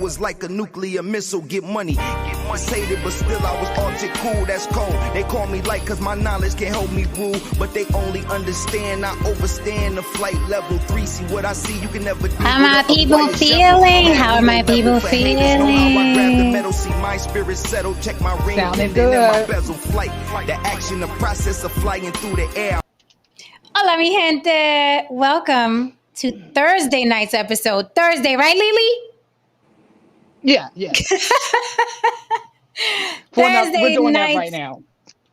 was like a nuclear missile. Get money, was hated, but still I was Arctic cool. That's cold. They call me light cause my knowledge can help me rule, but they only understand I overstand the flight level 3. See what I see, you can never do. How are my people feeling? How are my people feeling? See my spirit settle. Check my ring. Sounding good. Flight. The action, the process of flying through the air. Hola, mi gente. Welcome to Thursday night's episode. Thursday, right, Lily? Yeah. We're doing that right now.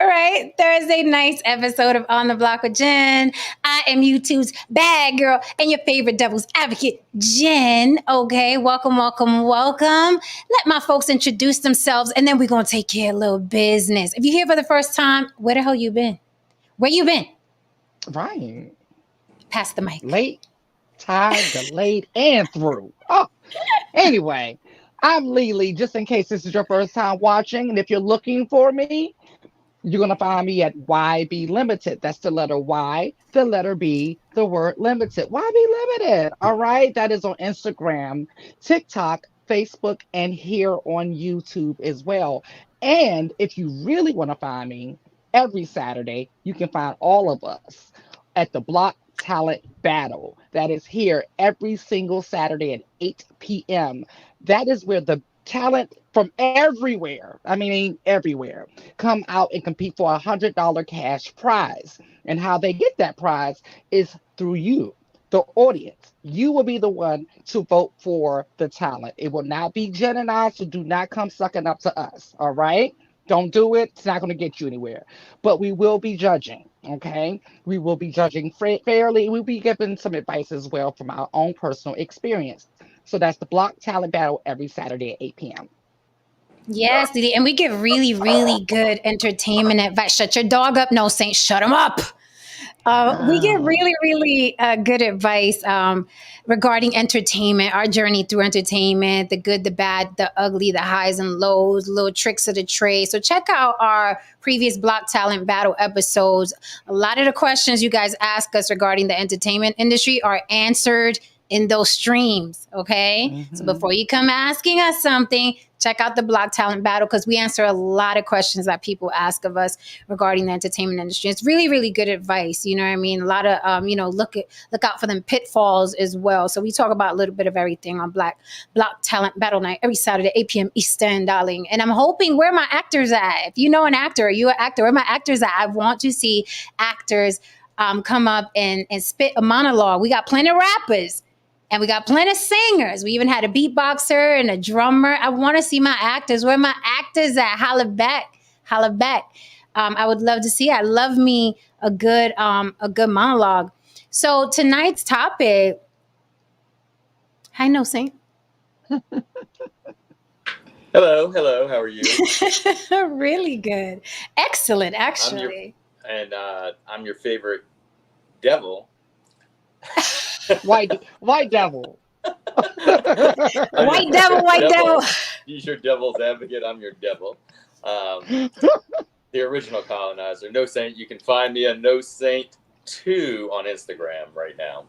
All right, Thursday night's episode of On the Block with Jen. I am YouTube's bad girl and your favorite devil's advocate, Jen. Okay, welcome. Let my folks introduce themselves, and then we're going to take care of a little business. If you're here for the first time, where the hell you been? Where you been? Right. Pass the mic. Late, tired, delayed, and through. Oh, anyway, I'm Lily, just in case this is your first time watching, and if you're looking for me, you're going to find me at YB Limited. That's the letter Y, the letter B, the word limited. YB Limited. All right. That is on Instagram, TikTok, Facebook, and here on YouTube as well. And if you really want to find me, every Saturday, you can find all of us at the Block Talent Battle. That is here every single Saturday at 8 p.m. That is where the talent from everywhere, everywhere, come out and compete for $100 cash prize. And how they get that prize is through you, the audience. You will be the one to vote for the talent. It will not be Jen and I, so do not come sucking up to us, all right? Don't do it. It's not going to get you anywhere. But we will be judging, okay? We will be judging fairly. We'll be giving some advice as well from our own personal experience. So that's the Block Talent Battle every Saturday at 8 p.m. Yes, Didi, and we give really, really good entertainment advice. Shut your dog up. No, Saint, shut him up. We get really, really good advice regarding entertainment, our journey through entertainment, the good, the bad, the ugly, the highs and lows, little tricks of the trade. So check out our previous Block Talent Battle episodes. A lot of the questions you guys ask us regarding the entertainment industry are answered in those streams, okay? Mm-hmm. So before you come asking us something, check out the Block Talent Battle because we answer a lot of questions that people ask of us regarding the entertainment industry. It's really, really good advice. You know what I mean? A lot of, look out for them pitfalls as well. So we talk about a little bit of everything on Block Talent Battle Night every Saturday, 8 p.m. Eastern, darling. And I'm hoping, where my actors at? If you know an actor, are you an actor? Where my actors at? I want to see actors come up and spit a monologue. We got plenty of rappers. And we got plenty of singers. We even had a beatboxer and a drummer. I want to see my actors. Where my actors at? Holla back. I would love to see it. I love me a good monologue. So tonight's topic. Hi, No Saint. Hello. How are you? Really good. Excellent, actually. I'm your favorite devil. White devil. White devil. He's your devil's advocate. I'm your devil. The original colonizer. No Saint. You can find me at No Saint 2 on Instagram right now.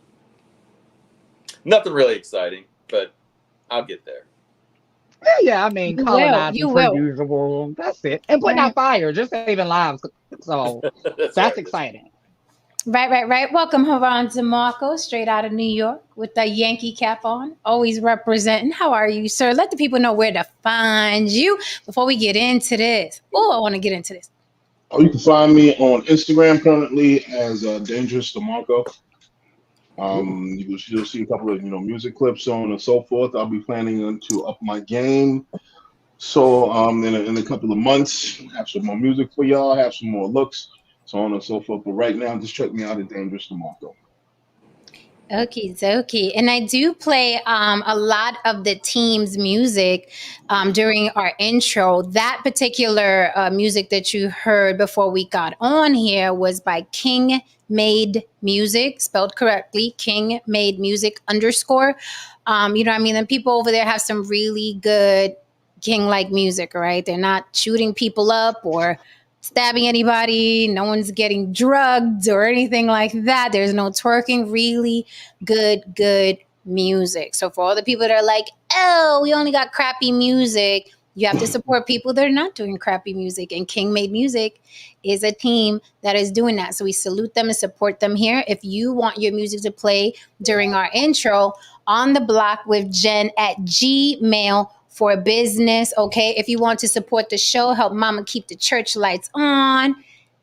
Nothing really exciting, but I'll get there. Yeah, colonizing per usual. That's it. And putting out fire, just saving lives. So that's exciting. Right. Welcome, Haran DeMarco, straight out of New York with the Yankee cap on, always representing. How are you, sir? Let the people know where to find you before we get into this. Oh, I want to get into this. Oh, you can find me on Instagram currently as Dangerous DeMarco. You'll see a couple of music clips, so on and so forth. I'll be planning to up my game. So in a couple of months, have some more music for y'all, have some more looks, so on and so forth. But right now, just check me out at Dangerous DeMarco. Okie dokie. And I do play a lot of the team's music during our intro. That particular music that you heard before we got on here was by King Made Music, spelled correctly, King Made Music _. You know what I mean? And people over there have some really good King-like music, right? They're not shooting people up or stabbing anybody. No one's getting drugged or anything like that. There's no twerking. Really good music. So for all the people that are like, oh, we only got crappy music. You have to support people that are not doing crappy music. And King Made Music is a team that is doing that. So we salute them and support them here. If you want your music to play during our intro, On the Block with Jen at Gmail for business. Okay. If you want to support the show, help mama keep the church lights on,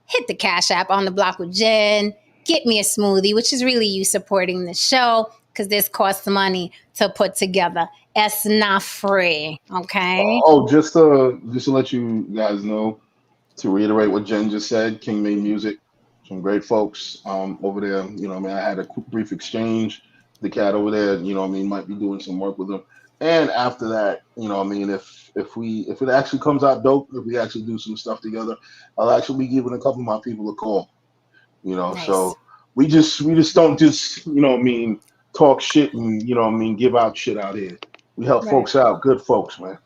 hit the Cash App, On the Block with Jen. Get me a smoothie, which is really you supporting the show, because this costs money to put together. It's not free, okay? Oh, just to let you guys know, to reiterate what Jen just said, King Made Music, some great folks over there. You know, what I mean, I had a quick, brief exchange. The cat over there, you know, what I mean, might be doing some work with them. And after that, you know, what I mean, if it actually comes out dope, if we actually do some stuff together, I'll actually be giving a couple of my people a call. You know, Nice. so we just don't just, you know what I mean, talk shit and, you know what I mean, give out shit out here. We help Right. folks out, good folks, man.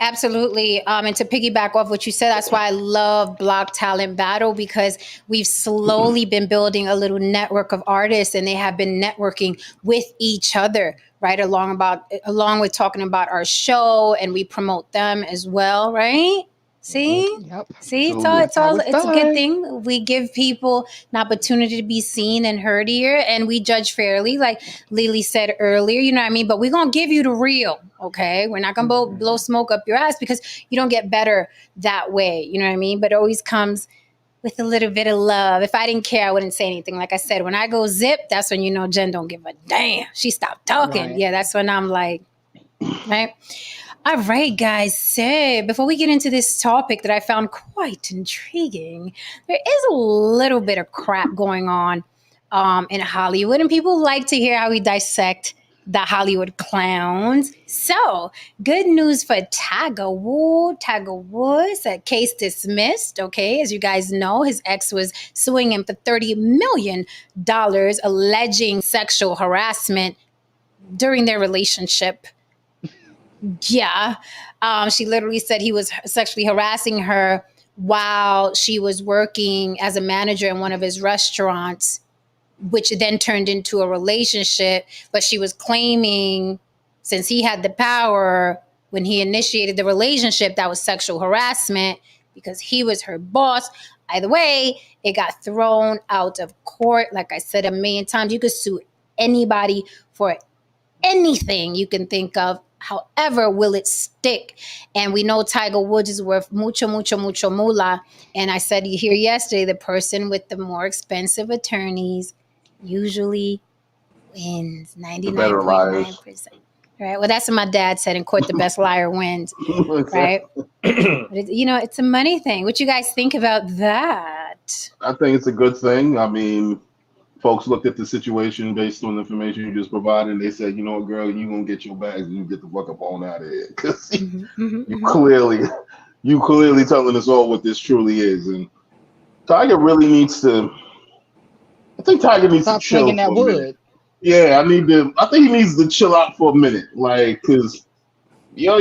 Absolutely. And to piggyback off what you said, that's why I love Block Talent Battle, because we've slowly been building a little network of artists, and they have been networking with each other, right? Along with talking about our show, and we promote them as well, right? See? Yep. See, Absolutely. it's a good done. thing. We give people an opportunity to be seen and heard here, and we judge fairly, like Lily said earlier. You know what I mean? But we're gonna give you the real, okay? We're not gonna blow smoke up your ass, because you don't get better that way. You know what I mean? But it always comes with a little bit of love. If I didn't care, I wouldn't say anything. Like I said, when I go zip, that's when you know Jen don't give a damn. She stopped talking. Right. Yeah, that's when I'm like, right? All right, guys. So before we get into this topic that I found quite intriguing, there is a little bit of crap going on in Hollywood, and people like to hear how we dissect the Hollywood clowns. So, good news for Tiger Woods. Tiger Woods, a case dismissed. Okay, as you guys know, his ex was suing him for $30 million, alleging sexual harassment during their relationship. Yeah. She literally said he was sexually harassing her while she was working as a manager in one of his restaurants, which then turned into a relationship. But she was claiming, since he had the power when he initiated the relationship, that was sexual harassment because he was her boss. Either way, it got thrown out of court. Like I said a million times, you could sue anybody for anything you can think of. However, will it stick? And we know Tiger Woods is worth mucho, mucho, mucho moolah. And I said here yesterday, the person with the more expensive attorneys usually wins The better liars. 99.9%. Right. Well, that's what my dad said in court. The best liar wins. Right. But it's a money thing. What you guys think about that? I think it's a good thing. I mean, folks looked at the situation based on the information you just provided, and they said, you know what, girl, you gonna get your bags and you get the fuck up on out of here, because you clearly telling us all what this truly is. And Tiger really needs to. I think Tiger needs Stop to chill slinging that for a minute. wood. Yeah, I think he needs to chill out for a minute, like, cause your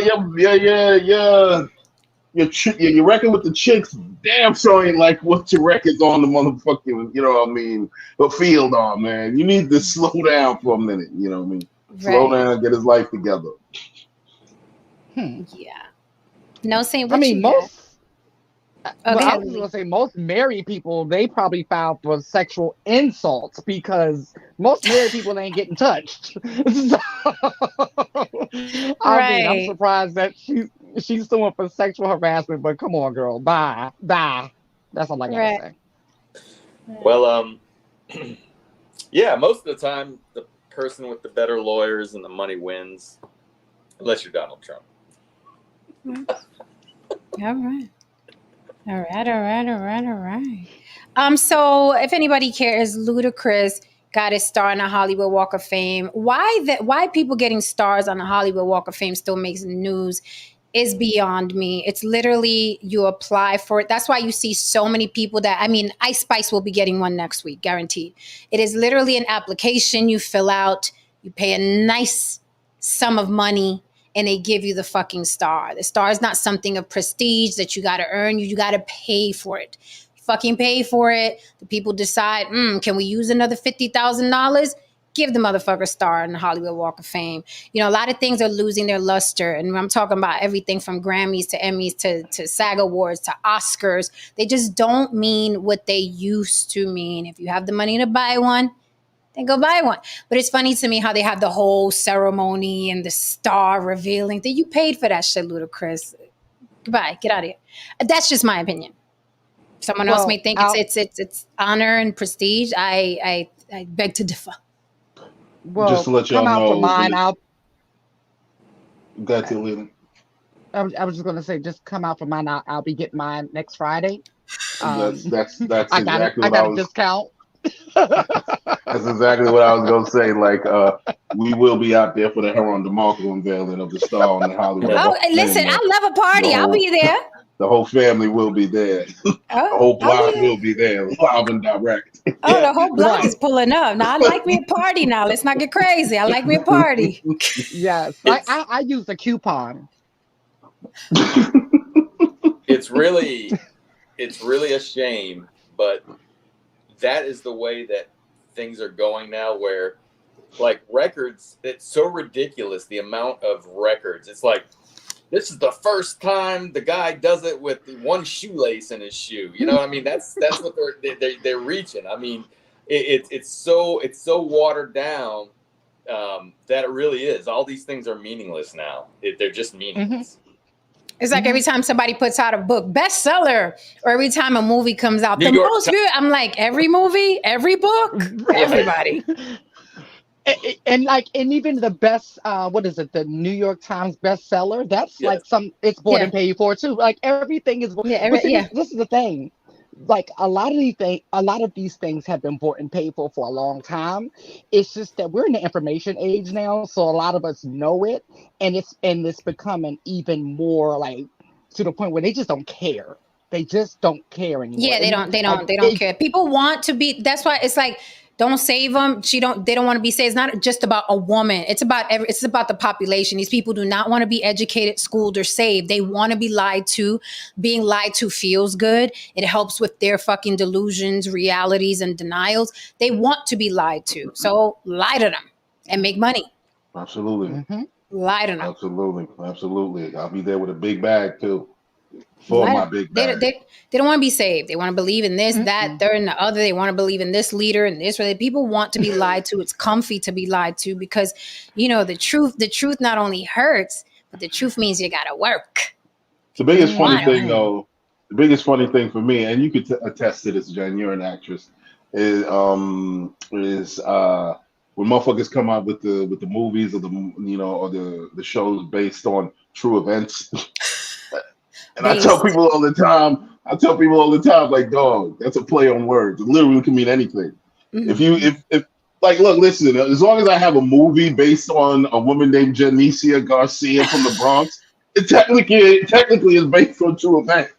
record with the chicks, damn sure ain't like what your record's on the motherfucking, you know what I mean, the field on, man. You need to slow down for a minute, you know what I mean? Slow down, get his life together. Yeah. No, Saint, I what mean, you got? I Okay, was going to say most married people, they probably filed for sexual insults, because most married people ain't getting touched. So, I mean, I'm surprised that she's suing for sexual harassment, but come on, girl, bye. That's all I gotta say. Well, yeah, most of the time, the person with the better lawyers and the money wins, unless you're Donald Trump. All right. So if anybody cares, Ludacris got his star on the Hollywood Walk of Fame. Why people getting stars on the Hollywood Walk of Fame still makes news is beyond me. It's literally, you apply for it. That's why you see so many people Ice Spice will be getting one next week, guaranteed. It is literally an application you fill out, you pay a nice sum of money, and they give you the fucking star. The star is not something of prestige that you got to earn. You got to pay for it. You fucking pay for it. The people decide, can we use another $50,000? give the motherfucker a star in the Hollywood Walk of Fame. You know, a lot of things are losing their luster. And I'm talking about everything from Grammys to Emmys to SAG Awards to Oscars. They just don't mean what they used to mean. If you have the money to buy one, then go buy one. But it's funny to me how they have the whole ceremony and the star revealing that you paid for that shit, Ludacris. Goodbye, get out of here. That's just my opinion. Someone else may think it's honor and prestige. I beg to differ. Well, just to let y'all come out know, for mine. Got to Lily. I was just gonna say, just come out for mine. I'll be getting mine next Friday. That's I exactly got a discount. That's exactly what I was gonna say. Like, we will be out there for the Heron DeMarco unveiling of the star on the Hollywood. Oh, listen, I love a party. I'll be there. The whole family will be there. The whole block will be there, live and direct. Oh, the whole block is pulling up. Now, I like me a party now. Let's not get crazy. I like me a party. Yes. I use a coupon. It's really a shame, but that is the way that things are going now, where like records, it's so ridiculous, the amount of records. It's like, this is the first time the guy does it with one shoelace in his shoe. You know what I mean? That's what they're reaching. I mean, it's so watered down that it really is. All these things are meaningless now. They're just meaningless. Mm-hmm. It's like every time somebody puts out a book, bestseller, or every time a movie comes out, I'm like, every movie, every book, everybody. And even the best, what is it? The New York Times bestseller. That's like it's bought and paid for too. Like everything is. This is the thing. Like a lot of these things have been bought and paid for a long time. It's just that we're in the information age now, so a lot of us know it, and it's becoming even more like to the point where they just don't care. They just don't care anymore. Yeah, they don't care. People want to be. That's why it's like, don't save them. They don't want to be saved. It's not just about a woman. It's about the population. These people do not want to be educated, schooled, or saved. They want to be lied to. Being lied to feels good. It helps with their fucking delusions, realities, and denials. They want to be lied to. So lie to them and make money. Absolutely. Mm-hmm. Lie to them. Absolutely. I'll be there with a big bag too. For my big bag. They don't want to be saved. They want to believe in this, that, third, and the other. They want to believe in this leader and this. People want to be lied to. It's comfy to be lied to because, the truth not only hurts, but the truth means you got to work. The biggest funny thing, though, the biggest funny thing for me, and you could attest to this, Jen, you're an actress, is when motherfuckers come out with the movies or the shows based on true events. And I tell people all the time, like, dog, that's a play on words. It literally can mean anything. Mm-hmm. If look, listen, as long as I have a movie based on a woman named Janicia Garcia from the Bronx, it technically is based on true events.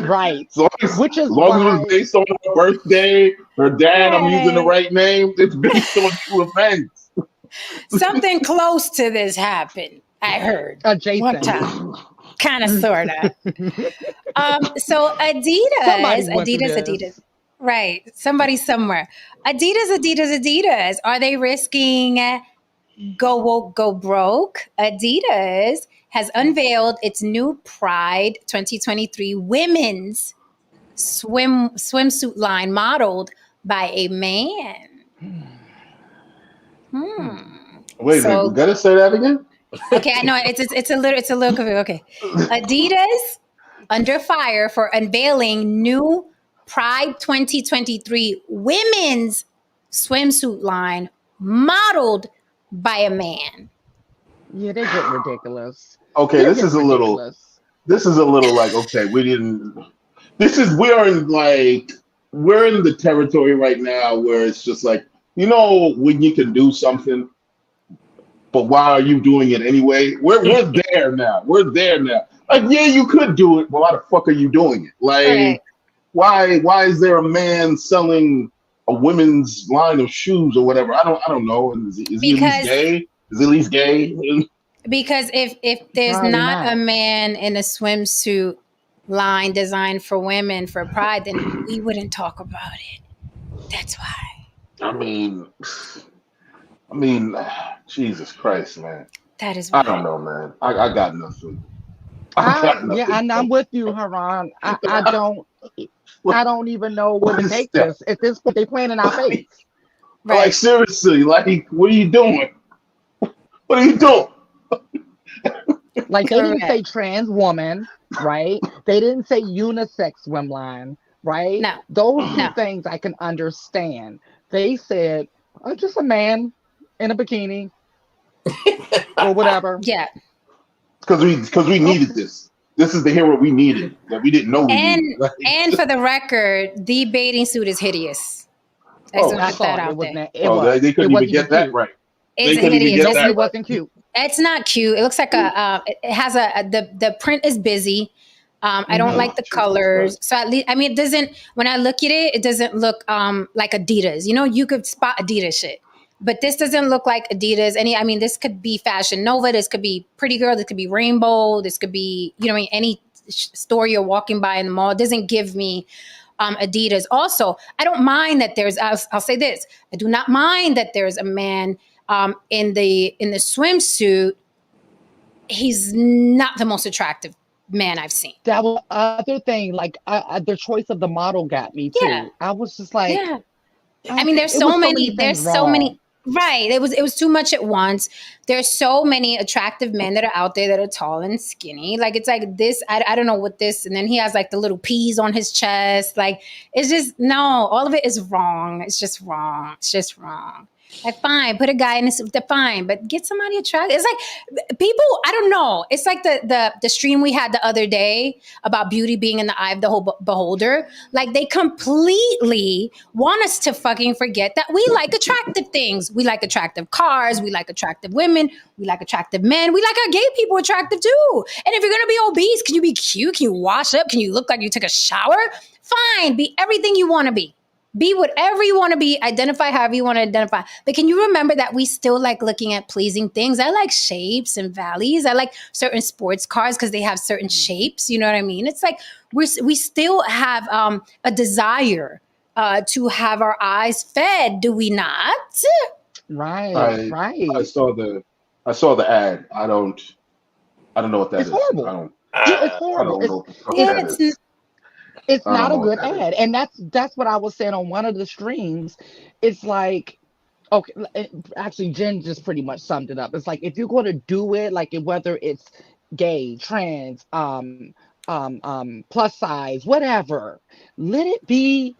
Right. As long as it was based on her birthday, her dad, I'm using the right name, it's based on true events. Something close to this happened, I heard. One time. Kind of, sort of. So Adidas. Right. Somebody somewhere. Adidas. Are they risking go woke, go broke? Adidas has unveiled its new Pride 2023 women's swimsuit line modeled by a man. Wait a minute. We gotta say that again? Okay, I know it's a little confusing. Okay, Adidas under fire for unveiling new Pride 2023 women's swimsuit line modeled by a man. Yeah, they get ridiculous. Okay, this is a little like, okay, we're in the territory right now where it's just like, when you can do something, but why are you doing it anyway? We're there now. Like, yeah, you could do it, but why the fuck are you doing it? Like, why is there a man selling a women's line of shoes or whatever? I don't know. Is he at least gay? Because if there's not a man in a swimsuit line designed for women for Pride, then we wouldn't talk about it. That's why. I mean, I mean, Jesus Christ, man. That is I wild. don't know, man. I got nothing. I got Yeah, nothing. and I'm with you, Haran. I don't even know where What to is take that? this. At this point, they playing in our face. Like Right. seriously, like what are you doing? What are you doing? Like they didn't say Correct. trans woman, right? They didn't say unisex swimline, right? No. Those two No. things I can understand. They said just a man in a bikini or whatever. Yeah. Because we needed Okay. this. This is the hero we needed that we didn't know we And needed. Like, and for the record, the bathing suit is hideous. I just oh, want I to put that saw it. out there. It oh, was. they It couldn't even wasn't even get that cute. right. They It's couldn't even hideous. get Nope, that it right. wasn't cute. It's not cute. It looks like it has the print is busy. I don't Hmm like Oh, the Jesus colors. Christ. So at least, I mean, it doesn't, when I look at it, it doesn't look like Adidas. You know, you could spot Adidas shit. But this doesn't look like Adidas. I mean, this could be Fashion Nova. This could be Pretty Girl. This could be Rainbow. This could be, you know, what I mean, any store you're walking by in the mall. It doesn't give me Adidas. Also, I don't mind that I'll say this. I do not mind that there's a man in the swimsuit. He's not the most attractive man I've seen. That was the other thing. Like the choice of the model got me Yeah, too. I was just like, yeah. I mean, it was so many there's things so many, wrong. right. It was too much at once. There's so many attractive men that are out there that are tall and skinny. Like, it's like this, I don't know what this, and then he has like the little peas on his chest. Like, it's just, no, all of it is wrong. It's just wrong. It's just wrong. Like, fine, put a guy in this, fine, but get somebody attractive. It's like people, I don't know. It's like the stream we had the other day about beauty being in the eye of the whole beholder. Like, they completely want us to fucking forget that we like attractive things. We like attractive cars. We like attractive women. We like attractive men. We like our gay people attractive too. And if you're gonna be obese, can you be cute? Can you wash up? Can you look like you took a shower? Fine, be everything you want to be. Be whatever you want to be, identify however you want to identify. But can you remember that we still like looking at pleasing things? I like shapes and valleys. I like certain sports cars because they have certain shapes. You know what I mean? It's like we still have a desire to have our eyes fed, do we not? Right, I right. I saw the ad. I don't know what that It's is. horrible. I don't It's I horrible. don't know what the fuck Yeah, that It's is. it's I don't not a know what good that is. ad, and that's what I was saying on one of the streams. It's like, okay, actually, Jen just pretty much summed it up. It's like, if you're going to do it, like whether it's gay, trans, plus size, whatever, let it be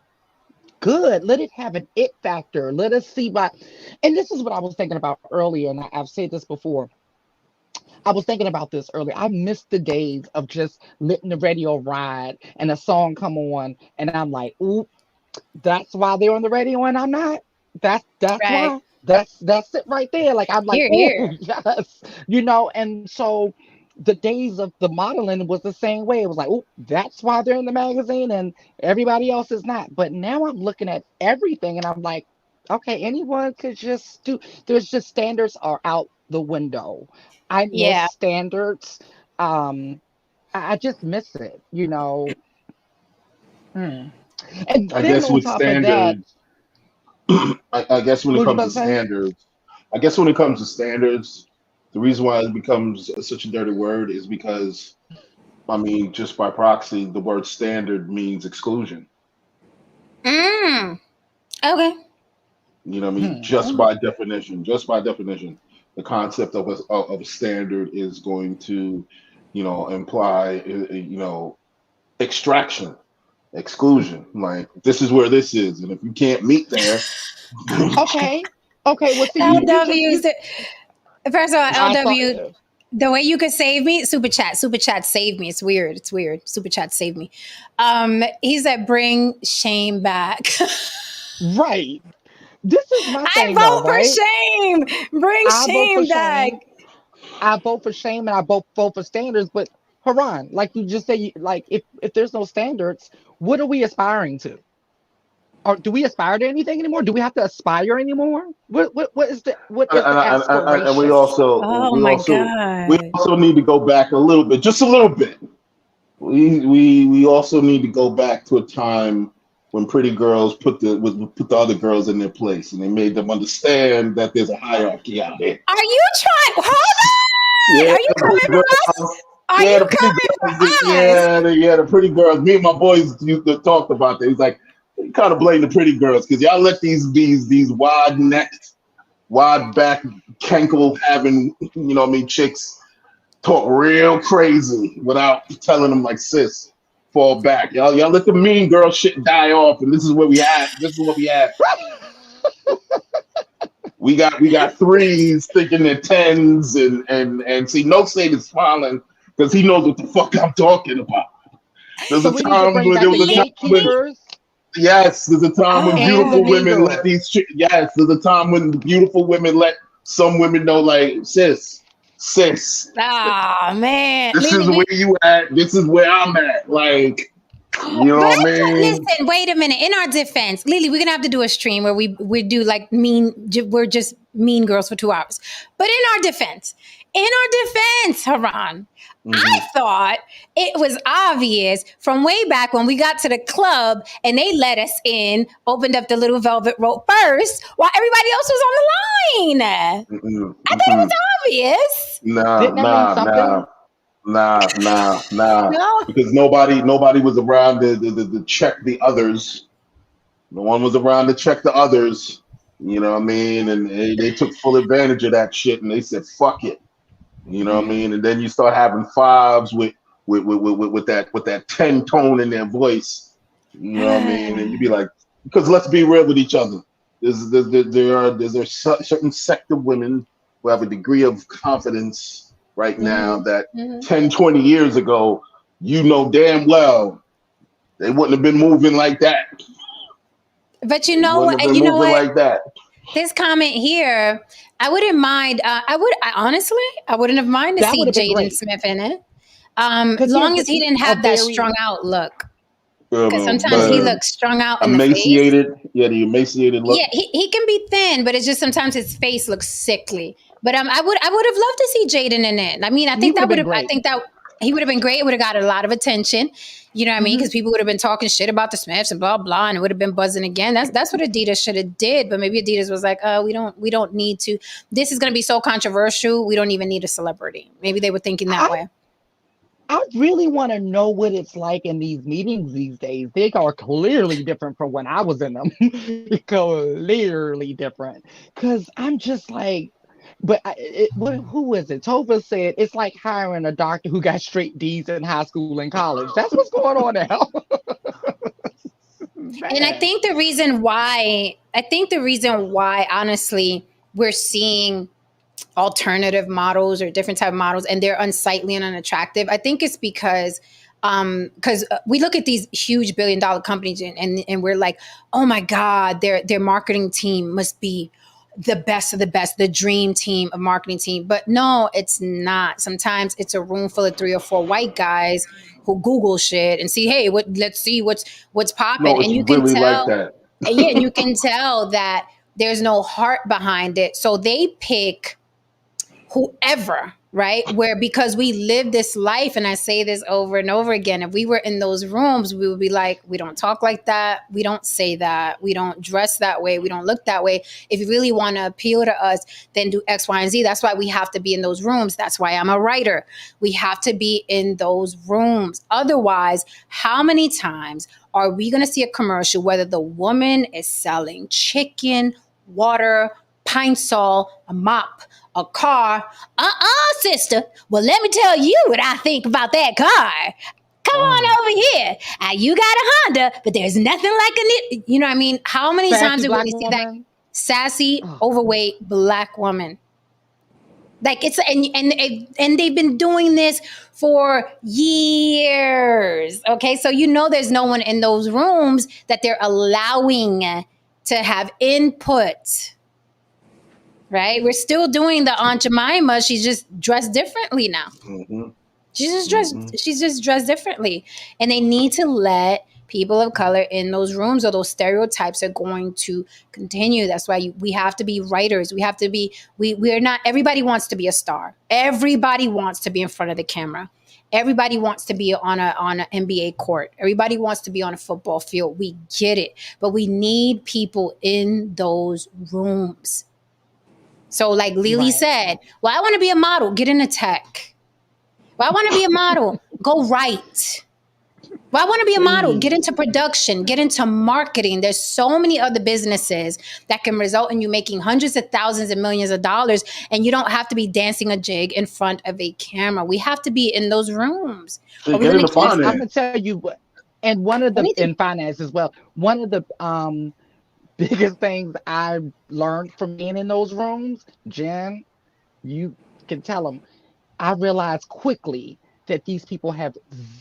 good. Let it have an it factor. Let us see why. And this is what I was thinking about earlier, and I've said this before. I was thinking about this earlier. I miss the days of just letting the radio ride and a song come on, and I'm like, "Ooh, that's why they're on the radio and I'm not. That's right. why. That's it right there." Like, I'm like, Here, "Ooh, here. yes," And so the days of the modeling was the same way. It was like, "Oh, that's why they're in the magazine and everybody else is not." But now I'm looking at everything and I'm like, okay, anyone could just do. There's just standards are out the window. I miss Yeah. standards. Um, I just miss it. Hmm. And I then guess on with top of that, standards, I guess when what it was you comes about to to say? standards, I guess when it comes to standards, the reason why it becomes such a dirty word is because, I mean, just by proxy, the word standard means exclusion. Mm. Okay. You know what I mean? Hmm. Just by definition, the concept of a standard is going to, imply, extraction, exclusion. Like this is where this is, and if you can't meet there, Okay. Okay. Well, see, you just LW. you. First of all, I saw. LW, the way you could save me, super chat saved me. It's weird. It's weird. Super chat saved me. He said, bring shame back. Right. This is my I thing, though. vote for Right. shame. Bring I vote for shame back. shame. I vote for shame, and I vote for standards. But Haran, like you just say, like if there's no standards, what are we aspiring to? Or do we aspire to anything anymore? Do we have to aspire anymore? What is the and we aspiration? also Oh we my also we God. also need to go back a little bit, just a little bit. We also need to go back to a time when pretty girls put the other girls in their place, and they made them understand that there's a hierarchy out there. Are you trying? Hold on. Yeah, Are you the coming pretty for us? girls. Are Yeah, you the pretty coming for girls. us? Yeah, the pretty girls. Me and my boys used to talk about that. He's like, you kind of blame the pretty girls because y'all let these wide necked, wide back, cankle having, chicks talk real crazy without telling them like, sis, fall back. Y'all let the mean girl shit die off, and this is what we have. This is what we have. We got threes thinking they're tens, and see, no Saint is smiling because he knows what the fuck I'm talking about. There's So a we need to time bring when back there the was a time when gatekeepers yes, there's a time when and the beautiful mean women let girls. these yes, there's a time when beautiful women let some women know like sis, Ah, man. this is Lily, where you at, this is where I'm at. Like, you know but what I mean? listen, wait a minute. In our defense, Lily, we're gonna have to do a stream where we do like we're just mean girls for 2 hours. But in our defense, Haran, I thought it was obvious from way back when we got to the club and they let us in, opened up the little velvet rope first, while everybody else was on the line. I thought it was obvious. Didn't that mean something? Nah. No. Because nobody was around to check the others. No one was around to check the others. You know what I mean? And they took full advantage of that shit, and they said, "Fuck it." You know what I mean? And then you start having fives with that 10 tone in their voice. You know what I mean? And you be like, because let's be real with each other. There's a certain sect of women who have a degree of confidence right now that 10, 20 years ago, you know damn well they wouldn't have been moving like that. But you They know wouldn't what? have And been you know moving what? like that. This comment here, I wouldn't mind. Honestly, I wouldn't have minded to That see would have been Jaden great. Smith in it. Because Long as he didn't a have that very strung out look. Because But sometimes he looks strung out in the face. emaciated, the emaciated look. Yeah, he can be thin, but it's just sometimes his face looks sickly. But I would have loved to see Jaden in it. I mean, I he think would that have would been have. I great. think that he would have been great. It would have got a lot of attention. You know what I mean? Because people would have been talking shit about the Smiths and blah blah, and it would have been buzzing again. That's what Adidas should have did. But maybe Adidas was like, we don't need to. This is going to be so controversial. We don't even need a celebrity. Maybe they were thinking that way. I really want to know what it's like in these meetings these days. They are clearly different from when I was in them. Clearly different. Because I'm just like, who was it? Tova said it's like hiring a doctor who got straight D's in high school and college. That's what's going on now. And I think the reason why, honestly, we're seeing alternative models or different type of models and they're unsightly and unattractive, I think it's because we look at these huge billion-dollar companies and we're like, oh my God, their marketing team must be the best of the best, the dream team of marketing team. But no, it's not. Sometimes it's a room full of 3 or 4 white guys who Google shit and see, hey, let's see what's popping. No, it's And you can really like tell, that. and you can tell that there's no heart behind it. So they pick whoever, right? Because we live this life, and I say this over and over again, if we were in those rooms, we would be like, we don't talk like that. We don't say that. We don't dress that way. We don't look that way. If you really want to appeal to us, then do X, Y, and Z. That's why we have to be in those rooms. That's why I'm a writer. We have to be in those rooms. Otherwise, how many times are we going to see a commercial, whether the woman is selling chicken, water, pine sol, a mop, a car? Sister. Well, let me tell you what I think about that car. Come on over here. You got a Honda, but there's nothing like you know what I mean? How many Sassy times did black we see woman? that sassy, overweight black woman? Like it's and they've been doing this for years. Okay, so you know there's no one in those rooms that they're allowing to have input. Right? We're still doing the Aunt Jemima. She's just dressed differently now. She's just dressed differently. And they need to let people of color in those rooms, or those stereotypes are going to continue. That's why we have to be writers. We have to be, we're not, everybody wants to be a star. Everybody wants to be in front of the camera. Everybody wants to be on an NBA court. Everybody wants to be on a football field. We get it, but we need people in those rooms. So, like Lily said, well, I want to be a model. Get into tech. Well, I want to be a model. Go write. Well, I want to be a model. Get into production. Get into marketing. There's so many other businesses that can result in you making hundreds of thousands and millions of dollars, and you don't have to be dancing a jig in front of a camera. We have to be in those rooms. So get into finance. I'm gonna tell you what, and one of the in finance as well. One of the biggest things I learned from being in those rooms, Jen, you can tell them. I realized quickly that these people have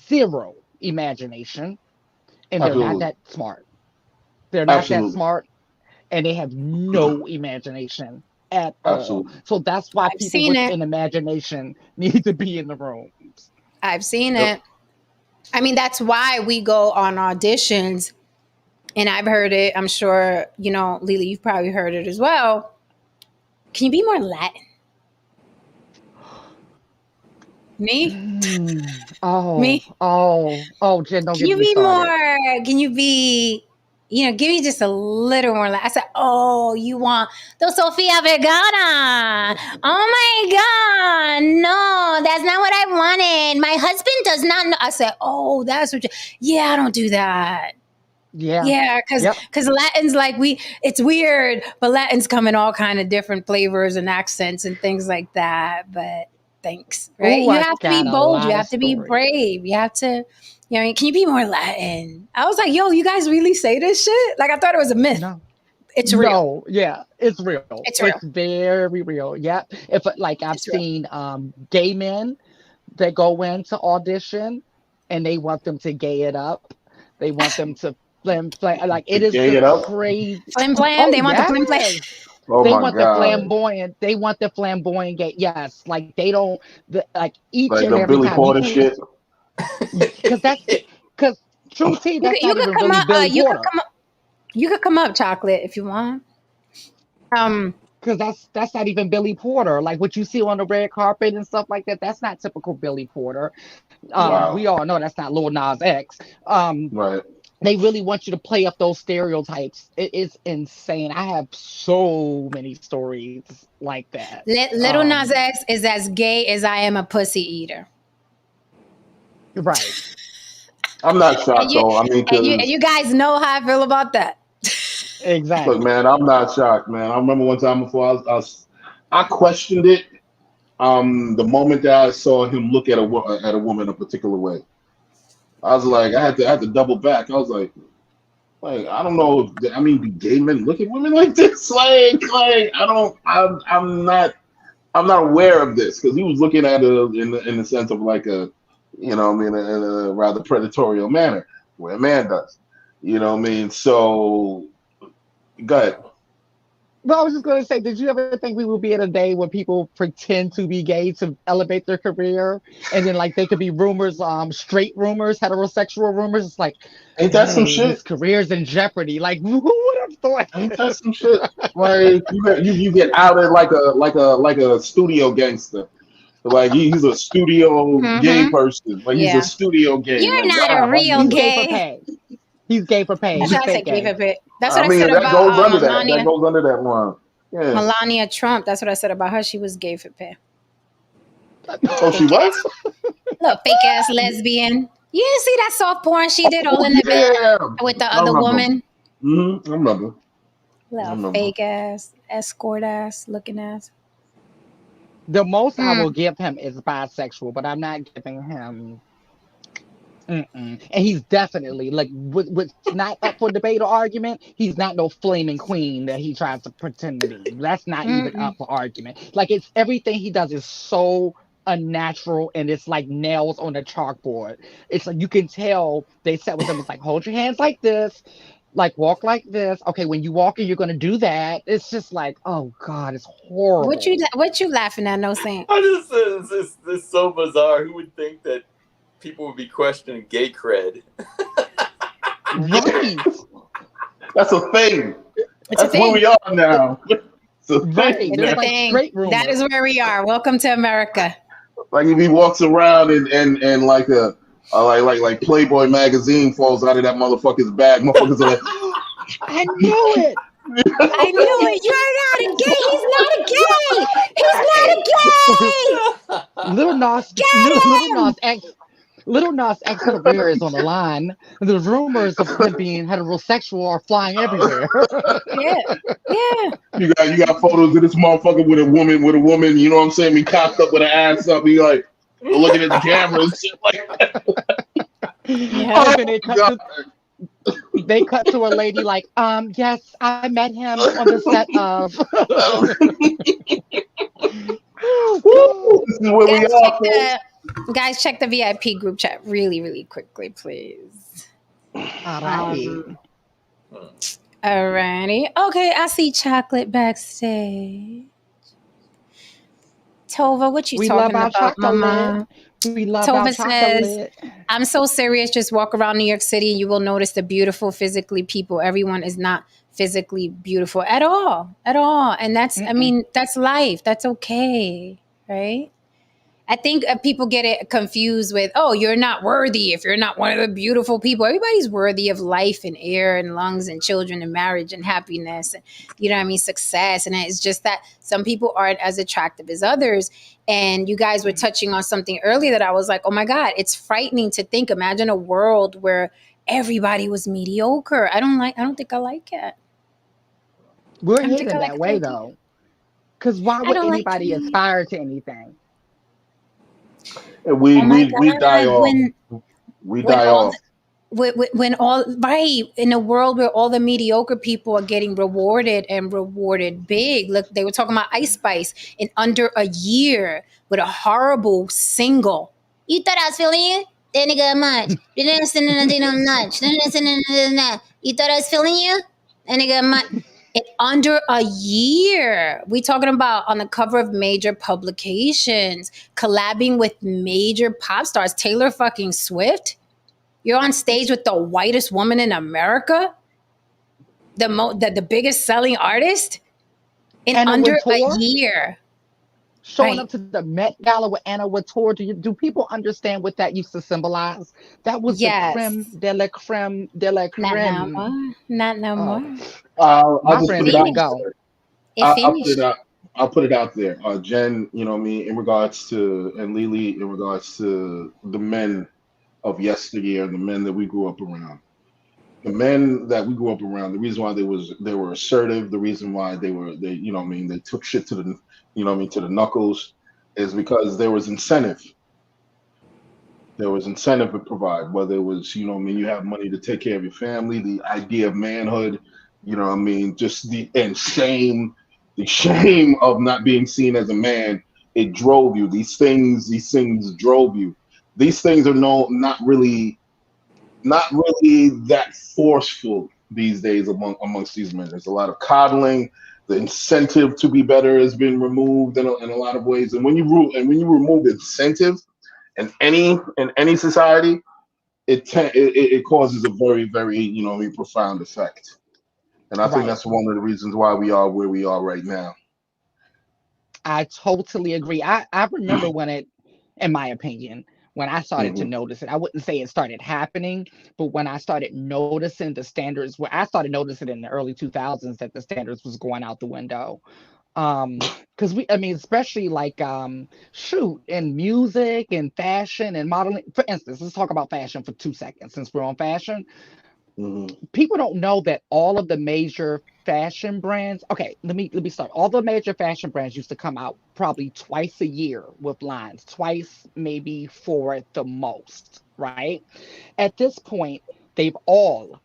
zero imagination, and they're not that smart. They're not that smart, and they have no imagination at all. So that's why people with an imagination need to be in the rooms. I've seen it. I mean, that's why we go on auditions, and I've heard it. I'm sure, Lily, you've probably heard it as well. Can you be more Latin? Me? Me? Oh, Jen, don't Can you be more? Can you be, give me just a little more. I said, oh, you want the Sofia Vergara? Oh my God. No, that's not what I wanted. My husband does not know. I said, oh, that's what I don't do that. Yeah, because Latins, like, it's weird, but Latins come in all kind of different flavors and accents and things like that. But thanks, right? You have to be bold. You have to be brave. You have to, can you be more Latin? I was like, yo, you guys really say this shit? Like, I thought it was a myth. No. It's real. No, yeah, it's real. It's real. It's very real. Yeah. If I've seen gay men that go into audition and they want them to gay it up. They want them to flim. Like, it is crazy. Flim flam. They want the flim flam. Oh, they want the flamboyant. They want the flamboyant gay. Yes, like they don't. Each and every Billy time. Porter shit. Because truth tea, that's not even really Billy Porter. You could come up, Chocolate, if you want. Because that's not even Billy Porter. Like what you see on the red carpet and stuff like that. That's not typical Billy Porter. We all know that's not Lil Nas X. Right. They really want you to play up those stereotypes. It is insane. I have so many stories like that. Little Nas X is as gay as I am a pussy eater. Right. I'm not shocked, though. I mean, and you guys know how I feel about that. Exactly. Look, man, I'm not shocked, man. I remember one time before I questioned it. The moment that I saw him look at a woman a particular way. I was like, I had to double back. I was like, I don't know. Do gay men look at women like this? I'm not aware of this because he was looking at it in the sense of like a, in a rather predatory manner, where a man does. So, go ahead. Well, I was just going to say, did you ever think we would be in a day where people pretend to be gay to elevate their career? And then, they could be rumors, straight rumors, heterosexual rumors. It's like, ain't that some shit? His career's in jeopardy. Like, who would have thought? Ain't that some shit? Like, you get outed like a studio gangster. Like, he's a studio gay person. Like, he's a studio gay. You're not a real gay. He's gay for pay. That's what I said, gay for pay. That's what I said that about goes under Melania. That goes under that one. Yeah. Melania Trump. That's what I said about her. She was gay for pay. Oh, she was? Little fake ass lesbian. You didn't see that soft porn she did all in the bed with the other woman? Mm-hmm. I remember. Little fake ass, escort ass, looking ass. The most I will give him is bisexual, but I'm not giving him. And he's definitely what's not up for debate or argument. He's not no flaming queen that he tries to pretend to be. That's not even up for argument. It's everything he does is so unnatural, and it's like nails on a chalkboard. It's like you can tell they sat with him. It's like, hold your hands like this, walk like this. Okay, when you walk in, you're gonna do that. It's just like, oh God, it's horrible. What you laughing at? No saying. I just it's so bizarre. Who would think that people would be questioning gay cred? Right. That's a thing. That's where we are now. It's a thing. It's a thing. That is where we are. Welcome to America. Like if he walks around and like a like Playboy magazine falls out of that motherfucker's bag, motherfuckers are like, I knew it. I knew it. You're not a gay. He's not a gay. He's not a gay. Little Nas, Get him. Little Nas X career is on the line. The rumors of him being heterosexual are flying everywhere. Yeah. Yeah. you got photos of this motherfucker with a woman, you know what I'm saying? He cocked up with an ass up, he like looking at the camera and shit like that. Yeah. They cut to a lady like, yes, I met him on the set of. Woo, this is where we are. Guys, check the VIP group chat really, really quickly, please. Alrighty. Alrighty. Okay, I see chocolate backstage. Tova, what you We talking love our about, Mama? We love our Tova says, chocolate. I'm so serious. Just walk around New York City and you will notice the beautiful physically people. Everyone is not physically beautiful at all. At all. And that's, I mean, that's life. That's okay. Right? I think people get it confused with, oh, you're not worthy if you're not one of the beautiful people. Everybody's worthy of life and air and lungs and children and marriage and happiness. And, you know what I mean? Success. And it's just that some people aren't as attractive as others. And you guys were touching on something earlier that I was like, oh my God, it's frightening to think. Imagine a world where everybody was mediocre. I don't think I like it. We're heading that way though. Because why would anybody aspire to anything? And we die off. We die off. When all right in a world where all the mediocre people are getting rewarded and rewarded big. Look, they were talking about Ice Spice in under a year with a horrible single. You thought I was feeling you? That nigga much. You thought I was feeling you? That nigga much. In under a year, we talking about on the cover of major publications, collabing with major pop stars, Taylor fucking Swift. You're on stage with the whitest woman in America, the biggest selling artist in Anna under Wintour? a year. Showing up to the Met Gala with Anna Wintour. Do people understand what that used to symbolize? That was the creme de la creme de la creme. Not no more. I'll My just friend put it out. go. I'll put it out there. Jen, you know what I mean, in regards to, and Lily, in regards to the men of yesteryear, the men that we grew up around. The men that we grew up around, the reason why they were assertive, the reason why they you know what I mean, they took shit to the, you know what I mean, to the knuckles, is because there was incentive. There was incentive to provide, whether it was, you know what I mean, you have money to take care of your family, the idea of manhood, you know what I mean, just the shame of not being seen as a man, it drove you. These things drove you. These things are not really that forceful these days amongst these men. There's a lot of coddling. The incentive to be better has been removed in a lot of ways. And when you remove incentive in any society, it causes a very, very, you know, profound effect. And I think that's one of the reasons why we are where we are right now. I totally agree. I remember when it, in my opinion, when I started to notice it, I wouldn't say it started happening, but when I started noticing the standards, where I started noticing in the early 2000s that the standards was going out the window. Because especially like shoot, in music and fashion and modeling. For instance, let's talk about fashion for 2 seconds since we're on fashion. People don't know that all of the major fashion brands. Okay, let me start. All the major fashion brands used to come out probably twice a year with lines, twice, maybe 4 at the most, right? At this point, they've all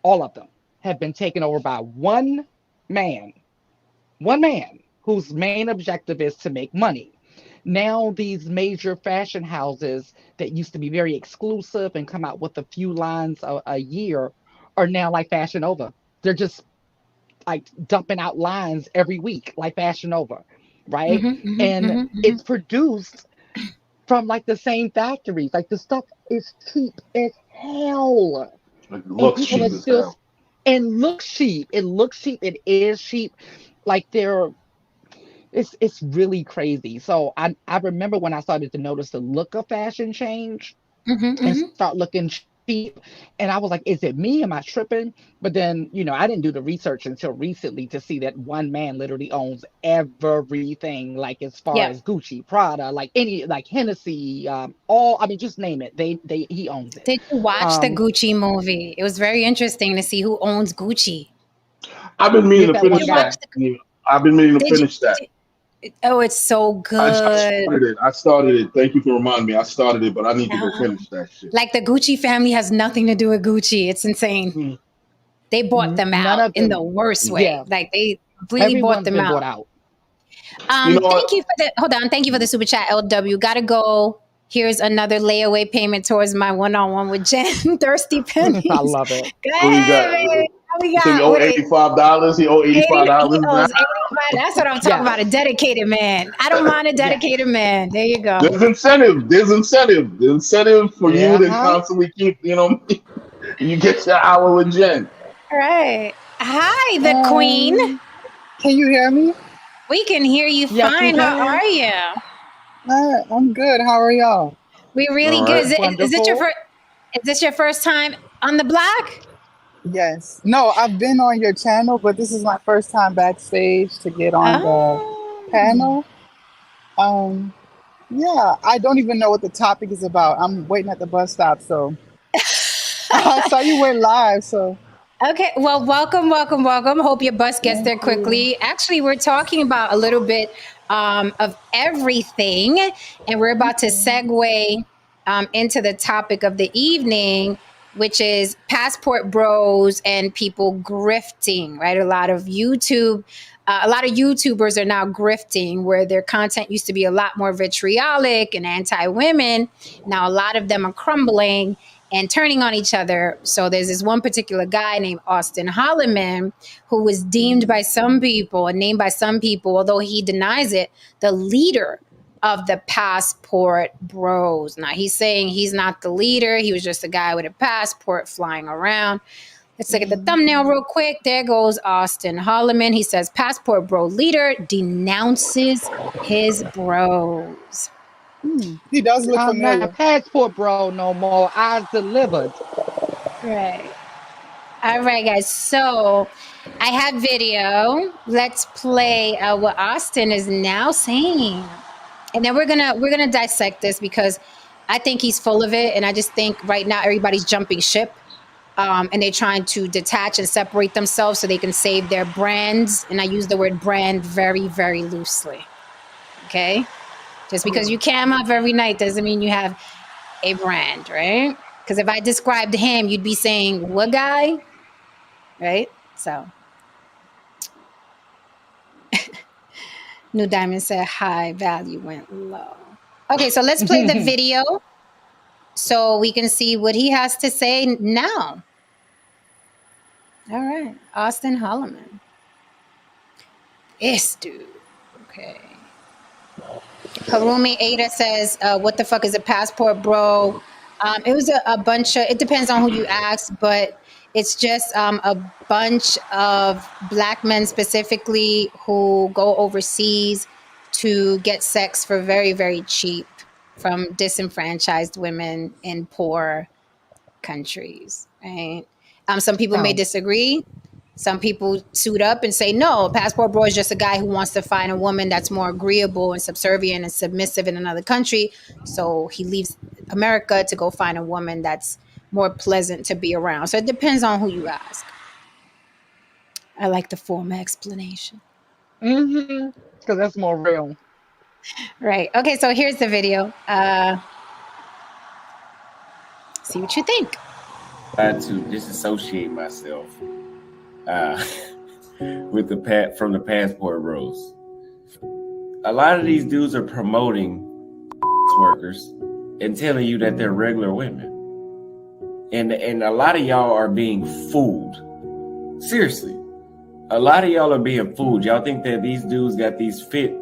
of them have been taken over by one man whose main objective is to make money. Now these major fashion houses that used to be very exclusive and come out with a few lines a year are now like Fashion Nova. They're just like dumping out lines every week like Fashion Nova, right? It's produced from like the same factories. Like the stuff is cheap as hell. It looks cheap as hell. And looks cheap. It looks cheap. It is cheap. Like it's really crazy. So I remember when I started to notice the look of fashion change and Mm-hmm. start looking cheap. And I was like, is it me? Am I tripping? But then, I didn't do the research until recently to see that one man literally owns everything, like as far Yep. as Gucci, Prada, like any, like Hennessy, all, I mean, just name it. He owns it. Did you watch the Um, Gucci movie? It was very interesting to see who owns Gucci. I've been meaning with to that Did one you finish watch guy. that. the? Yeah, I've been meaning to Did you? finish that. Oh, it's so I good. started it. I started it. Thank you for reminding me. I started it, but I need to go Uh-huh. finish that shit. Like the Gucci family has nothing to do with Gucci. It's insane. Mm, They bought them None out of in the them. worst way. Yeah, Like they completely bought everyone's them been out. bought out. You know Thank what? you for the hold on. Thank you for the super chat, LW. Gotta go. Here's another layaway payment towards my one-on-one with Jen. Thirsty I pennies. love it. Go What do you ahead, got? baby. What we So you got? owe What is $85. He owe 80? He $85. owes 85. That's what I'm talking about. A Yes, dedicated man. I don't mind a yes. dedicated man. There you go. There's incentive. There's incentive. The incentive for you Yeah, to huh? constantly keep, you get your hour with Jen. All right. Hi, the queen. Um, can you hear me? We can hear you Yes, we fine. How can. are you? I'm good. How are y'all? We really All good. right. Wonderful. Is this your first time on the block? Yes. No, I've been on your channel, but this is my first time backstage to get on the Oh. panel. Um, yeah, I don't even know what the topic is about. I'm waiting at the bus stop, so I saw you went live, so Okay, well, welcome, welcome, welcome. Hope your bus gets thank there you. quickly. Actually, we're talking about a little bit of everything, and we're about to Okay. segue into the topic of the evening, which is passport bros and people grifting. Right, a lot of YouTubers are now grifting, where their content used to be a lot more vitriolic and anti-women. Now, a lot of them are crumbling and turning on each other. So there's this one particular guy named Auston Holleman who was deemed by some people and named by some people, although he denies it, the leader of the passport bros. Now he's saying he's not the leader. He was just a guy with a passport flying around. Let's look at the thumbnail real quick. There goes Auston Holleman. He says passport bro leader denounces his bros. He does look I'm not a familiar. passport bro no more. I delivered. Right. All right, guys. So I have video. Let's play what Austin is now saying, and then we're gonna dissect this because I think he's full of it, and I just think right now everybody's jumping ship, and they're trying to detach and separate themselves so they can save their brands. And I use the word brand very, very loosely. Okay, just because you cam up every night doesn't mean you have a brand, right? Because if I described him, you'd be saying, what guy? Right? So, New Diamond said high value went low. Okay, so let's play the video so we can see what he has to say now. All right, Auston Holleman. This dude. Okay. Harumi Ada says, what the fuck is a passport, bro? It was a bunch of, it depends on who you ask, but it's just a bunch of black men specifically who go overseas to get sex for very, very cheap from disenfranchised women in poor countries, right? Some people may Sounds disagree. Some people suit up and say, no, a passport bro is just a guy who wants to find a woman that's more agreeable and subservient and submissive in another country. So he leaves America to go find a woman that's more pleasant to be around. So it depends on who you ask. I like the formal explanation. because that's more real. Right. Okay, so here's the video. See what you think. I had to disassociate myself with from the passport bros. A lot of these dudes are promoting workers and telling you that they're regular women, and a lot of y'all are being fooled. Seriously, a lot of y'all are being fooled. Y'all think that these dudes got these fit,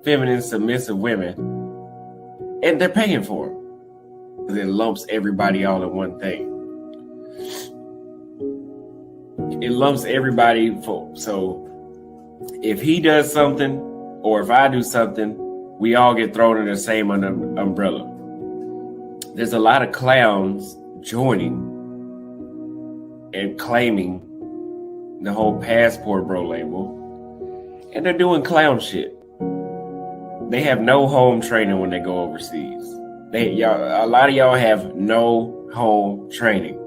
feminine, submissive women, and they're paying for them. It lumps everybody all in one thing. It lumps everybody for. So if he does something, or if I do something, we all get thrown in the same umbrella. There's a lot of clowns joining and claiming the whole Passport Bro label, and they're doing clown shit. They have no home training when they go overseas. A lot of y'all have no home training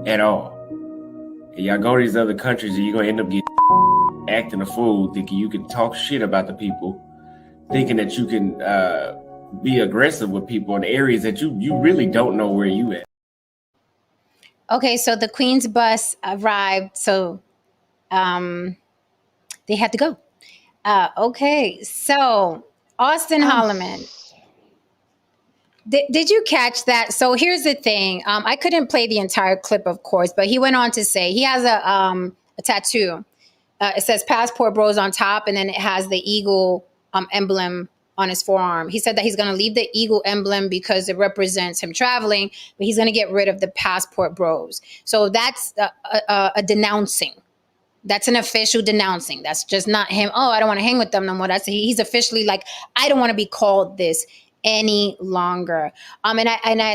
at all. And y'all go to these other countries and you're gonna end up acting a fool, thinking you can talk shit about the people, thinking that you can be aggressive with people in areas that you really don't know where you at. Okay, so the Queen's bus arrived, so they had to go. Okay, so Auston Holleman. Did you catch that? So here's the thing. I couldn't play the entire clip, of course, but he went on to say he has a tattoo. It says Passport Bros on top, and then it has the eagle emblem on his forearm. He said that he's going to leave the eagle emblem because it represents him traveling, but he's going to get rid of the Passport Bros. So that's a denouncing. That's an official denouncing. That's just not him. Oh, I don't want to hang with them no more. He's officially like, I don't want to be called this any longer.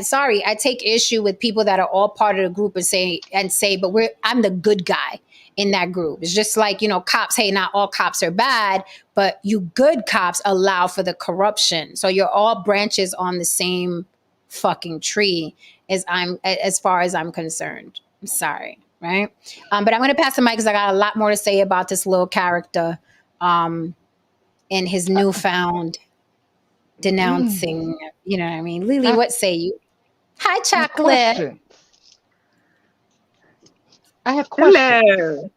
Sorry, I take issue with people that are all part of the group and say, but I'm the good guy in that group. It's just like, cops, hey, not all cops are bad, but you good cops allow for the corruption. So you're all branches on the same fucking tree as far as I'm concerned. I'm sorry, right? But I'm going to pass the mic because I got a lot more to say about this little character and his newfound denouncing, you know what I mean? Lily, what say you? Hi, Chocolate. I have questions. Hello.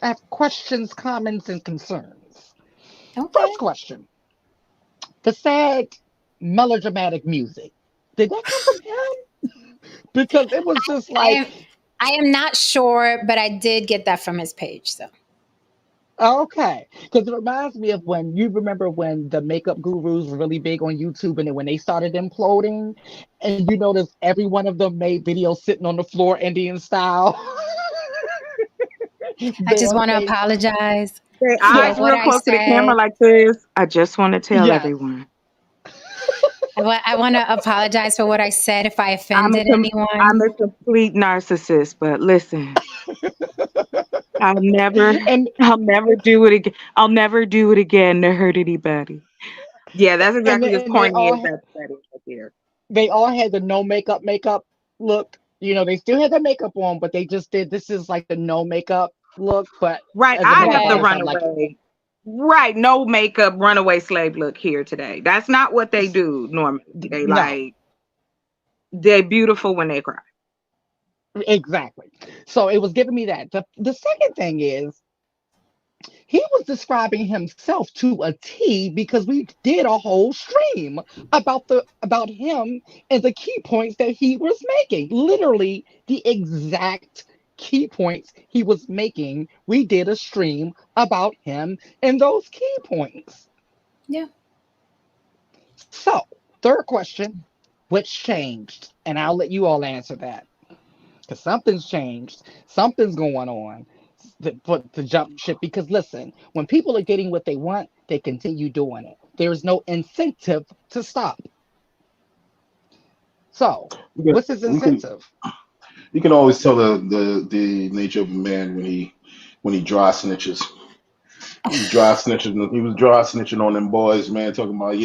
I have questions, comments, and concerns. Okay. First question. The sad melodramatic music. Did that come from him? Because it was just like... I am not sure, but I did get that from his page, so. Okay, because it reminds me of when the makeup gurus were really big on YouTube, and then when they started imploding, and you notice every one of them made videos sitting on the floor Indian style. I just want to apologize. Say eyes real close to the camera like this. I just want to tell everyone. I want to apologize for what I said if I offended anyone. I'm a complete narcissist, but listen. I'll never do it again. I'll never do it again to hurt anybody. Yeah, that's exactly as corny as that is right there. They all had the no makeup look. They still had the makeup on, but they just did. This is like the no makeup look, but right. I have the runaway. Right, no makeup, runaway slave look here today. That's not what they do normally. They're beautiful when they cry. Exactly. So it was giving me that. The second thing is, he was describing himself to a T because we did a whole stream about him and the key points that he was making. Literally the exact key points he was making. We did a stream about him and those key points. Yeah. So, third question, which changed? And I'll let you all answer that. Because something's changed. Something's going on to jump ship. Because listen, when people are getting what they want, they continue doing it. There is no incentive to stop. So, what's his incentive? You can always tell the nature of a man when he dry snitches. He was dry snitching on them boys, man. Talking about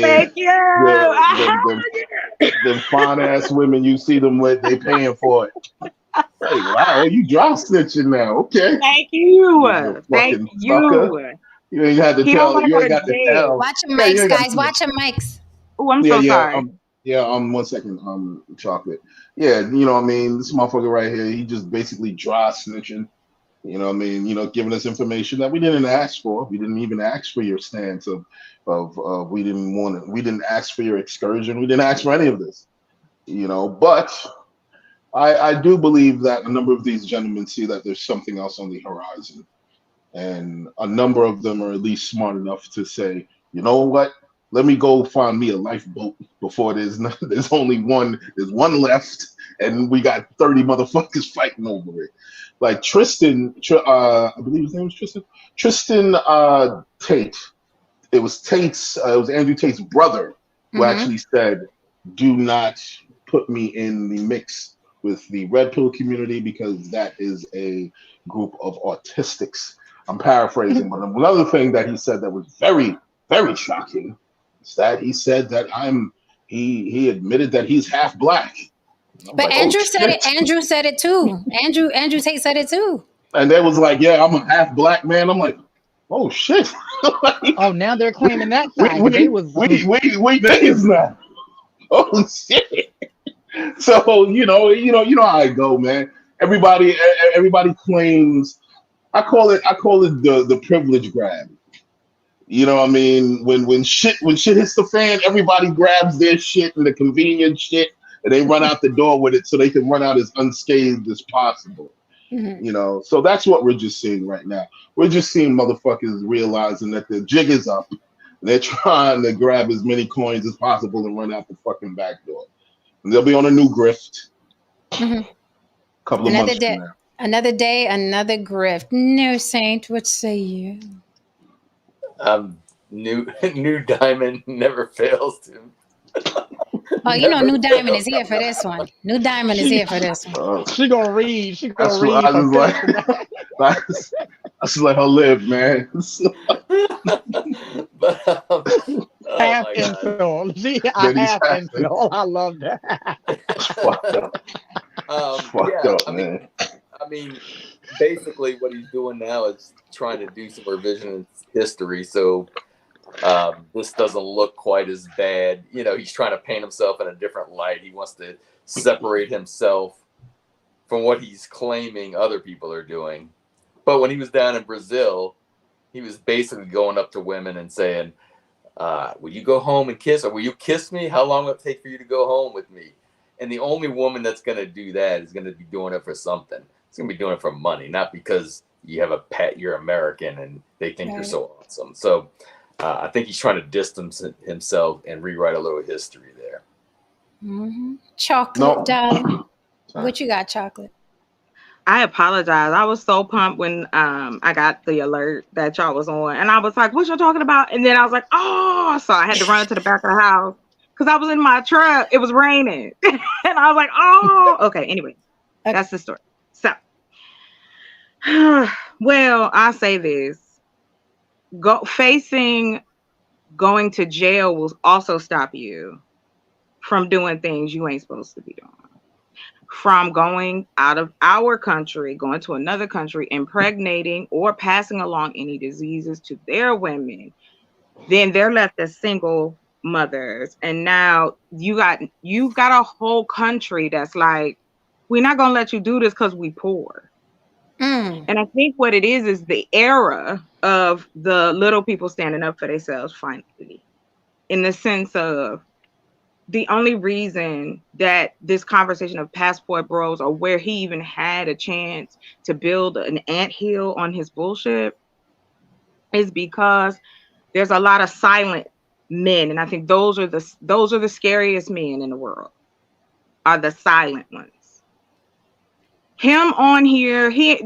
them fine ass women you see them with, they paying for it. Hey, wow, you dry snitching now? Okay. Thank you. Thank you. You ain't had to tell. You ain't got to tell. Watch your mics, guys. Watch your mics. Oh, I'm so sorry. 1 second, Chocolate. Yeah, what I mean? This motherfucker right here, he just basically dry snitching. You know what I mean? Giving us information that we didn't ask for. We didn't even ask for your stance of we didn't ask for your excursion. We didn't ask for any of this. But I do believe that a number of these gentlemen see that there's something else on the horizon. And a number of them are at least smart enough to say, you know what? Let me go find me a lifeboat before there's one left, and we got 30 motherfuckers fighting over it. Like Tristan, I believe his name was Tristan. Tristan Tate it was Andrew Tate's brother who actually said, "Do not put me in the mix with the red pill community because that is a group of autistics." I'm paraphrasing, but another thing that he said that was very, very shocking is that he said that he admitted that he's half black. But like, Andrew said it. Andrew said it too. Andrew Tate said it too. And they was like, "Yeah, I'm a half black man." I'm like, "Oh shit!" Oh, now they're claiming that side. Wait days now. Oh shit! So you know how I go, man. Everybody claims. I call it the privilege grab. You know what I mean? When shit hits the fan, everybody grabs their shit and the convenient shit, and they run out the door with it so they can run out as unscathed as possible. You know, so that's what we're just seeing right now. We're just seeing motherfuckers realizing that the jig is up. They're trying to grab as many coins as possible and run out the fucking back door. And they'll be on a new grift. Couple of months from now. Another day, another grift. No, Saint, what say you? New Diamond never fails to. Oh, you know, New Diamond is here for this one. New Diamond is here for this one. She gonna read. She gonna read. I just let her live, man. But, half infill. Half infill. I love that. It's fucked up. Fucked up, man. I mean, basically what he's doing now is trying to do some revisionist history, so this doesn't look quite as bad. You know, he's trying to paint himself in a different light. He wants to separate himself from what he's claiming other people are doing. But when he was down in Brazil, he was basically going up to women and saying, will you go home and kiss, or will you kiss me? How long will it take for you to go home with me? And the only woman that's going to do that is going to be doing it for something. It's going to be doing it for money, not because you have a pet, you're American, and they think you're so awesome. So I think he's trying to distance himself and rewrite a little history there. Chocolate, darling. What you got, Chocolate? I apologize. I was so pumped when I got the alert that y'all was on. And I was like, what y'all talking about? And then I was like, oh, so I had to run to the back of the house because I was in my truck. It was raining. And I was like, oh, okay. Anyway, that's the story. So, well, I'll say this. Going to jail will also stop you from doing things you ain't supposed to be doing. From going out of our country, going to another country, impregnating or passing along any diseases to their women, then they're left as single mothers. And now you've got a whole country that's like, we're not gonna let you do this because we poor. And I think what it is the era of the little people standing up for themselves finally, in the sense of the only reason that this conversation of passport bros, or where he even had a chance to build an anthill on his bullshit, is because there's a lot of silent men, and I think those are the scariest men in the world, are the silent ones. Him on here, he's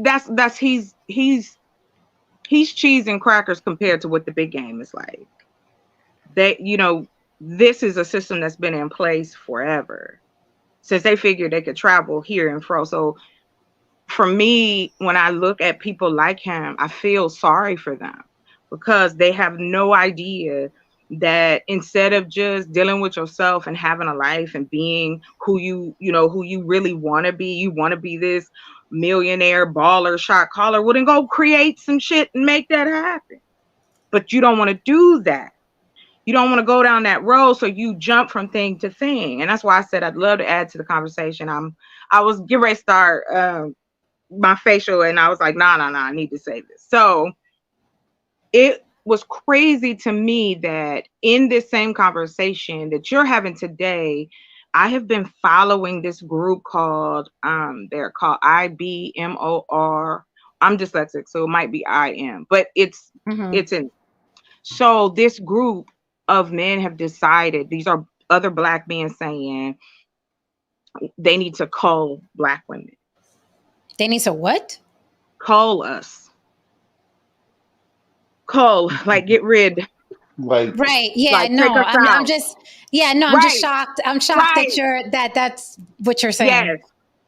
cheese and crackers compared to what the big game is like. This is a system that's been in place forever, since they figured they could travel here and fro. So for me, when I look at people like him, I feel sorry for them, because they have no idea that instead of just dealing with yourself and having a life and being who you really want to be, you want to be this millionaire baller shot caller, well, then go create some shit and make that happen. But you don't want to do that. You don't want to go down that road, so you jump from thing to thing. And that's why I said I'd love to add to the conversation. I was getting ready to start my facial, and I was like, nah, I need to say this. So it was crazy to me that in this same conversation that you're having today, I have been following this group called, they're called IBMOR. I'm dyslexic, so it might be IM, but it's in. So this group of men have decided, these are other Black men saying they need to cull Black women. They need to what? Cull us. Cull, like get rid Like, Right. Yeah. Like, take No. us I'm out. just. Yeah. No. I'm just Right. shocked. I'm shocked Right. that that's what you're saying. Yes.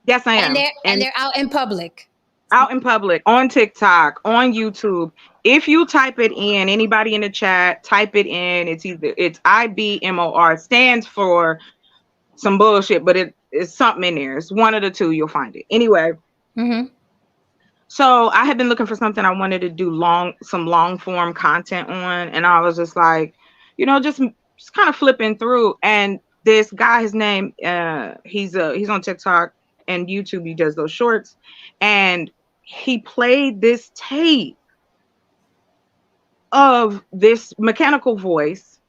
Yes, I And am. they're out in public. Out in public, on TikTok, on YouTube. If you type it in, anybody in the chat, type it in. It's IBMOR, stands for some bullshit, but it's something in there. It's one of the two. You'll find it anyway. Mm-hmm. So I had been looking for something I wanted to do some long form content on, and I was just like, just kind of flipping through, and this guy, his name, he's on TikTok and YouTube. He does those shorts, and he played this tape of this mechanical voice,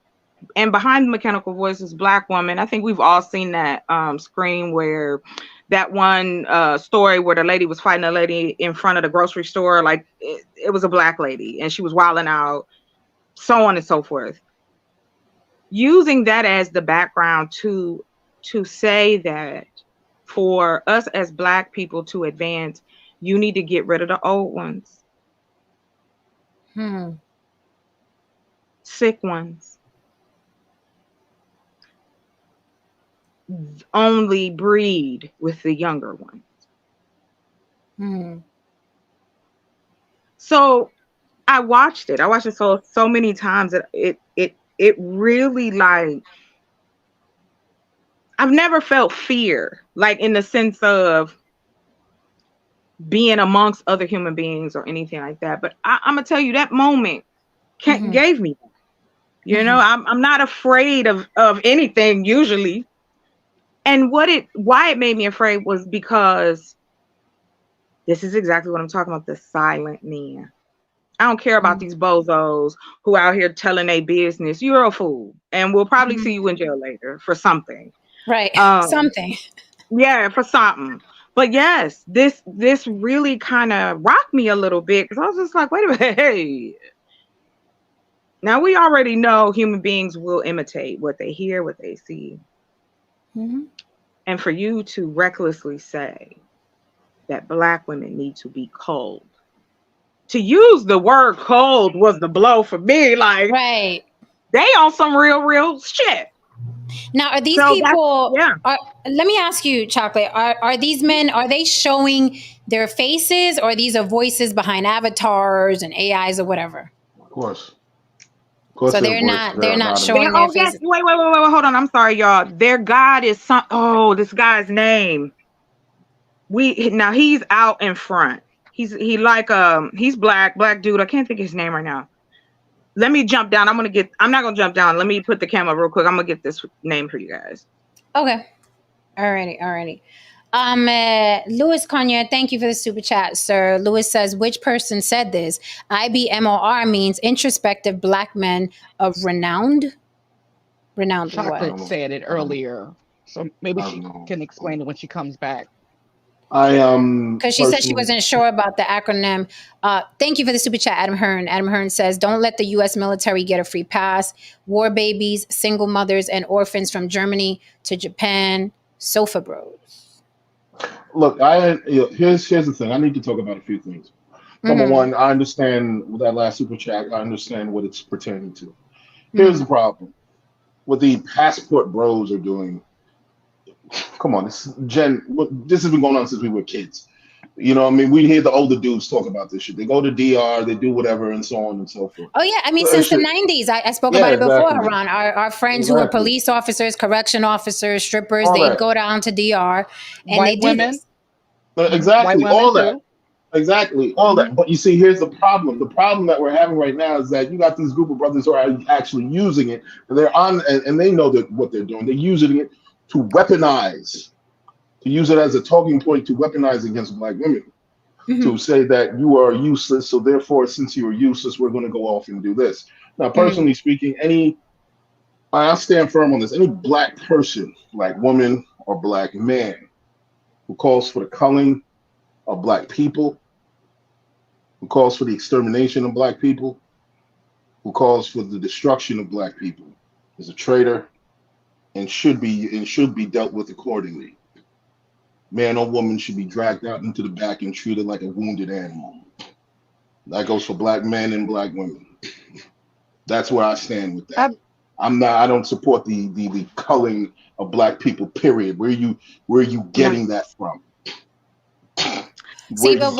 and behind the mechanical voice is Black woman. I think we've all seen that screen where that one story where the lady was fighting a lady in front of the grocery store, like it was a Black lady and she was wilding out, so on and so forth. Using that as the background to say that for us as Black people to advance, you need to get rid of the old ones. Sick ones. Only breed with the younger ones. So I watched it. So many times that it really, like, I've never felt fear, like in the sense of being amongst other human beings or anything like that. But I'm gonna tell you, that moment gave me that. I'm not afraid of anything usually. And why it made me afraid was because this is exactly what I'm talking about, the silent men. I don't care about these bozos who out here telling their business. You're a fool, and we'll probably see you in jail later for something. Right. Something. Yeah, for something. But yes, this really kind of rocked me a little bit, because I was just like, wait a minute, hey. Now we already know human beings will imitate what they hear, what they see. And for you to recklessly say that Black women need to be cold. To use the word cold was the blow for me. Like, right. They on some real shit. Now, are these people, let me ask you, Chocolate, are these men, are they showing their faces, or these are voices behind avatars and AIs or whatever? Of course. So they're not showing their faces. Wait, hold on. I'm sorry, y'all. Their God is this guy's name. Now he's out in front. He's black dude. I can't think of his name right now. Let me jump down. I'm not gonna jump down. Let me put the camera real quick. I'm gonna get this name for you guys. Okay. Alrighty. Louis Cognac, thank you for the super chat, sir. Louis says, which person said this? IBMOR means introspective Black men of renowned. Chocolate what? said it earlier, so maybe she can explain it when she comes back. Because she said she wasn't sure about the acronym. Thank you for the super chat, Adam Hearn. Adam Hearn says, don't let the U.S. military get a free pass. War babies, single mothers, and orphans from Germany to Japan. Sofa bros. Look, here's the thing. I need to talk about a few things. Number one, I understand that last super chat. I understand what it's pertaining to. Here's the problem. What the passport bros are doing. Come on, this has been going on since we were kids. You know what I mean? We hear the older dudes talk about this shit. They go to DR, they do whatever, and so on and so forth. Oh, yeah. I mean, since the 90s, I spoke about it before, Ron. Our friends who were police officers, correction officers, strippers, they'd go down to DR and they do this. Exactly, all that. Exactly, all that. But you see, here's the problem. The problem that we're having right now is that you got this group of brothers who are actually using it, and they're on, and they know that what they're doing. They're using it to weaponize, to use it as a talking point to weaponize against Black women, to say that you are useless, so therefore, since you are useless, we're going to go off and do this. Now, personally speaking, I stand firm on this. Any Black person, Black woman, or Black man who calls for the culling of Black people, who calls for the extermination of Black people, who calls for the destruction of Black people, is a traitor and should be dealt with accordingly. Man or woman should be dragged out into the back and treated like a wounded animal. That goes for Black men and Black women. That's where I stand with that. I don't support the culling of black people, period. Where are you getting that from? See, but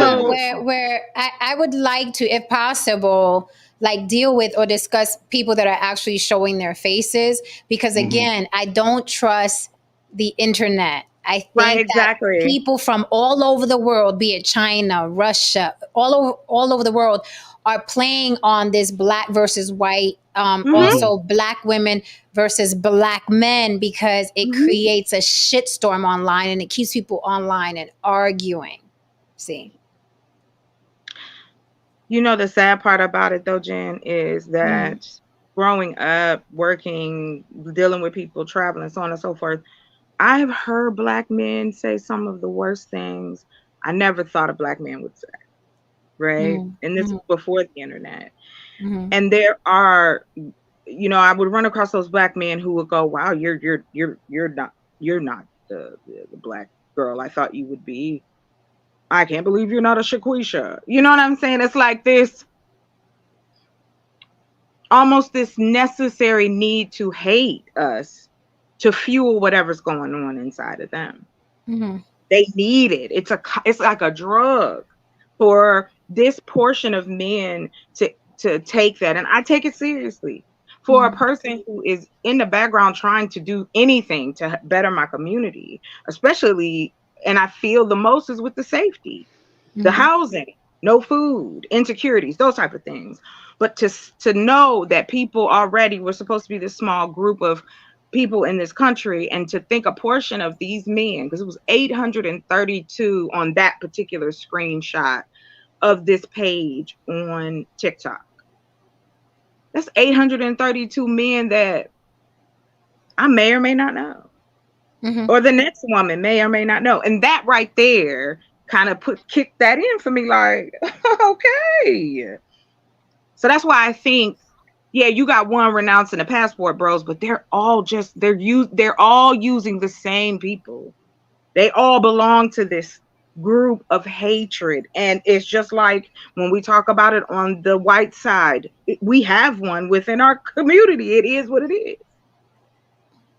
where I would like to, if possible, like deal with or discuss people that are actually showing their faces, because again, I don't trust the internet. I think that people from all over the world, be it China, Russia, all over the world, are playing on this black versus white, also black women versus black men, because it creates a shitstorm online and it keeps people online and arguing. See, you know, the sad part about it though, Jen, is that growing up, working, dealing with people, traveling, so on and so forth, I've heard black men say some of the worst things I never thought a black man would say. Right. And this was before the internet. And there are, you know, I would run across those black men who would go, wow, you're not the black girl I thought you would be. I can't believe you're not a Shaquisha. You know what I'm saying? It's like this, almost this necessary need to hate us to fuel whatever's going on inside of them. They need it. It's like a drug for this portion of men to take that. And I take it seriously. For a person who is in the background trying to do anything to better my community, especially, and I feel the most is with the safety, the housing, no food, insecurities, those type of things. But to know that people already were supposed to be this small group of people in this country, and to think a portion of these men, because it was 832 on that particular screenshot of this page on TikTok. That's 832 men that I may or may not know. Or the next woman may or may not know. And that right there kind of kicked that in for me, like, okay. So that's why I think, yeah, you got one renouncing the passport bros, but they're all they're all using the same people. They all belong to this group of hatred. And it's just like when we talk about it on the white side, we have one within our community. It is what it is.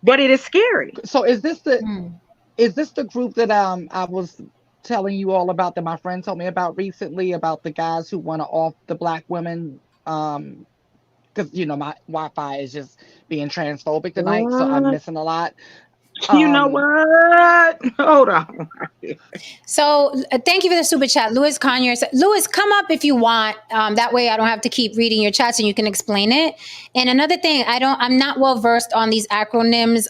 But it is scary. So is this the group that I was telling you all about, that my friend told me about recently, about the guys who want to off the black women? Because you know my Wi-Fi is just being transphobic tonight, so I'm missing a lot. You know what? Hold on. So thank you for the super chat. Louis Conyer said, Louis, come up if you want. That way I don't have to keep reading your chats and you can explain it. And another thing, I'm not well versed on these acronyms.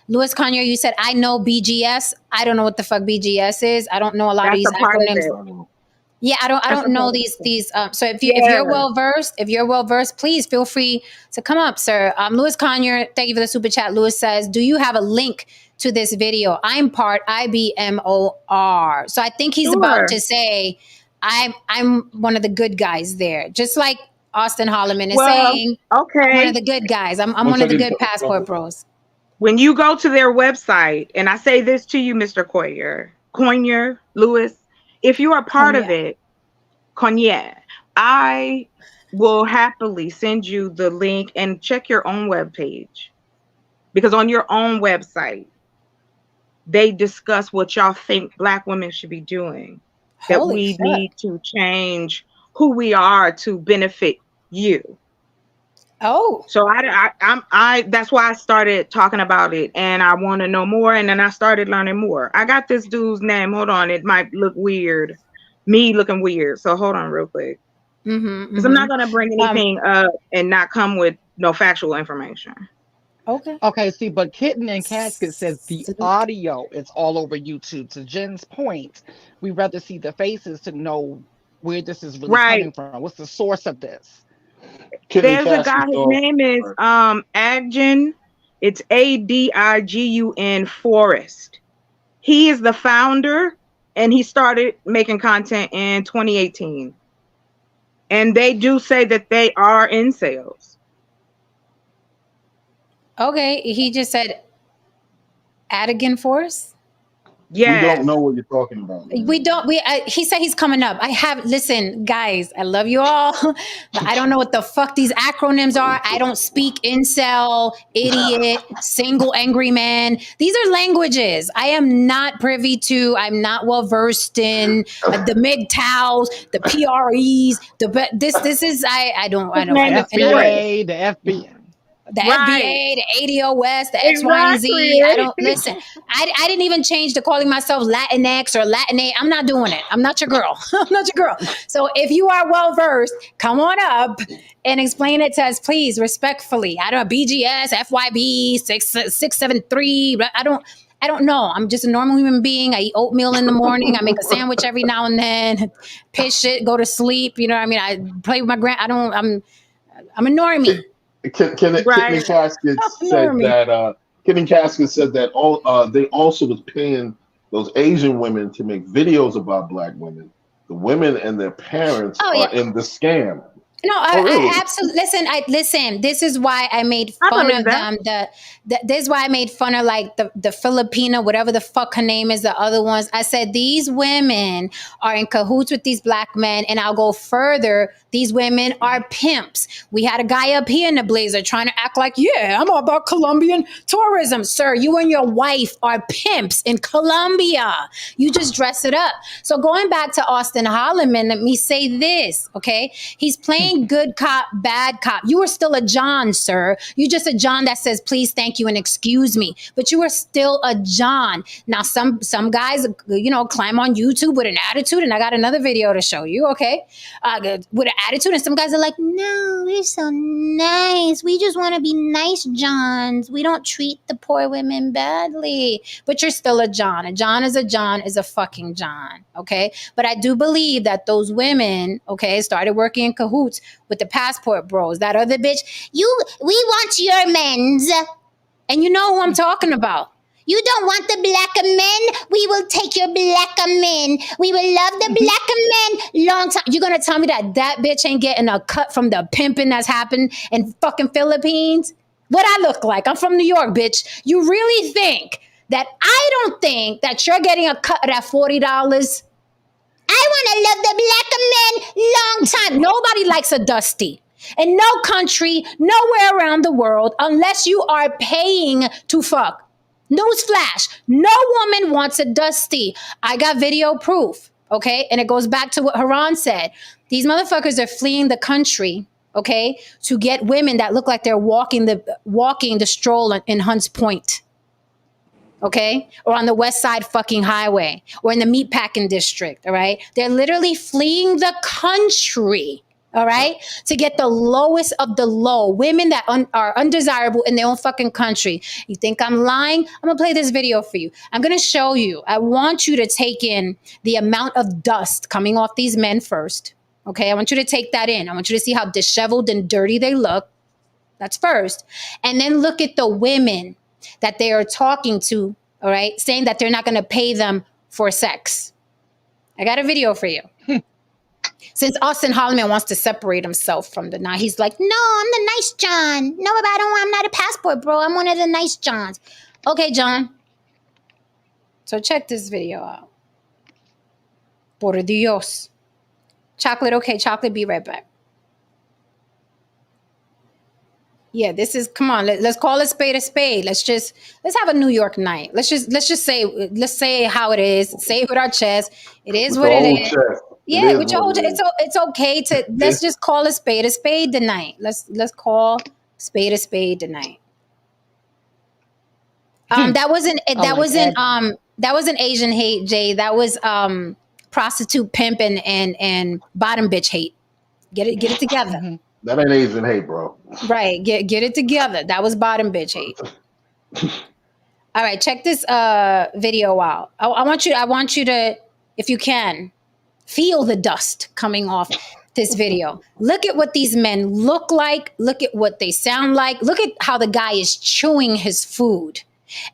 Louis Conyer, you said, I know BGS. I don't know what the fuck BGS is. I don't know a lot of these acronyms. Yeah, I don't know these. So if you're well versed, please feel free to come up, sir. Louis Conyer, thank you for the super chat. Louis says, do you have a link to this video? I'm part IBMOR. So I think he's about to say, I'm one of the good guys there, just like Auston Holleman is saying. Okay, I'm one of the good guys. I'm one of the good passport bros. When you go to their website, and I say this to you, Mr. Conyer, Louis. If you are part of it, Conyer, I will happily send you the link and check your own webpage. Because on your own website, they discuss what y'all think black women should be doing. That we need to change who we are to benefit you. So I that's why I started talking about it, and I want to know more, and then I started learning more. I got this dude's name. Hold on, it might look weird, me looking weird. So hold on real quick, because I'm not gonna bring anything up and not come with no factual information. Okay. See, but Kitten and Casket says the audio is all over YouTube. To Jen's point, we rather see the faces to know where this is really coming from. What's the source of this? There's a guy, his name is Agin. It's Adigun Forrest. He is the founder, and he started making content in 2018. And they do say that they are incels. Okay, he just said Adigun Forrest? We don't know what you're talking about. Man. We don't. He said he's coming up. Listen, guys, I love you all, but I don't know what the fuck these acronyms are. I don't speak incel, idiot, single angry man. These are languages I am not privy to. I'm not well versed in the MGTOWs, the PREs. This is I don't. The FBA, the FBI. The FBA, the ADOS, the X, Y, and Z. I don't listen. I didn't even change to calling myself Latinx or Latinate. I'm not doing it. I'm not your girl. I'm not your girl. So if you are well versed, come on up and explain it to us, please, respectfully. I don't know, BGS, FYB, 673. I don't know. I'm just a normal human being. I eat oatmeal in the morning. I make a sandwich every now and then. Piss shit, go to sleep. You know what I mean? I play with my I'm a normie. Kenny Casket said that all they also was paying those Asian women to make videos about black women. The women and their parents are in the scam. No, I absolutely listen. This is why I made fun of them. This is why I made fun of like the Filipina, whatever the fuck her name is, the other ones. I said these women are in cahoots with these black men, and I'll go further. These women are pimps. We had a guy up here in the blazer trying to act like, yeah, I'm all about Colombian tourism. Sir, you and your wife are pimps in Colombia. You just dress it up. So going back to Auston Holleman, let me say this, okay? He's playing good cop, bad cop. You are still a John, sir. You're just a John that says, please, thank you, and excuse me. But you are still a John. Now, some guys, climb on YouTube with an attitude, and I got another video to show you, okay? With an attitude, and some guys are like, no, we're so nice. We just want to be nice Johns. We don't treat the poor women badly. But you're still a John. A John is a fucking John, okay? But I do believe that those women, okay, started working in cahoots with the passport bros. That other bitch, we want your men's. And you know who I'm talking about. You don't want the black men? We will take your black men. We will love the black men long time. You're going to tell me that bitch ain't getting a cut from the pimping that's happened in fucking Philippines? What I look like? I'm from New York, bitch. You really think that I don't think that you're getting a cut of that $40? I want to love the black men long time. Nobody likes a dusty. In no country, nowhere around the world, unless you are paying to fuck. Newsflash, no woman wants a dusty. I got video proof, okay? And it goes back to what Haran said. These motherfuckers are fleeing the country, okay, to get women that look like they're walking the stroll in Hunts Point. Okay, or on the West Side fucking highway, or in the meatpacking district, all right? They're literally fleeing the country, all right, to get the lowest of the low, women that are undesirable in their own fucking country. You think I'm lying? I'm gonna play this video for you. I'm gonna show you. I want you to take in the amount of dust coming off these men first, okay? I want you to take that in. I want you to see how disheveled and dirty they look. That's first. And then look at the women that they are talking to, all right, saying that they're not going to pay them for sex. I got a video for you. Since Auston Holleman wants to separate himself from the night, he's like, no, I'm the nice John. No, I'm not a passport, bro. I'm one of the nice Johns. Okay, John. So check this video out. Por Dios. Chocolate, okay, Chocolate, be right back. Yeah, this is, come on, let's call a spade a spade. Let's have a New York night. Let's say how it is. Say it with our chest. It is what it is. Yeah, with your whole chest. It's okay to, let's just call a spade tonight. Let's call spade a spade tonight. That wasn't Asian hate, Jay. That was prostitute pimp and bottom bitch hate. Get it together. Mm-hmm. That ain't Asian hate, bro. Right. Get it together. That was bottom bitch hate. All right. Check this video out. I want you to, if you can, feel the dust coming off this video. Look at what these men look like. Look at what they sound like. Look at how the guy is chewing his food.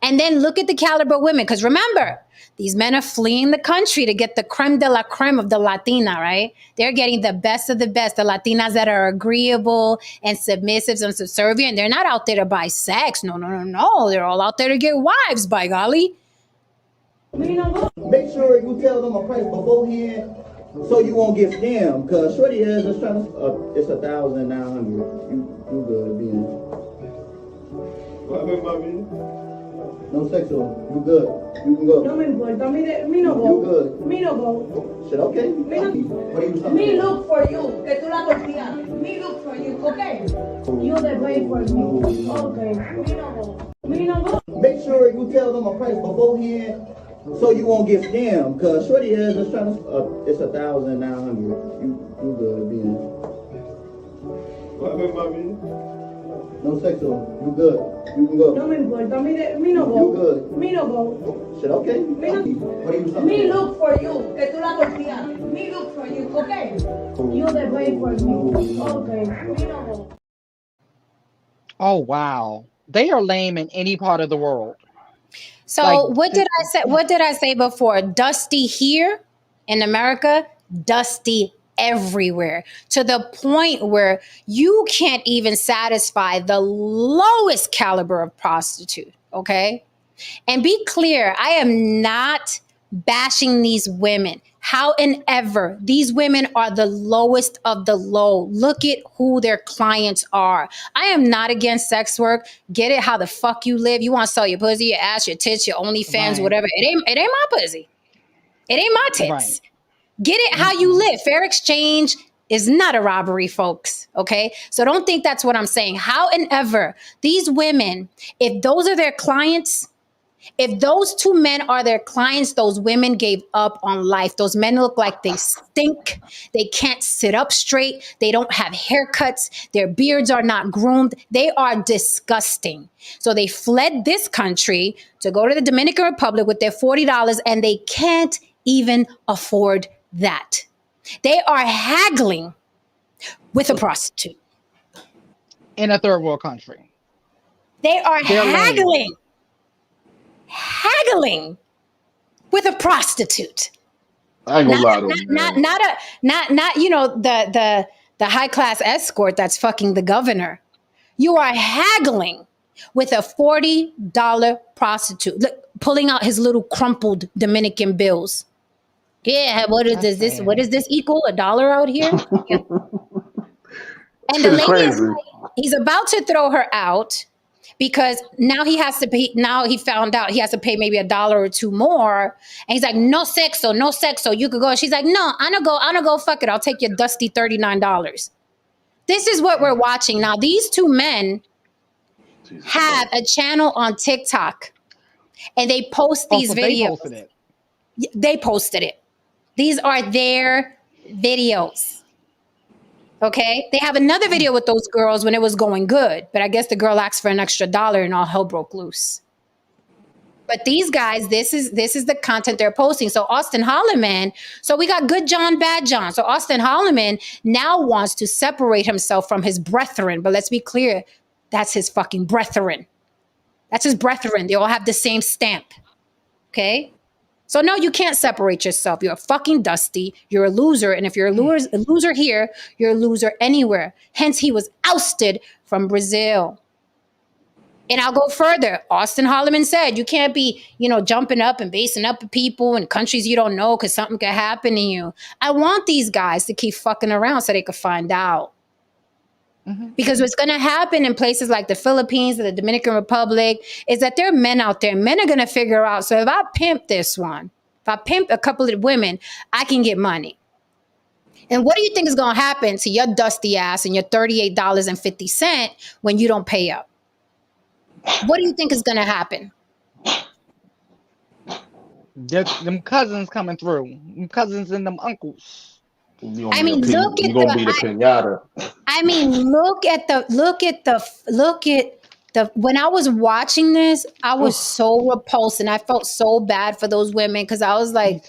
And then look at the caliber of women. Because remember, these men are fleeing the country to get the creme de la creme of the Latina, right? They're getting the best of the best, the Latinas that are agreeable and submissive and subservient. They're not out there to buy sex. No. They're all out there to get wives, by golly. Make sure you tell them a price beforehand so you won't get scammed. Cause shorty is just trying to, it's 1,900. You good, being. What happened, mommy? No sexual. You good. You can go. No me importa. Me no You go. good. Me no go. Shit, okay? Me no. What are you talking Me about? look for you. Que tú la tortillas. Me look for you. Okay. You the wait for me. Okay. Me no go. Me no go. Make sure you tell them a price beforehand so you won't get scammed. Cause shorty is just trying to, it's 1,900. You good, being. What happened, mommy? No sexual. You good. You can go. No me importa. Me no You go. good. Me no go. Shit, okay? Me no. What are you talking Me about? look for you. Que tú la tortillas. Me look for you. Okay. You the wait for me. Okay. Me no go. Oh wow, they are lame in any part of the world. So Like, what did I say? What did I say before? Dusty here in America, dusty everywhere, to the point where you can't even satisfy the lowest caliber of prostitute. Okay. And be clear, I am not bashing these women. However, these women are the lowest of the low. Look at who their clients are. I am not against sex work. Get it how the fuck you live. You want to sell your pussy, your ass, your tits, your OnlyFans, Right. whatever. It ain't my pussy. It ain't my tits. Right. Get it how you live. Fair exchange is not a robbery, folks. Okay. So don't think that's what I'm saying. However, these women, if those are their clients, if those two men are their clients, those women gave up on life. Those men look like they stink. They can't sit up straight. They don't have haircuts. Their beards are not groomed. They are disgusting. So they fled this country to go to the Dominican Republic with their $40, and they can't even afford that. They are haggling with a prostitute. In a third world country. They are They're lame. haggling with a prostitute. I ain't gonna lie to him, man. Not you know the high class escort that's fucking the governor. You are haggling with a $40 prostitute. Look, pulling out his little crumpled Dominican bills. Yeah, what is That's this? sad. What does this equal? $1 out here? Yeah. And the Shit is lady is crazy. like, he's about to throw her out because now he has to pay. Now he found out he has to pay maybe $1 or $2 more. And he's like, no sexo, no sexo. You could go. And she's like, no, I'm gonna go. Fuck it. I'll take your dusty $39. This is what we're watching now. These two men Jesus have a channel on TikTok, and they post these Also, they videos. posted it. They posted it. These are their videos. Okay. They have another video with those girls when it was going good, but I guess the girl asked for an extra $1 and all hell broke loose. But these guys, this is the content they're posting. So Auston Holleman, so we got good John, bad John. So Auston Holleman now wants to separate himself from his brethren. But let's be clear, that's his fucking brethren. That's his brethren. They all have the same stamp. Okay. So no, you can't separate yourself. You're a fucking dusty. You're a loser. And if you're a loser here, you're a loser anywhere. Hence, he was ousted from Brazil. And I'll go further. Auston Holleman said, you can't be, jumping up and basing up at people in countries you don't know because something could happen to you. I want these guys to keep fucking around so they could find out. Mm-hmm. Because what's going to happen in places like the Philippines and the Dominican Republic is that there are men out there. Men are going to figure out, so if I pimp this one, if I pimp a couple of women, I can get money. And what do you think is going to happen to your dusty ass and your $38.50 when you don't pay up? What do you think is going to happen? Them cousins coming through. Them cousins and them uncles. I mean, look at the when I was watching this, I was so repulsed and I felt so bad for those women because I was like,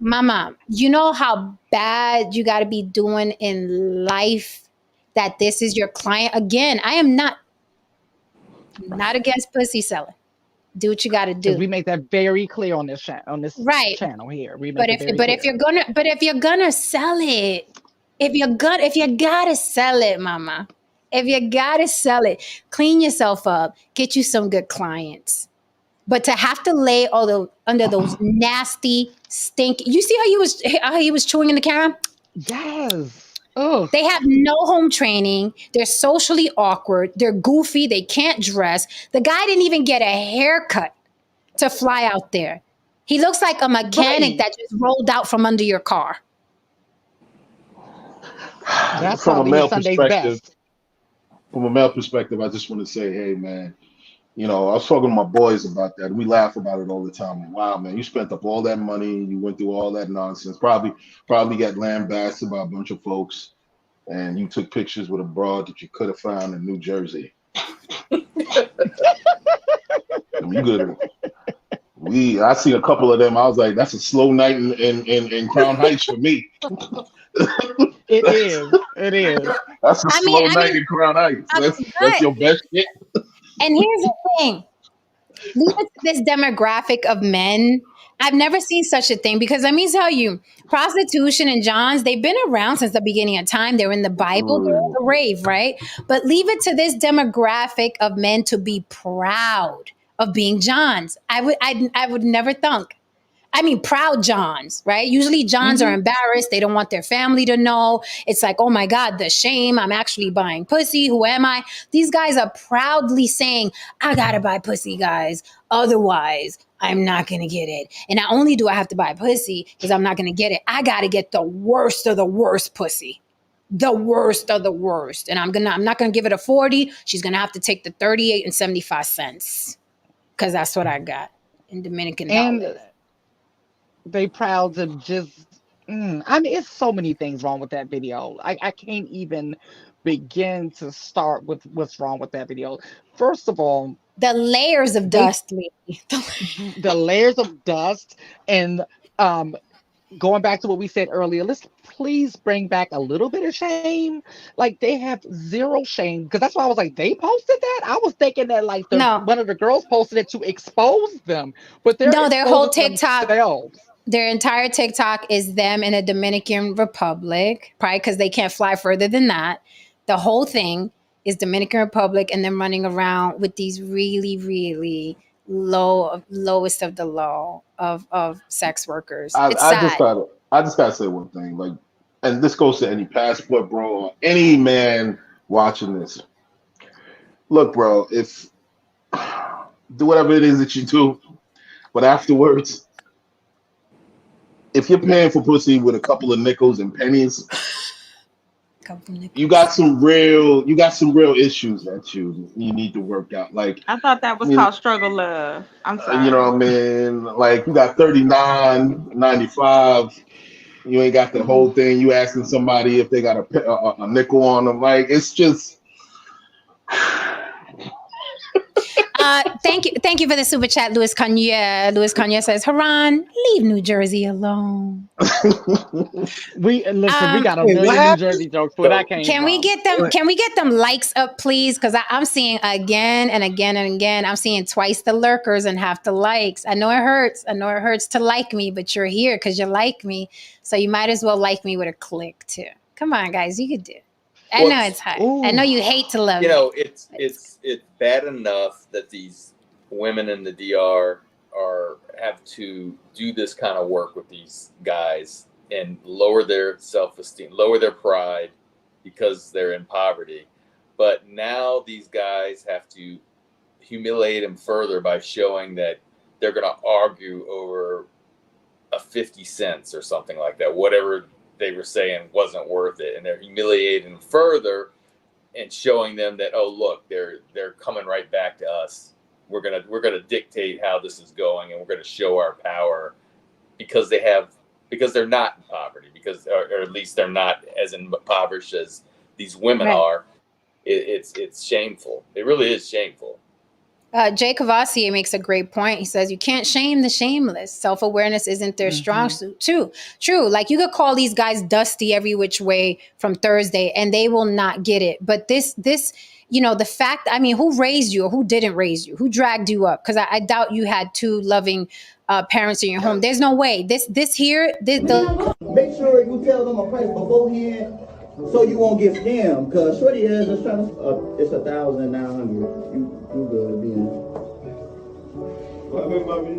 Mama, you know how bad you got to be doing in life that this is your client? Again, I am not against pussy selling. Do what you got to do. We make that very clear on this channel here. If you're gonna sell it, if you gotta sell it, Mama, if you gotta sell it, clean yourself up, get you some good clients. But to have to lay under those nasty stink. You see how he was chewing in the camera? Yes. Oh. They have no home training. They're socially awkward. They're goofy. They can't dress. The guy didn't even get a haircut to fly out there. He looks like a mechanic that just rolled out from under your car. That's From a probably male Sunday's perspective, best. from a male perspective, I just want to say, hey man, I was talking to my boys about that. We laugh about it all the time. Like, wow, man, you spent up all that money, you went through all that nonsense, probably got lambasted by a bunch of folks, and you took pictures with a broad that you could have found in New Jersey. You good? I seen a couple of them. I was like, that's a slow night in Crown Heights for me. It is. That's a slow night in Crown Heights. That's your best shit. And here's the thing. Leave it to this demographic of men. I've never seen such a thing because let me tell you, prostitution and Johns, they've been around since the beginning of time. They're in the Bible, they're in the rave, right? But leave it to this demographic of men to be proud of being Johns. I would never thunk. I mean, proud Johns, right? Usually Johns are embarrassed. They don't want their family to know. It's like, oh my God, the shame. I'm actually buying pussy. Who am I? These guys are proudly saying, I got to buy pussy, guys. Otherwise, I'm not going to get it. And not only do I have to buy pussy because I'm not going to get it, I got to get the worst of the worst pussy. The worst of the worst. And I'm not going to give it a 40. She's going to have to take the 38 and 75 cents because that's what I got in Dominican dollars. They proud to just I mean, it's so many things wrong with that video. I can't even begin to start with what's wrong with that video. First of all, the layers of dust, the layers of dust, and going back to what we said earlier, let's please bring back a little bit of shame. Like, they have zero shame, because that's why I was like, they posted that. I was thinking that like one of the girls posted it to expose them, but their whole TikTok themselves. Their entire TikTok is them in the Dominican Republic, probably because they can't fly further than that. The whole thing is Dominican Republic and them running around with these really, really lowest of the low of sex workers. It's sad. I just gotta say one thing, like, and this goes to any passport bro or any man watching this. Look, bro, if do whatever it is that you do, but afterwards, if you're paying for pussy with a couple of nickels and pennies, you got some real issues that you need to work out. Like, I thought that was called struggle love. I'm sorry. You know what I mean? Like, you got $39.95. You ain't got the whole thing. You asking somebody if they got a nickel on them. Like, it's just. Thank you for the super chat, Louis Cognier. Louis Cognier says, Haran, leave New Jersey alone. We got a million New Jersey jokes, but I can't. Can we get them likes up, please? Because I'm seeing again and again and again. I'm seeing twice the lurkers and half the likes. I know it hurts. I know it hurts to like me, but you're here because you like me. So you might as well like me with a click too. Come on, guys, you could do it. I know it's hard. Ooh. I know you hate to love me. It's bad enough that these women in the DR have to do this kind of work with these guys and lower their self-esteem, lower their pride because they're in poverty. But now these guys have to humiliate them further by showing that they're going to argue over a 50 cents or something like that, whatever they were saying wasn't worth it, and they're humiliating them further and showing them that, oh look, they're coming right back to us. We're gonna dictate how this is going, and we're gonna show our power because they're not in poverty, or at least they're not as impoverished as these women are. It's shameful. It really is shameful. Jay Cavassier makes a great point. He says, you can't shame the shameless. Self-awareness isn't their strong suit. True. Like, you could call these guys dusty every which way from Thursday and they will not get it. But this, the fact, I mean, who raised you or who didn't raise you? Who dragged you up? Because I doubt you had two loving parents in your home. There's no way. Make sure you tell them a price beforehand so you won't get scammed. Because Shorty is just trying to, it's 1,900. You good, being. What happened, mommy?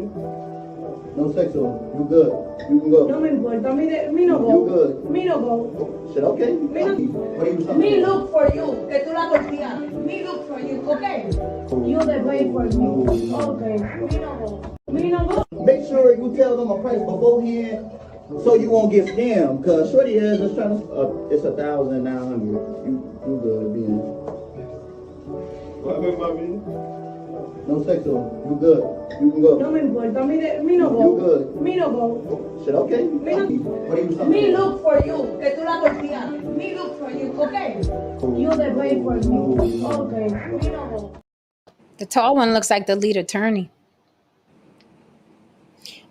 No sexual. You good. You can go. No me importa. Me no go. You good. Me no go. Shit, okay. Me no. What are you talking Me about? look for you. Que tú la golpeaste. Me look for you. Okay. You the wait for me. Okay. Me no go. Me no go. Make sure you tell them a price beforehand so you won't get scammed. Cause Shorty is just trying to, it's 1,900. You good, being. What happened, mommy? No sexual. You good. You can go. No me importa. Me no go. You good. Me no go. Shit, okay. Me no. What are you talking Me about? look for you. Que tú la golpeaste. Me look for you. Okay. You the wait for me. Okay. Me no go. The tall one looks like the lead attorney.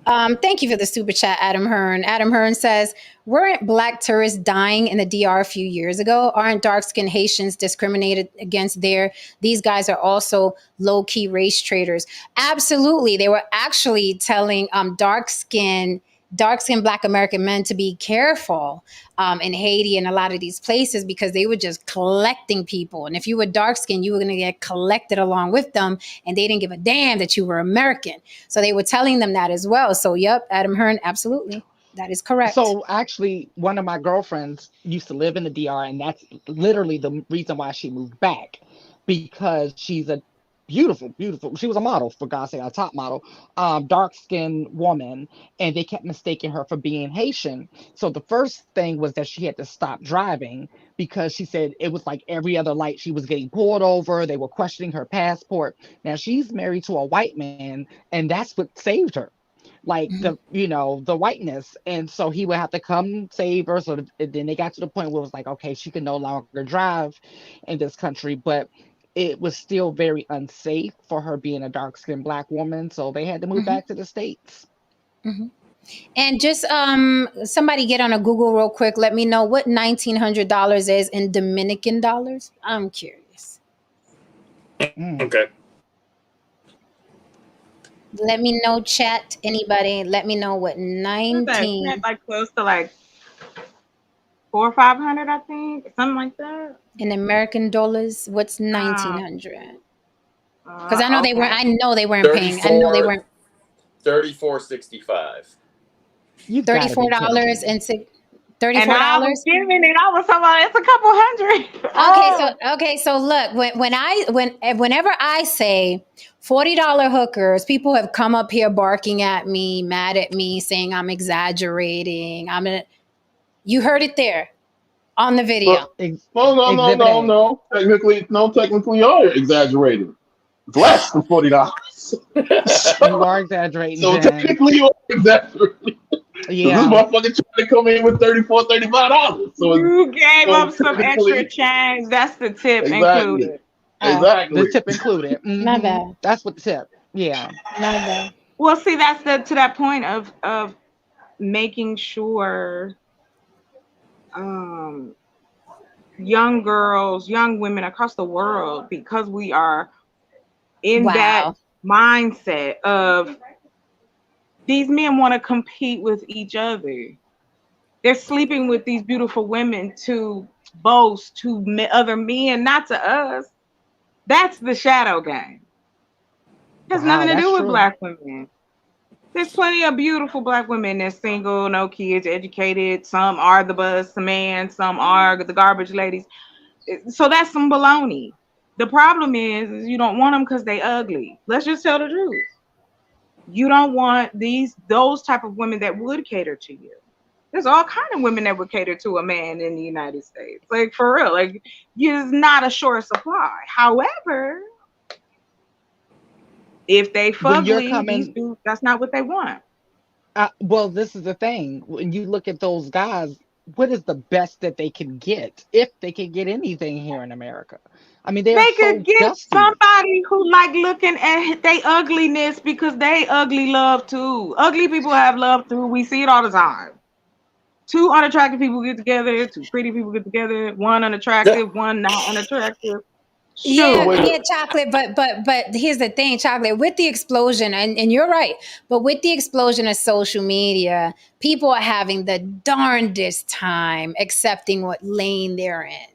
Thank you for the super chat, Adam Hearn. Adam Hearn says, weren't black tourists dying in the DR a few years ago? Aren't dark-skinned Haitians discriminated against there? These guys are also low-key race traders. Absolutely. They were actually telling dark-skinned Black American men to be careful in Haiti and a lot of these places because they were just collecting people. And if you were dark-skinned, you were going to get collected along with them, and they didn't give a damn that you were American. So they were telling them that as well. So, yep, Adam Hearn, absolutely. That is correct. So actually, one of my girlfriends used to live in the DR, and that's literally the reason why she moved back, because she's a beautiful, she was a model, for God's sake, a top model, dark-skinned woman, and they kept mistaking her for being Haitian. So the first thing was that she had to stop driving because she said it was like every other light she was getting pulled over. They were questioning her passport. Now she's married to a white man, and that's what saved her. Like the whiteness, and so he would have to come save her. So then they got to the point where it was like, okay, she can no longer drive in this country, but it was still very unsafe for her being a dark-skinned Black woman, so they had to move back to the States. And just somebody get on a Google real quick. Let me know what $1,900 is in Dominican dollars. I'm curious. Okay. Let me know, chat. Anybody, let me know what 19 like close to like 400 or 500, I think, something like that. in American dollars. What's 1,900? Because I know they weren't. I know they weren't paying. I know they weren't. $34.65. $34 and $34. And I was giving it. I was talking about it's a couple hundred. Okay, so look, whenever I say $40 hookers, people have come up here barking at me, mad at me, saying I'm exaggerating. You heard it there on the video. No. Technically, you're exaggerating. It's less than $40. You are exaggerating. So technically, you're exaggerating. Yeah. This motherfucker trying to come in with $34, $35. So you gave up some extra change. That's the tip included. Exactly. The tip included. Mm-hmm. Not bad. That's what the tip. Yeah. Not bad. Well, see, that's to that point of making sure young girls, young women across the world, because we are in that mindset of these men want to compete with each other. They're sleeping with these beautiful women to boast to other men, not to us. That's the shadow game. It has nothing to do with Black women. There's plenty of beautiful Black women that's single, no kids, educated. Some are the bus man, some are the garbage ladies. So that's some baloney. The problem is you don't want them because they ugly. Let's just tell the truth. You don't want those type of women that would cater to you. There's all kind of women that would cater to a man in the United States. Like, for real, like, it's not a short supply. However, if they fugly, these dudes, that's not what they want. Well, this is the thing. When you look at those guys, what is the best that they can get, if they can get anything here in America? I mean, they could get dusty. Somebody who like looking at they ugliness because they ugly love too. Ugly people have love too. We see it all the time. Two unattractive people get together, two pretty people get together, one unattractive, one not unattractive. Yeah, Chocolate. But here's the thing, Chocolate. With the explosion, and you're right, but with the explosion of social media, people are having the darndest time accepting what lane they're in.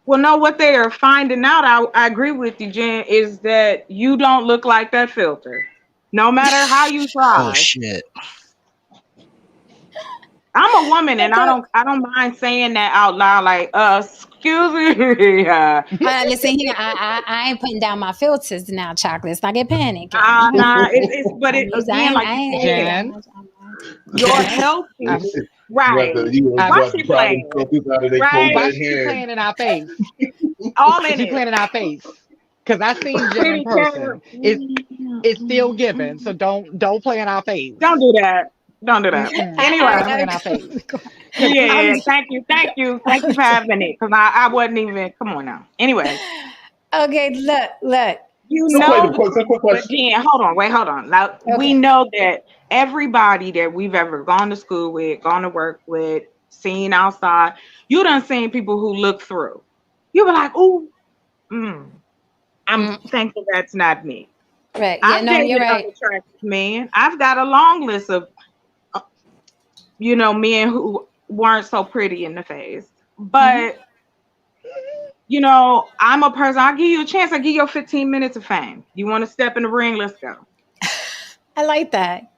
Well, no, what they are finding out, I agree with you, Jen, is that you don't look like that filter. No matter how you try. Oh shit. I'm a woman and I don't mind saying that out loud, like, excuse me. Listen here, I ain't putting down my filters now, chocolates. I get panicked. Nah, but it again, like you said, Jen. your health is right. Why she playing? Right? Why she playing in our face? All in She it. playing in our face. Because I seen Jen in person. It's still given. So don't play in our face. Don't do that. Don't do that. Anyway, play in our face. Yeah, thank you for having it. Because I wasn't even. Come on now. Anyway. Okay, look. You know, but Jen, hold on. Now, we know that everybody that we've ever gone to school with, gone to work with, seen outside, you done seen people who look through. You were like, ooh, I'm thankful that's not me. Right. Yeah, I've dated you're right. unattractive men. I've got a long list of, men who weren't so pretty in the face. But, I'm a person, I'll give you a chance. I'll give you 15 minutes of fame. You want to step in the ring? Let's go. I like that.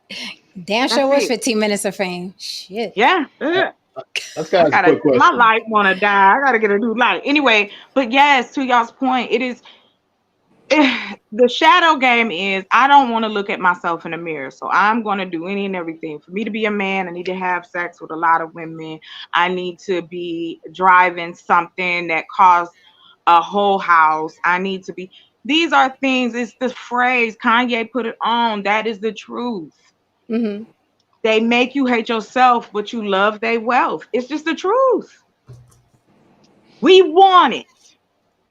Damn sure was 15 minutes of fame. Shit. Yeah. That's kind of a quick question. My light want to die. I got to get a new light. Anyway, but yes, to y'all's point, it is, the shadow game is, I don't want to look at myself in the mirror. So I'm going to do any and everything. For me to be a man, I need to have sex with a lot of women. I need to be driving something that costs a whole house. I need to be, these are things, it's the phrase, Kanye put it on. That is the truth. Mm-hmm. They make you hate yourself, but you love their wealth. It's just the truth. We want it.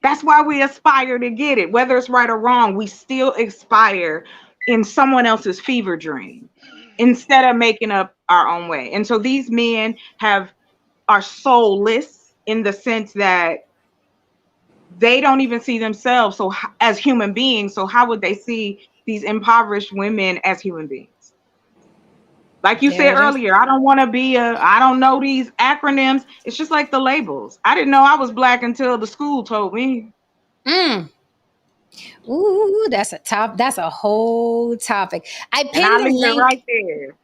That's why we aspire to get it. Whether it's right or wrong, we still aspire in someone else's fever dream instead of making up our own way. And so these men are soulless in the sense that they don't even see themselves as human beings. So how would they see these impoverished women as human beings? Like you said earlier, I don't want to be I don't know these acronyms. It's just like the labels. I didn't know I was Black until the school told me. Ooh, that's a whole topic. I pinned the link right there.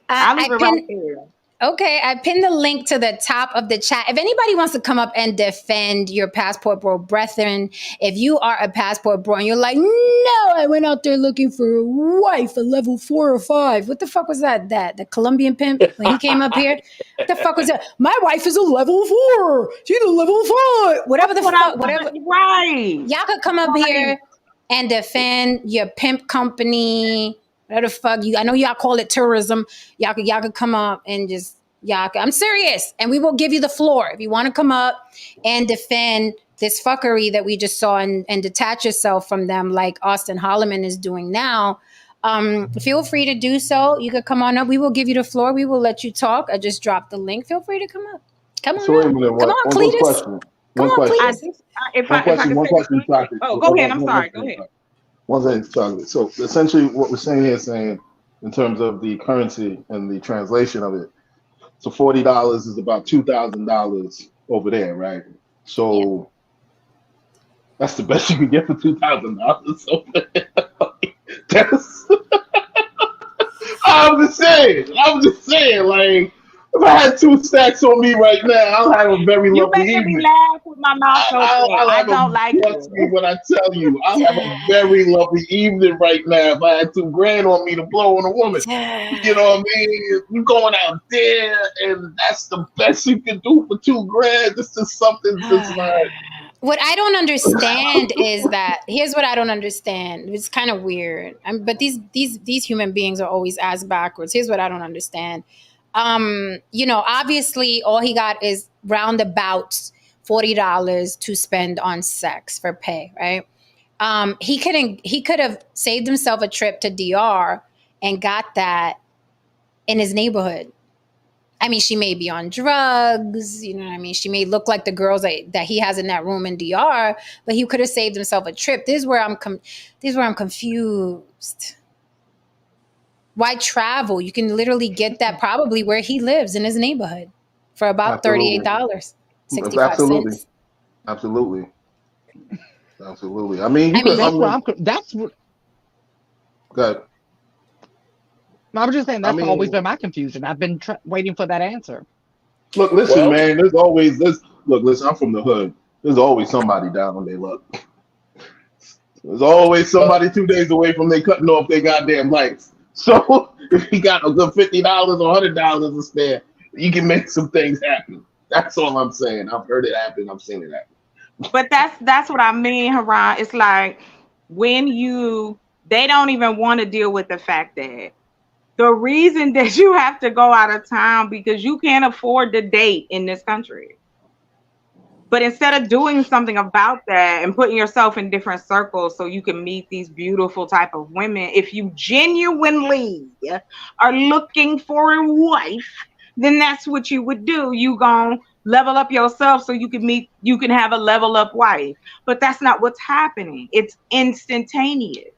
I leave it right there. Okay, I pinned the link to the top of the chat. If anybody wants to come up and defend your passport bro brethren, if you are a passport bro and you're like, no, I went out there looking for a wife, a level 4 or 5. What the fuck was that? The Colombian pimp when he came up here? What the fuck was that? My wife is a level 4. She's a level 5. Whatever whatever. Right. Y'all could come up here and defend your pimp company. Whatever the fuck I know y'all call it tourism. Y'all could come up and just I'm serious, and we will give you the floor if you want to come up and defend this fuckery that we just saw and detach yourself from them like Auston Holleman is doing now. Feel free to do so. You could come on up. We will give you the floor. We will let you talk. I just dropped the link. Feel free to come up. Come on. Come on, Cletus. One question. Oh, go ahead. I'm sorry. Go ahead. One thing, chocolate. So essentially what we're saying here is saying in terms of the currency and the translation of it, so $40 is about $2,000 over there, right? So that's the best you can get for $2,000 over there. That's I'm just saying, like, if I had 2 stacks on me right now, I'll have a very lovely evening. You making me laugh with my mouth open. I don't like it. Trust me when I tell you, I'll have a very lovely evening right now if I had $2,000 on me to blow on a woman. You know what I mean? You're going out there, and that's the best you can do for $2,000. This is something that's like. What I don't understand is that here's what I don't understand. It's kind of weird, but these human beings are always ass backwards. Here's what I don't understand. Obviously all he got is roundabouts $40 to spend on sex for pay, right? He could have saved himself a trip to DR and got that in his neighborhood. I mean, she may be on drugs, you know what I mean? She may look like the girls that he has in that room in DR, but he could have saved himself a trip. This is where I'm confused. Why travel? You can literally get that probably where he lives in his neighborhood for about $38, 65 cents. Absolutely. I mean, that's what. Go ahead. I was just saying I that's always mean, been my confusion. I've been waiting for that answer. look, listen, Well, man. There's always this. Look, listen. I'm from the hood. There's always somebody down on their luck. There's always well, somebody 2 days away from they cutting off their goddamn lights. So if you got a good $50 or $100 to spare, you can make some things happen. That's all I'm saying. I've heard it happen. I've seen it happen. But that's what I mean, Haran. It's like when they don't even want to deal with the fact that the reason that you have to go out of town because you can't afford to date in this country. But instead of doing something about that and putting yourself in different circles so you can meet these beautiful type of women, if you genuinely are looking for a wife, then that's what you would do. You gonna level up yourself so you can have a level up wife. But that's not what's happening. It's instantaneous.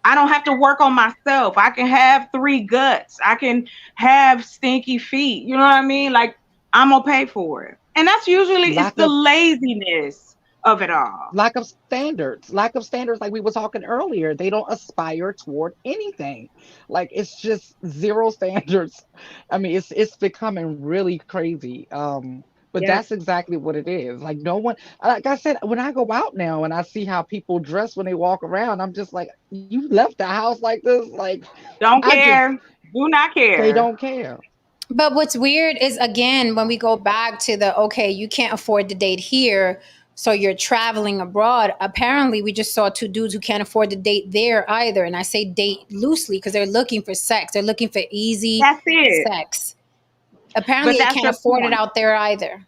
I don't have to work on myself. I can have 3 guts. I can have stinky feet. You know what I mean? Like, I'm gonna pay for it. And that's usually it's Lack the of laziness of it all. lack of standards, like we were talking earlier. They don't aspire toward anything. Like it's just zero standards. I mean, it's becoming really crazy. But Yes. that's exactly what it is. Like no one, like I said, when I go out now and I see how people dress when they walk around, I'm just like, you left the house like this? Like Don't I just care. Do not they care. don't care. But what's weird is, again, when we go back to the, okay, you can't afford to date here, so you're traveling abroad. Apparently, we just saw 2 dudes who can't afford to date there either. And I say date loosely because they're looking for sex. They're looking for easy That's it. sex. Apparently, But they that's can't the afford it point. out there either.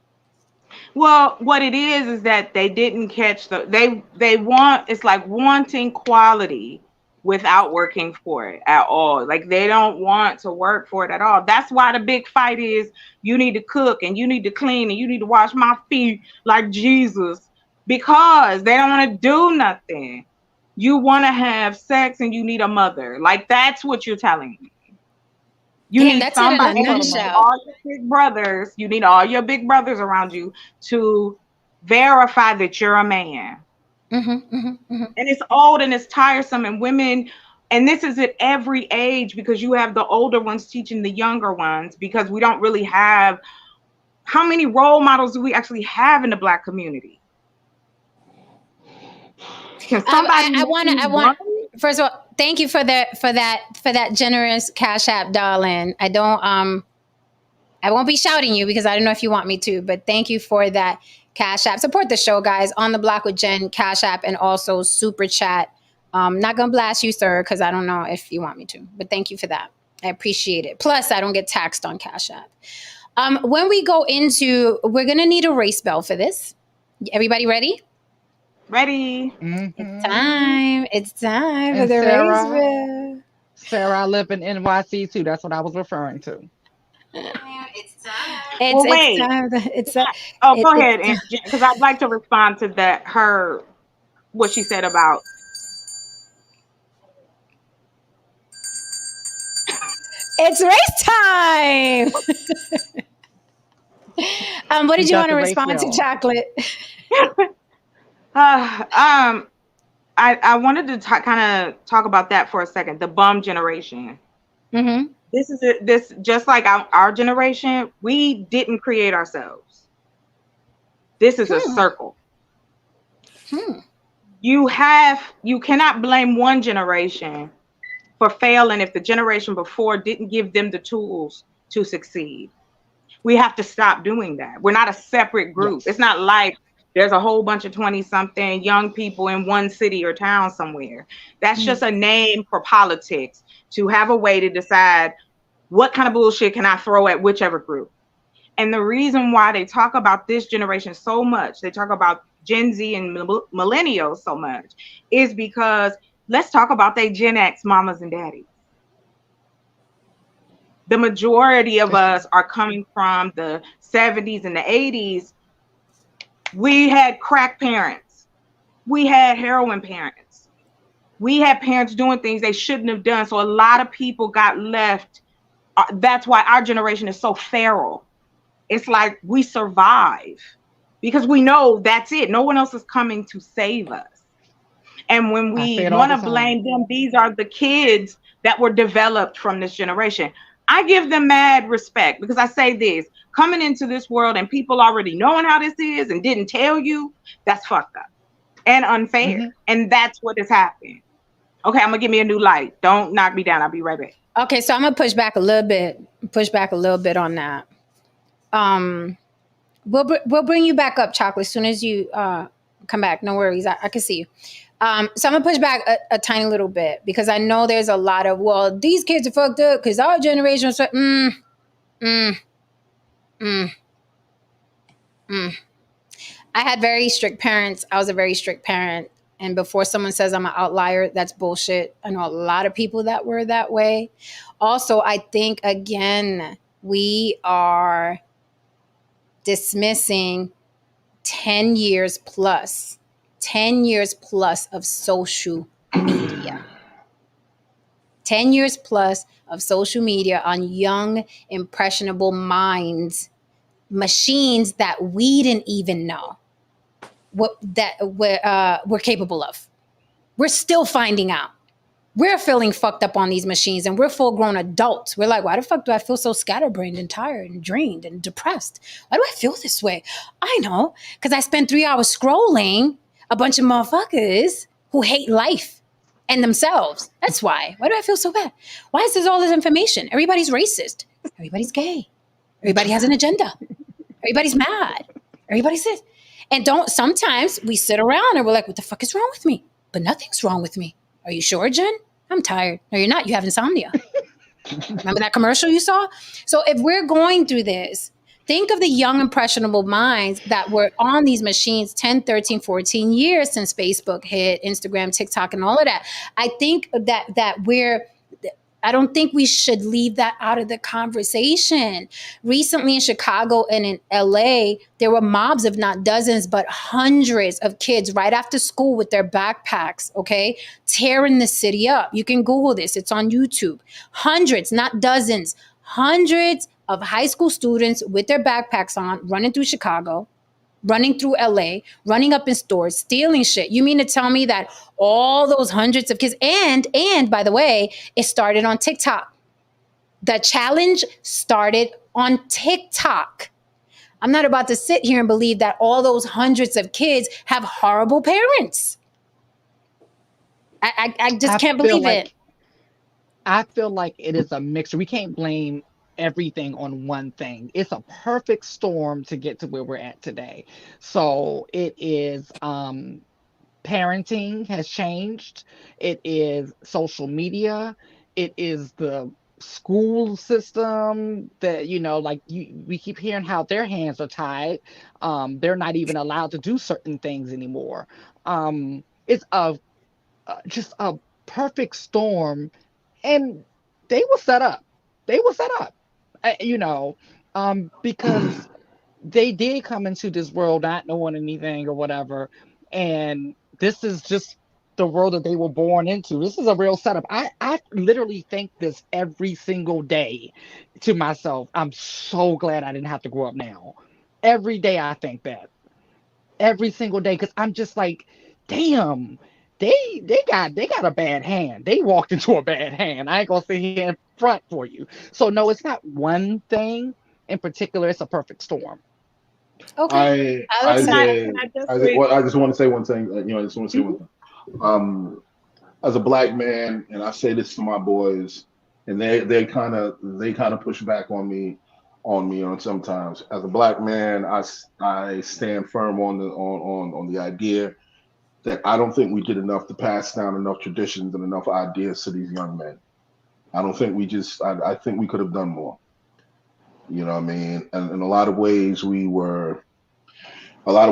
Well, what it is that they didn't catch they want, it's like wanting quality without working for it at all. Like they don't want to work for it at all. That's why the big fight is you need to cook and you need to clean and you need to wash my feet like Jesus, because they don't want to do nothing. You want to have sex and you need a mother. Like that's what you're telling me. You Damn, need that's it in a somebody, and you need nutshell. all your big brothers. You need all your big brothers around you to verify that you're a man. And it's old and it's tiresome. And women, and this is at every age, because you have the older ones teaching the younger ones, because we don't really have, how many role models do we actually have in the Black community? Can somebody I name want. one? First of all, thank you for that generous Cash App, darling. I won't be shouting you because I don't know if you want me to, but thank you for that Cash App. Support the show, guys. On the Block with Jen, Cash App, and also Super Chat. Not gonna blast you, sir, because I don't know if you want me to, but thank you for that. I appreciate it. Plus, I don't get taxed on Cash App. When we go into, we're gonna need a race bell for this. Everybody ready? Ready? It's time. It's time for And the race bell. Sarah, I live in NYC too. That's what I was referring to. It's Well, wait. time. Oh, go ahead, because I'd like to respond to that. What she said about. It's race time. What did you want to respond to, Chocolate? I wanted to kind of talk about that for a second. The bum generation. Mm-hmm. This just like our generation, we didn't create ourselves. This is a circle. You cannot blame one generation for failing if the generation before didn't give them the tools to succeed. We have to stop doing that. We're not a separate group. Yes. It's not like there's a whole bunch of 20-something young people in one city or town somewhere. That's just a name for politics, to have a way to decide what kind of bullshit can I throw at whichever group. And the reason why they talk about this generation so much, they talk about Gen Z and millennials so much, is because let's talk about they Gen X mamas and daddies. The majority of us are coming from the 70s and the 80s. We had crack parents. We had heroin parents. We had parents doing things they shouldn't have done. So a lot of people got left. That's why our generation is so feral. It's like we survive because we know that's it. No one else is coming to save us. And when we want to blame them, these are the kids that were developed from this generation. I give them mad respect because I say this, coming into this world and people already knowing how this is and didn't tell you, that's fucked up and unfair. And that's what has happened. Okay, I'm gonna give me a new light. Don't knock me down. I'll be right back. Okay, so I'm gonna push back a little bit on that. We'll bring you back up, Chocolate, as soon as you come back. No worries, I can see you. So I'm gonna push back a tiny little bit because I know there's a lot of, well, these kids are fucked up because our generation was I had very strict parents. I was a very strict parent. And before someone says I'm an outlier, that's bullshit. I know a lot of people that were that way. Also, I think, again, we are dismissing 10 years plus of social media. 10 years plus of social media on young, impressionable minds, machines that we didn't even know what that we're capable of. We're still finding out. We're feeling fucked up on these machines, and we're full-grown adults. We're like, why the fuck do I feel so scatterbrained and tired and drained and depressed? Why do I feel this way? I know, because I spent 3 hours scrolling a bunch of motherfuckers who hate life and themselves. That's why. Why do I feel so bad? Why is there all this information? Everybody's racist. Everybody's gay. Everybody has an agenda. Everybody's mad. Everybody's this. And sometimes we sit around and we're like, what the fuck is wrong with me? But nothing's wrong with me. Are you sure, Jen? I'm tired. No, you're not. You have insomnia. Remember that commercial you saw? So if we're going through this, think of the young, impressionable minds that were on these machines 10, 13, 14 years since Facebook hit, Instagram, TikTok, and all of that. I think I don't think we should leave that out of the conversation. Recently in Chicago and in LA, there were mobs of not dozens, but hundreds of kids right after school with their backpacks, okay, tearing the city up. You can Google this. It's on YouTube. Hundreds, not dozens, hundreds of high school students with their backpacks on, running through Chicago, running through LA, running up in stores, stealing shit. You mean to tell me that all those hundreds of kids, and by the way, it started on TikTok. The challenge started on TikTok. I'm not about to sit here and believe that all those hundreds of kids have horrible parents. I just can't believe it. I feel like it is a mixture. We can't blame everything on one thing. It's a perfect storm to get to where we're at today. So it is parenting has changed. It is social media. It is the school system that, we keep hearing how their hands are tied. They're not even allowed to do certain things anymore. It's just a perfect storm, and they were set up. Because they did come into this world not knowing anything or whatever, and this is just the world that they were born into. This is a real setup. I literally think this every single day to myself. I'm so glad I didn't have to grow up now. Every day I think that. Every single day, because I'm just like, damn, they got a bad hand. They walked into a bad hand. I ain't gonna sit here in front for you. So no, it's not one thing in particular. It's a perfect storm. Okay. I just want to say one thing. I just want to say one thing. As a black man, and I say this to my boys, and they kind of push back on me sometimes. As a black man, I stand firm on the idea that I don't think we did enough to pass down enough traditions and enough ideas to these young men. I don't think I think we could have done more. You know what I mean? And in a lot of ways we were, in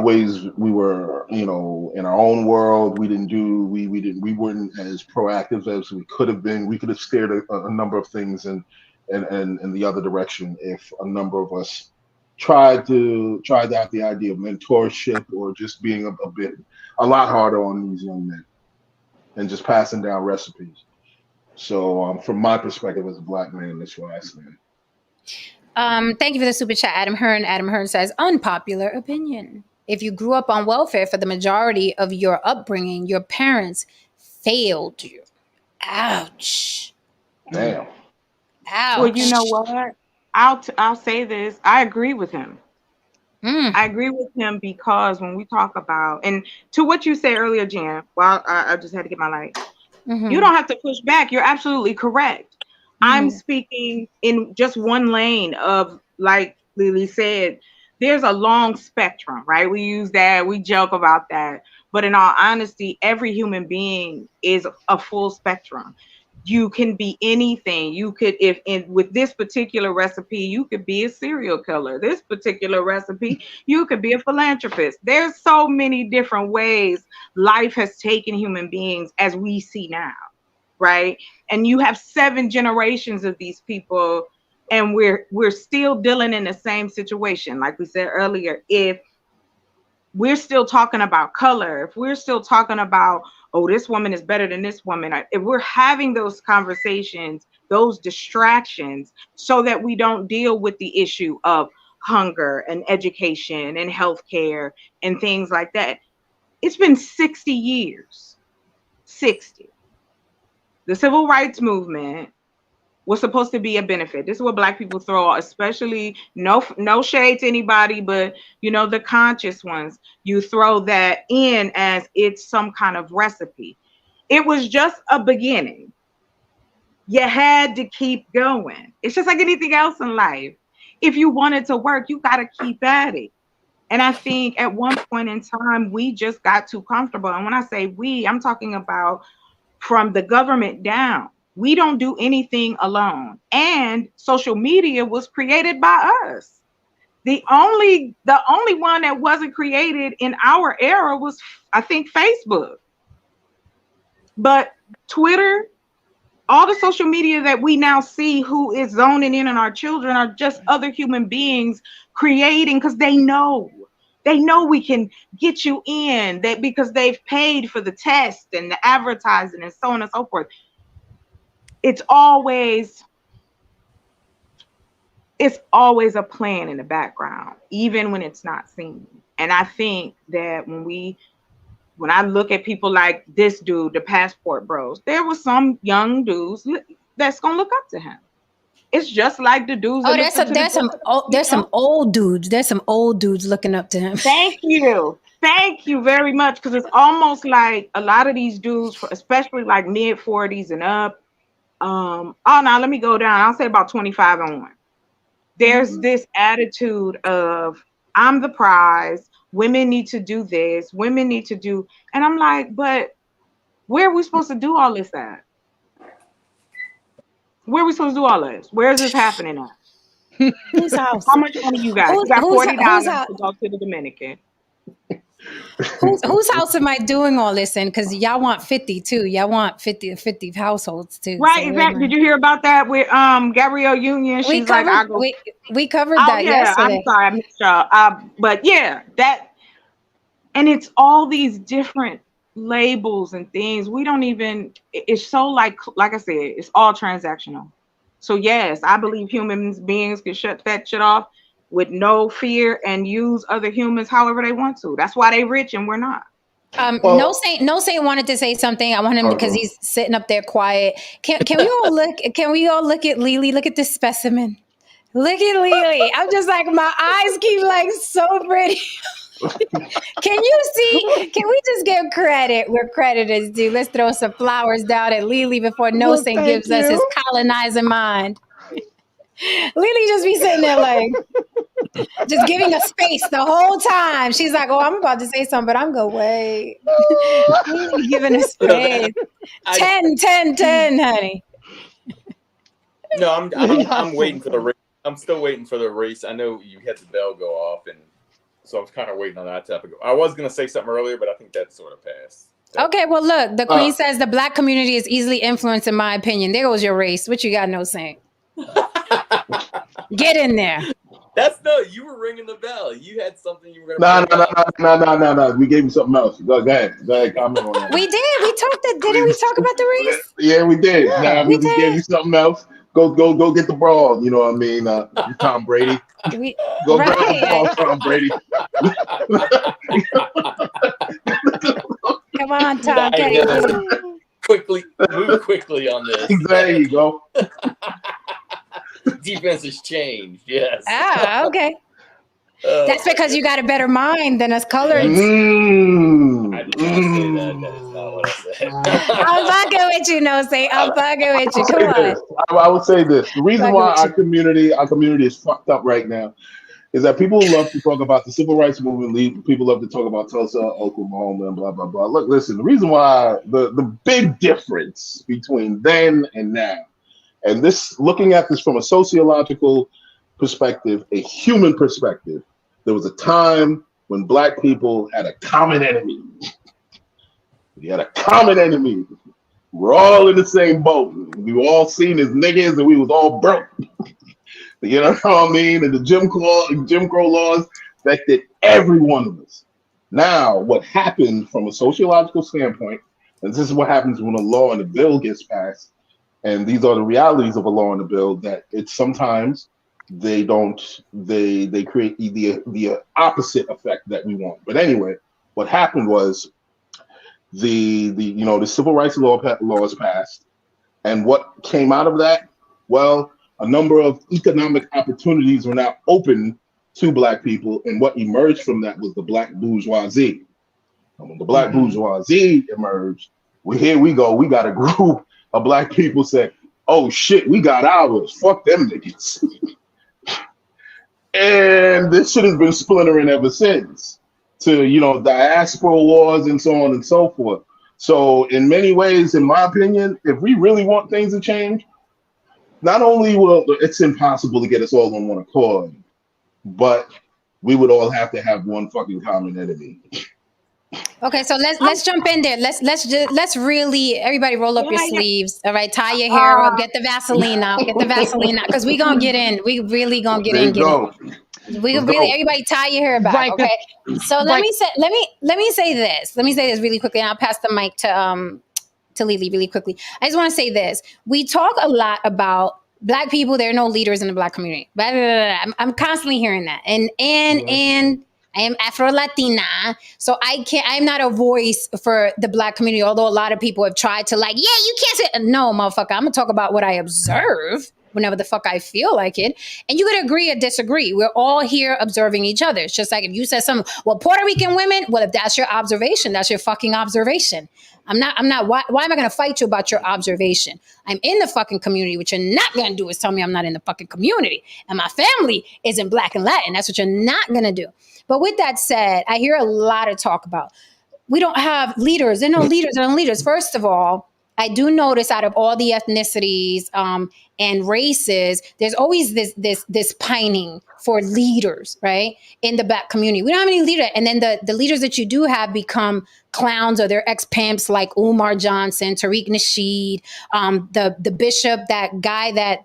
our own world, we weren't as proactive as we could have been. We could have steered a number of things in the other direction if a number of us tried out the idea of mentorship or just being a lot harder on these young men and just passing down recipes. So from my perspective as a black man, that's where I stand. Thank you for the super chat, Adam Hearn. Adam Hearn says, unpopular opinion. If you grew up on welfare for the majority of your upbringing, your parents failed you. Ouch. Damn. Ouch. Well, you know what? I'll say this. I agree with him. Mm. I agree with him because when we talk about, and to what you said earlier, Jan, well, I just had to get my light. Mm-hmm. You don't have to push back. You're absolutely correct. I'm Mhm. speaking in just one lane of, like Lily said, there's a long spectrum, right? We use that, we joke about that. But in all honesty, every human being is a full spectrum. You can be anything. You could, if in with this particular recipe, you could be a serial killer. This particular recipe, you could be a philanthropist. There's so many different ways life has taken human beings as we see now, right? And you have 7 generations of these people, and we're still dealing in the same situation. Like we said earlier, if we're still talking about color, if we're still talking about, oh, this woman is better than this woman, if we're having those conversations, those distractions, so that we don't deal with the issue of hunger and education and healthcare and things like that. It's been 60 years. 60. The civil rights movement was supposed to be a benefit. This is what Black people throw, especially no shade to anybody, but you know, the conscious ones, you throw that in as it's some kind of recipe. It was just a beginning. You had to keep going. It's just like anything else in life. If you want it to work, you got to keep at it. And I think at one point in time, we just got too comfortable. And when I say we, I'm talking about from the government down. We don't do anything alone. And social media was created by us. The only one that wasn't created in our era was, I think, Facebook. But Twitter, all the social media that we now see who is zoning in on our children are just other human beings creating, because they know we can get you in, that because they've paid for the test and the advertising and so on and so forth. It's always a plan in the background, even when it's not seen. And I think that when I look at people like this dude, the Passport Bros, there was some young dudes that's gonna look up to him. It's just like the dudes. Oh, there's some old dudes. There's some old dudes looking up to him. Thank you very much, because it's almost like a lot of these dudes, especially like mid 40s and up. Now let me go down. I'll say about 25 on. There's this attitude of, I'm the prize. Women need to do this. Women need to do, and I'm like, but where are we supposed to do all this at? Where are we supposed to do all this? Where is this happening at? Whose house? How much money you got? You got $40 to go to the Dominican. Whose house am I doing all this in? Because y'all want 50 too. Y'all want 50 households too. Right, so exactly. Did you hear about that with Gabrielle Union? We covered that yesterday. I'm sorry, I missed y'all. But yeah, that, and it's all these different labels and things. We don't even, it's so like I said, it's all transactional. So yes, I believe human beings can shut that shit off with no fear and use other humans however they want to. That's why they rich and we're not. No Saint wanted to say something. I want him because he's sitting up there quiet. Can we all look? Can we all look at Lily? Look at this specimen. Look at Lily. I'm just like, my eyes keep like so pretty. Can you see? Can we just give credit where credit is due? Let's throw some flowers down at Lily before Saint gives us his colonizing mind. Lily just be sitting there like, just giving us space the whole time. She's like, oh, I'm about to say something, but I'm going to wait. Lily giving us space. 10, honey. No, I'm waiting for the race. I'm still waiting for the race. I know you had the bell go off, and so I was kind of waiting on that to go. I was going to say something earlier, but I think that sort of passed. So. Okay, well, look, the queen says the Black community is easily influenced, in my opinion. There goes your race. What you got, Saint? Get in there. You were ringing the bell. You had something you were going to No. We gave you something else. Go ahead, comment on that. We did. Didn't we talk about the race? Yeah, we did. Yeah, we just gave you something else. Go get the brawl. You know what I mean? Tom Brady. Go brawl Tom Brady. Come on, Tom. Move quickly on this. There you go. Defense has changed. Yes. Ah, okay. That's because you got a better mind than us coloreds. I did not say that. That is not what I said. I'm fucking with you, no say. I'm fucking with you. Come on. I would say this. The reason why our community is fucked up right now is that people love to talk about the civil rights movement. People love to talk about Tulsa, Oklahoma, and blah, blah, blah. Look, listen, the reason why the big difference between then and now, and this, looking at this from a sociological perspective, a human perspective, there was a time when Black people had a common enemy. We had a common enemy. We're all in the same boat. We were all seen as niggas and we was all broke. You know what I mean? And the Jim Crow laws affected every one of us. Now, what happened from a sociological standpoint, and this is what happens when a law and a bill gets passed, and these are the realities of a law and a bill, that it's sometimes they create the opposite effect that we want. But anyway, what happened was the civil rights laws passed, and what came out of that? Well, a number of economic opportunities were now open to Black people, and what emerged from that was the Black bourgeoisie. And when the Black bourgeoisie emerged, here we go. We got a group of Black people say, "Oh shit, we got ours. Fuck them niggas." And this shit has been splintering ever since to, diaspora wars and so on and so forth. So in many ways, in my opinion, if we really want things to change, not only will it's impossible to get us all on one accord, but we would all have to have one fucking common enemy. Okay, so let's jump in there. Let's really, everybody roll up your sleeves. All right, tie your hair up, get the Vaseline out, because we gonna get in. We really gonna get in. Everybody tie your hair back. Okay. So let me say this really quickly, and I'll pass the mic to Lily really quickly. I just want to say this. We talk a lot about Black people. There are no leaders in the Black community. Blah, blah, blah, blah. I'm constantly hearing that. And I am Afro-Latina, so I'm not a voice for the Black community, although a lot of people have tried to you can't say, no, motherfucker, I'm gonna talk about what I observe whenever the fuck I feel like it. And you could agree or disagree. We're all here observing each other. It's just like if you said something, well, Puerto Rican women, well, if that's your observation, that's your fucking observation. I'm not, why am I going to fight you about your observation? I'm in the fucking community. What you're not going to do is tell me I'm not in the fucking community. And my family isn't Black and Latin. That's what you're not going to do. But with that said, I hear a lot of talk about, we don't have leaders. There are no leaders. There are no leaders. First of all, I do notice out of all the ethnicities and races, there's always this pining for leaders, right? In the Black community. We don't have any leaders. And then the leaders that you do have become clowns or they're ex-pimps like Umar Johnson, Tariq Nasheed, the bishop, that guy that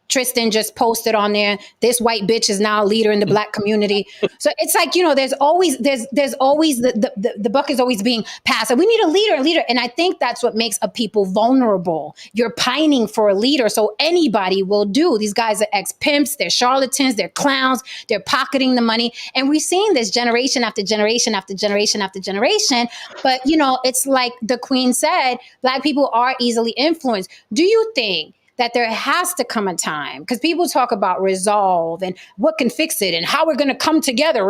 Tristan just posted on there. This white bitch is now a leader in the Black community. So it's like, there's always the buck is always being passed. And we need a leader. And I think that's what makes a people vulnerable. You're pining for a leader, so anybody will do. These guys are ex-pimps, they're charlatans, they're clowns, they're pocketing the money. And we've seen this generation after generation after generation after generation. But it's like the Queen said, Black people are easily influenced. Do you think that there has to come a time, because people talk about resolve and what can fix it and how we're going to come together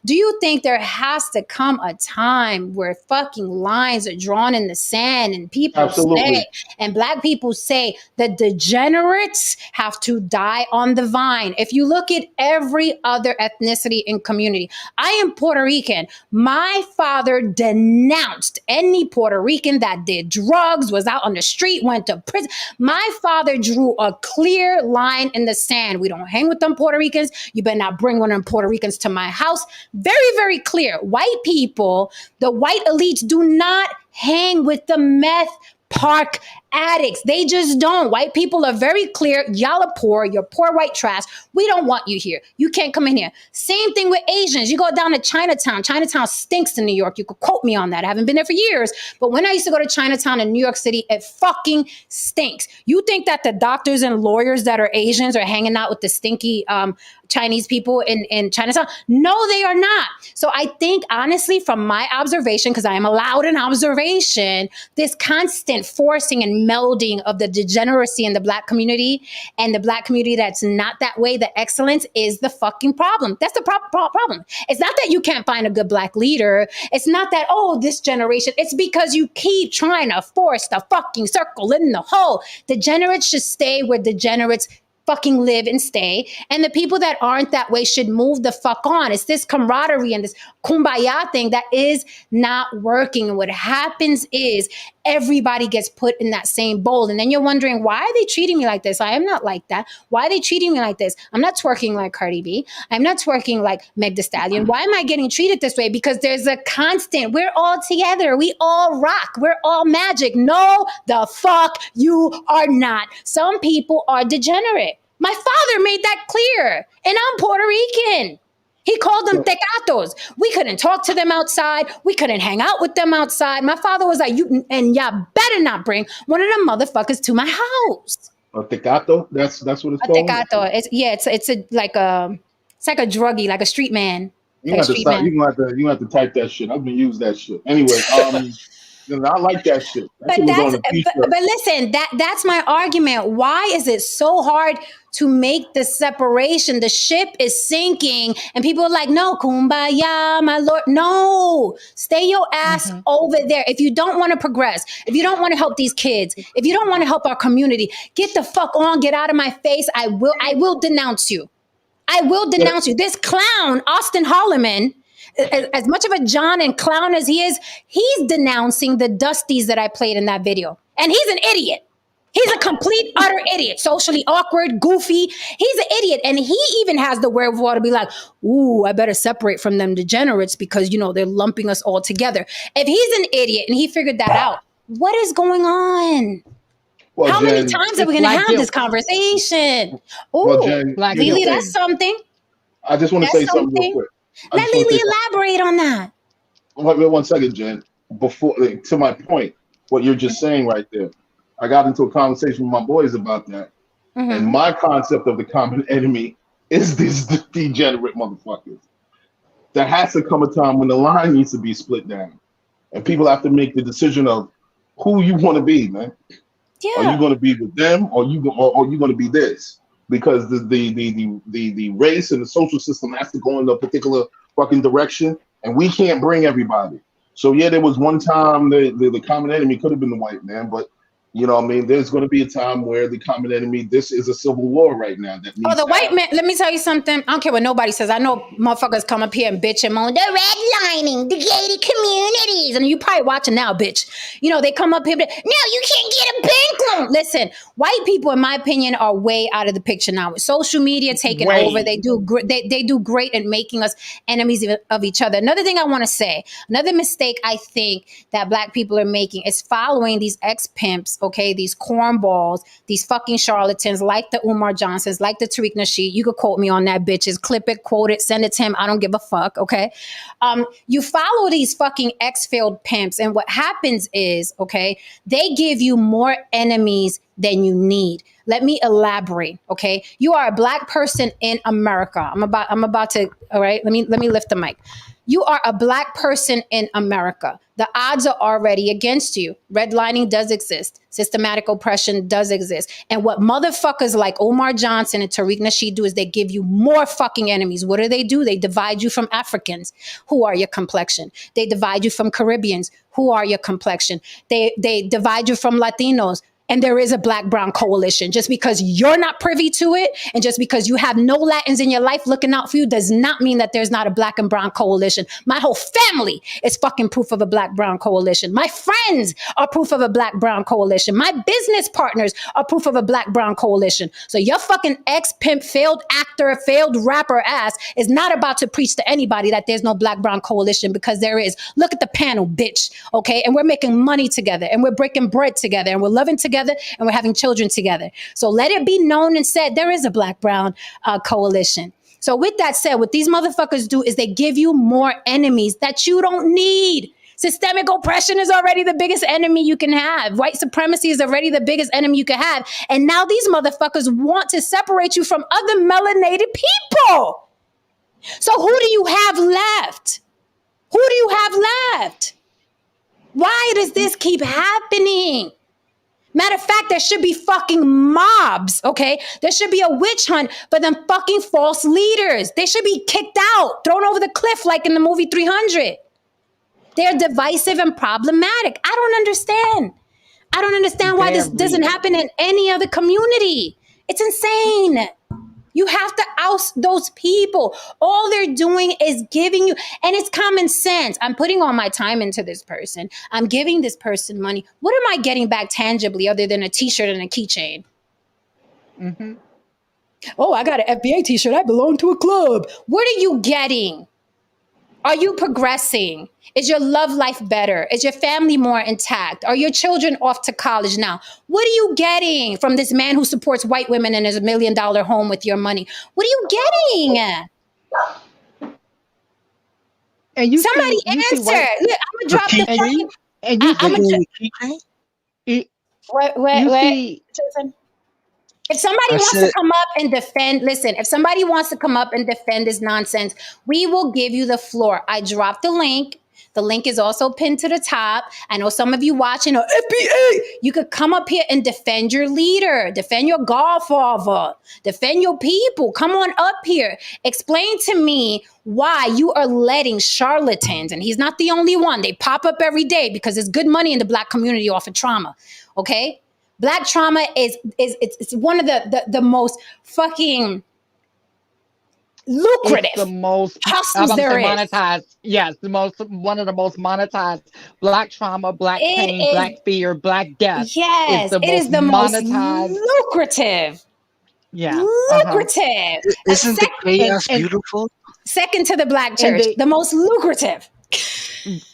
do you think there has to come a time where fucking lines are drawn in the sand and people say, and Black people say, the degenerates have to die on the vine? If you look at every other ethnicity and community, I am Puerto Rican. My father denounced any Puerto Rican that did drugs, was out on the street, went to prison. My father drew a clear line in the sand. We don't hang with them Puerto Ricans. You better not bring one of them Puerto Ricans to my house. Very, very clear. White people, the white elites, do not hang with the meth park addicts. They just don't. White people are very clear. Y'all are poor. You're poor white trash. We don't want you here. You can't come in here. Same thing with Asians. You go down to Chinatown. Chinatown stinks in New York. You could quote me on that. I haven't been there for years. But when I used to go to Chinatown in New York City, it fucking stinks. You think that the doctors and lawyers that are Asians are hanging out with the stinky Chinese people in Chinatown? No, they are not. So I think, honestly, from my observation, because I am allowed an observation, this constant forcing and melding of the degeneracy in the Black community and the Black community that's not that way, the excellence is the fucking problem. That's the problem. It's not that you can't find a good Black leader. It's not that, oh, this generation. It's because you keep trying to force the fucking circle in the hole. Degenerates should stay where degenerates fucking live and stay. And the people that aren't that way should move the fuck on. It's this camaraderie and this kumbaya thing that is not working. And what happens is everybody gets put in that same bowl. And then you're wondering, why are they treating me like this? I am not like that. Why are they treating me like this? I'm not twerking like Cardi B. I'm not twerking like Meg Thee Stallion. Why am I getting treated this way? Because there's a constant. We're all together. We all rock. We're all magic. No, the fuck you are not. Some people are degenerate. My father made that clear. And I'm Puerto Rican. He called them tecatos. We couldn't talk to them outside. We couldn't hang out with them outside. My father was like, y'all better not bring one of them motherfuckers to my house. A tecato? That's what it's called? A tecato. It's like a druggie, like a street man. You have to type that shit. I'm gonna use that shit. Anyway, I like that shit. But listen, that's my argument. Why is it so hard to make the separation? The ship is sinking, and people are like, "No, kumbaya, my lord, no, stay your ass over there. If you don't want to progress, if you don't want to help these kids, if you don't want to help our community, get the fuck on, get out of my face. I will denounce you. I will denounce you. This clown, Auston Holleman." As much of a John and clown as he is, he's denouncing the Dusties that I played in that video. And he's an idiot. He's a complete, utter idiot. Socially awkward, goofy. He's an idiot. And he even has the wherewithal to be like, ooh, I better separate from them degenerates because, they're lumping us all together. If he's an idiot and he figured that out, what is going on? Well, How many times are we going to have this conversation? Ooh, Lily, that's something. I just want to say something real quick. Let Lily elaborate on that. Wait 1 second, Jen. Before, to my point, what you're just saying right there, I got into a conversation with my boys about that. And my concept of the common enemy is these degenerate motherfuckers. There has to come a time when the line needs to be split down. And people have to make the decision of who you want to be, man. Yeah. Are you going to be with them or you going to be this? Because the race and the social system has to go in a particular fucking direction, and we can't bring everybody. So yeah, there was one time the common enemy could have been the white man, but there's going to be a time where the common enemy, this is a civil war right now. The white man, let me tell you something. I don't care what nobody says. I know motherfuckers come up here and bitch and moan, the redlining, the gated communities. And you probably watching now, bitch. They come up here, no, you can't get a bank loan. Listen, white people, in my opinion, are way out of the picture now. With social media taking over, they do great at making us enemies of each other. Another thing I want to say, another mistake I think that Black people are making is following these ex-pimps, okay, these cornballs, these fucking charlatans like the Umar Johnsons, like the Tariq Nasheed. You could quote me on that, bitches. Clip it, quote it, send it to him. I don't give a fuck, okay? You follow these fucking ex-failed pimps, and what happens is, okay, they give you more enemies than you need. Let me elaborate, okay? You are a Black person in America. I'm about to, all right? Let me lift the mic. You are a Black person in America. The odds are already against you. Redlining does exist. Systematic oppression does exist. And what motherfuckers like Omar Johnson and Tariq Nasheed do is they give you more fucking enemies. What do? They divide you from Africans. Who are your complexion? They divide you from Caribbeans. Who are your complexion? They divide you from Latinos. And there is a Black-Brown coalition. Just because you're not privy to it and just because you have no Latins in your life looking out for you does not mean that there's not a Black and brown coalition. My whole family is fucking proof of a Black-Brown coalition. My friends are proof of a Black-Brown coalition. My business partners are proof of a Black-Brown coalition. So your fucking ex-pimp, failed actor, failed rapper ass is not about to preach to anybody that there's no Black-Brown coalition, because there is. Look at the panel, bitch, okay? And we're making money together and we're breaking bread together and we're loving together together and we're having children together. So let it be known and said there is a black-brown coalition. So with that said, what these motherfuckers do is they give you more enemies that you don't need. Systemic oppression is already the biggest enemy you can have. White supremacy is already the biggest enemy you can have. And now these motherfuckers want to separate you from other melanated people. So who do you have left? Who do you have left? Why does this keep happening? Matter of fact, there should be fucking mobs, okay? There should be a witch hunt for them fucking false leaders. They should be kicked out, thrown over the cliff like in the movie 300. They're divisive and problematic. I don't understand. I don't understand why this doesn't happen in any other community. It's insane. You have to oust those people. All they're doing is giving you, and it's common sense. I'm putting all my time into this person. I'm giving this person money. What am I getting back tangibly other than a t-shirt and a keychain? Mm-hmm. Oh, I got an FBA t-shirt. I belong to a club. What are you getting? Are you progressing? Is your love life better? Is your family more intact? Are your children off to college now? What are you getting from this man who supports white women and is $1 million home with your money? What are you getting? And you somebody see, answer. Look, I'm gonna drop the fucking. and you wait. If somebody wants to come up and defend, listen, if somebody wants to come up and defend this nonsense, we will give you the floor. I dropped the link. The link is also pinned to the top. I know some of you watching are FBA. You could come up here and defend your leader, defend your godfather, defend your people. Come on up here. Explain to me why you are letting charlatans, and he's not the only one. They pop up every day because there's good money in the Black community off of trauma. Okay? Black trauma is it's one of the most fucking lucrative, it's the most hustles there is. Monetized. Yes, one of the most monetized. Black trauma, Black pain, Black fear, Black death. Yes, it is the monetized, most lucrative. Yeah, lucrative. Isn't the chaos beautiful? Second to the Black church, the most lucrative.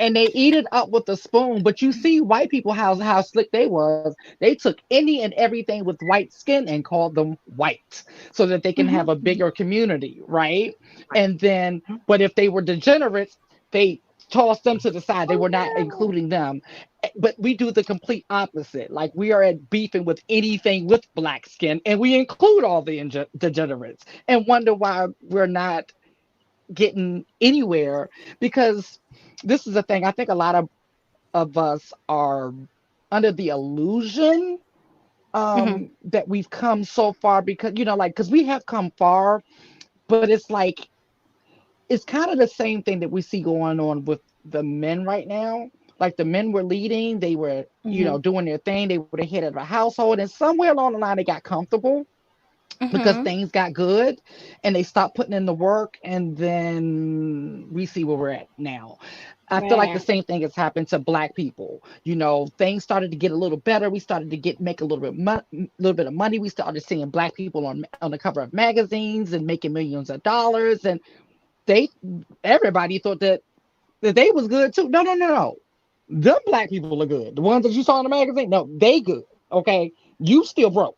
And they eat it up with a spoon. But you see white people, how slick they was. They took any and everything with white skin and called them white so that they can have a bigger community, right? And then, but if they were degenerates, they tossed them to the side. They were not including them. But we do the complete opposite. Like we are at beefing with anything with Black skin, and we include all the degenerates and wonder why we're not getting anywhere, because this is the thing. I think a lot of us are under the illusion that we've come so far because, because we have come far, but it's like, it's kind of the same thing that we see going on with the men right now. Like the men were leading, they were, doing their thing. They were the head of the household, and somewhere along the line, they got comfortable. Because things got good and they stopped putting in the work, and then we see where we're at now. I feel like the same thing has happened to Black people. Things started to get a little better. We started to make a little bit of money. We started seeing Black people on the cover of magazines and making millions of dollars, and everybody thought that they was good too. No. Them Black people are good. The ones that you saw in the magazine, no, they good. Okay, you still broke.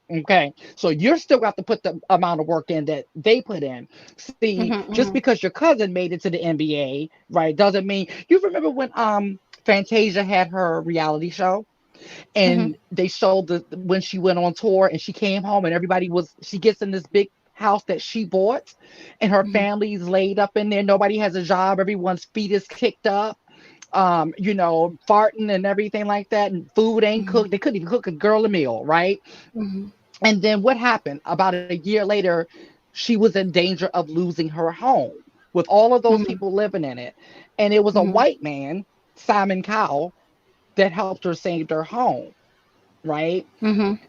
Okay, so you're still got to put the amount of work in that they put in. See, just because your cousin made it to the NBA, right, doesn't mean. You remember when Fantasia had her reality show, and they showed when she went on tour and she came home and she gets in this big house that she bought, and her family's laid up in there. Nobody has a job. Everyone's feet is kicked up. Farting and everything like that, and food ain't cooked. They couldn't even cook a girl a meal, right? And then what happened? About a year later, she was in danger of losing her home with all of those people living in it. And it was a white man, Simon Cowell, that helped her save her home, right?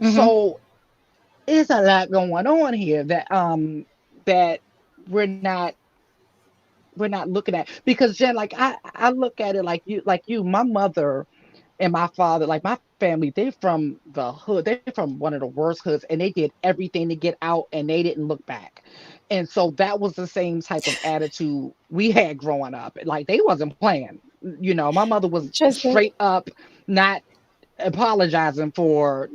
So it's a lot going on here that we're not looking at, because Jen, like I look at it like you, my mother and my father, like my family, they're from the hood. They're from one of the worst hoods, and they did everything to get out, and they didn't look back. And so that was the same type of attitude we had growing up. Like they wasn't playing. My mother was straight up, not apologizing for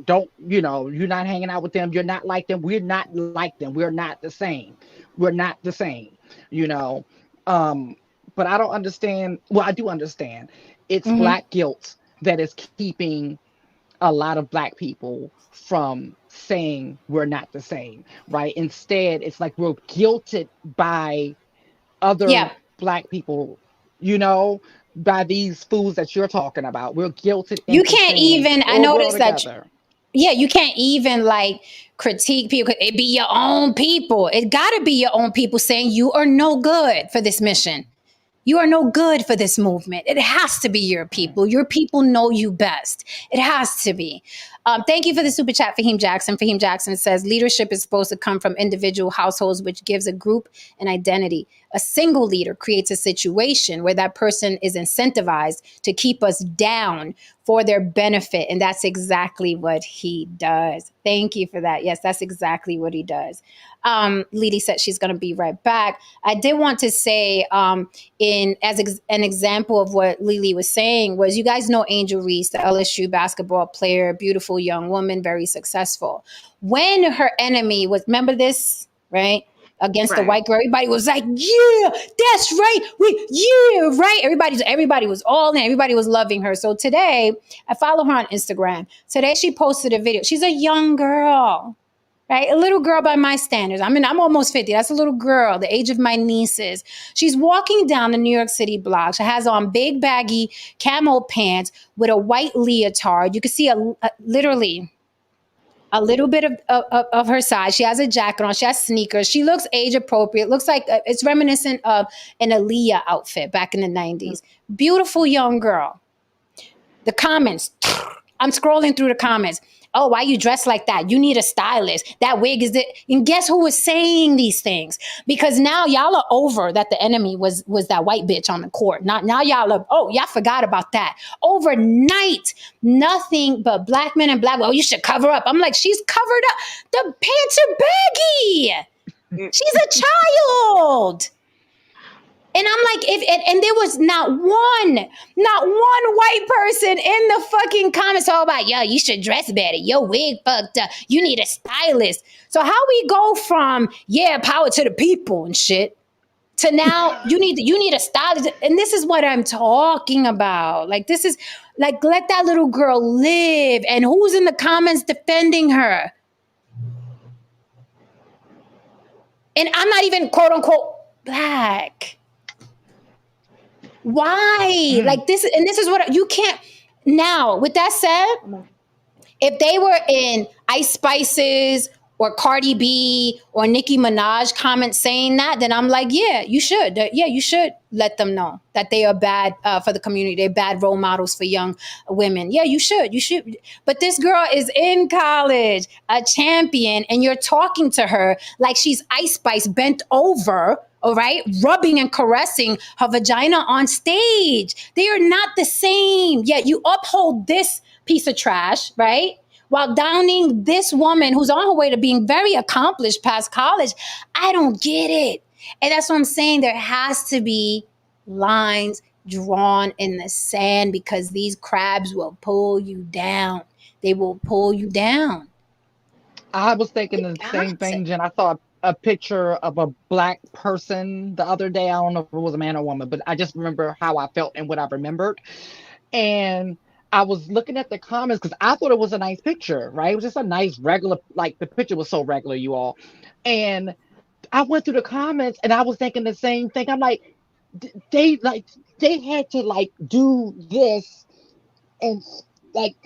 you're not hanging out with them, you're not like them, we're not like them, we're not the same, we're not the same, you know. Um, but I don't understand. Well, I do understand. It's Mhm. black guilt that is keeping a lot of black people from saying we're not the same, right? Instead, it's like we're guilted by other Yeah. black people, you know, by these fools that you're talking about. We're guilted You into can't saying, even, I "Oh, we're all noticed that, together." yeah, you can't even like critique people. It be your own people. It gotta be your own people saying you are no good for this mission. You are no good for this movement. It has to be your people. Your people know you best. It has to be. Thank you for the super chat, Fahim Jackson. Fahim Jackson says leadership is supposed to come from individual households, which gives a group an identity. A single leader creates a situation where that person is incentivized to keep us down for their benefit. And that's exactly what he does. Thank you for that. Yes, that's exactly what he does. Lily said she's going to be right back. I did want to say, in as an example of what Lily was saying, was you guys know Angel Reese, the LSU basketball player, beautiful young woman, very successful. When her enemy was, remember this, right? Against the Right. white girl, everybody was like, "Yeah, that's right, yeah, right." Everybody was all in. Everybody was loving her. So today, I follow her on Instagram. Today, she posted a video. She's a young girl, right? A little girl by my standards. I mean, I'm almost 50. That's a little girl, the age of my nieces. She's walking down the New York City block. She has on big baggy camo pants with a white leotard. You can see literally a little bit of her size. She has a jacket on. She has sneakers. She looks age appropriate. Looks like it's reminiscent of an Aaliyah outfit back in the 90s. Beautiful young girl. The comments, I'm scrolling through the comments. Oh, why you dressed like that? You need a stylist. That wig is it. And guess who was saying these things? Because now y'all are over that the enemy was that white bitch on the court. Not now y'all are, oh, y'all forgot about that. Overnight, nothing but black men and black. Oh, you should cover up. I'm like, she's covered up. The pants are baggy. She's a child. And I'm like, and there was not one white person in the fucking comments all about, yo, you should dress better. Your wig fucked up. You need a stylist. So how we go from, yeah, power to the people and shit, to now you need a stylist. And this is what I'm talking about. Like, this is like, let that little girl live. And who's in the comments defending her? And I'm not even quote unquote black. Why? Like this, and this is what you can't. Now, with that said, if they were in Ice Spices or Cardi B or Nicki Minaj comments saying that, then I'm like, yeah, you should. Yeah, you should let them know that they are bad for the community. They're bad role models for young women. Yeah, you should. You should. But this girl is in college, a champion, and you're talking to her like she's Ice Spice bent over, all right, rubbing and caressing her vagina on stage. They are not the same. Yet you uphold this piece of trash, right? While downing this woman who's on her way to being very accomplished past college. I don't get it. And that's what I'm saying. There has to be lines drawn in the sand because these crabs will pull you down. They will pull you down. I was thinking the same thing, Jen. I saw a picture of a black person the other day. I don't know if it was a man or woman, but I just remember how I felt and what I remembered. And I was looking at the comments because I thought it was a nice picture, right? It was just a nice regular, like the picture was so regular, you all. And I went through the comments and I was thinking the same thing. I'm like, they had to like do this and like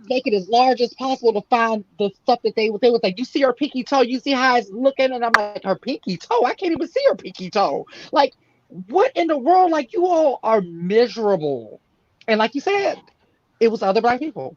make it as large as possible to find the stuff that they was like, you see her pinky toe, you see how it's looking, and I'm like, her pinky toe? I can't even see her pinky toe. Like, what in the world? Like, you all are miserable. And like you said, it was other black people.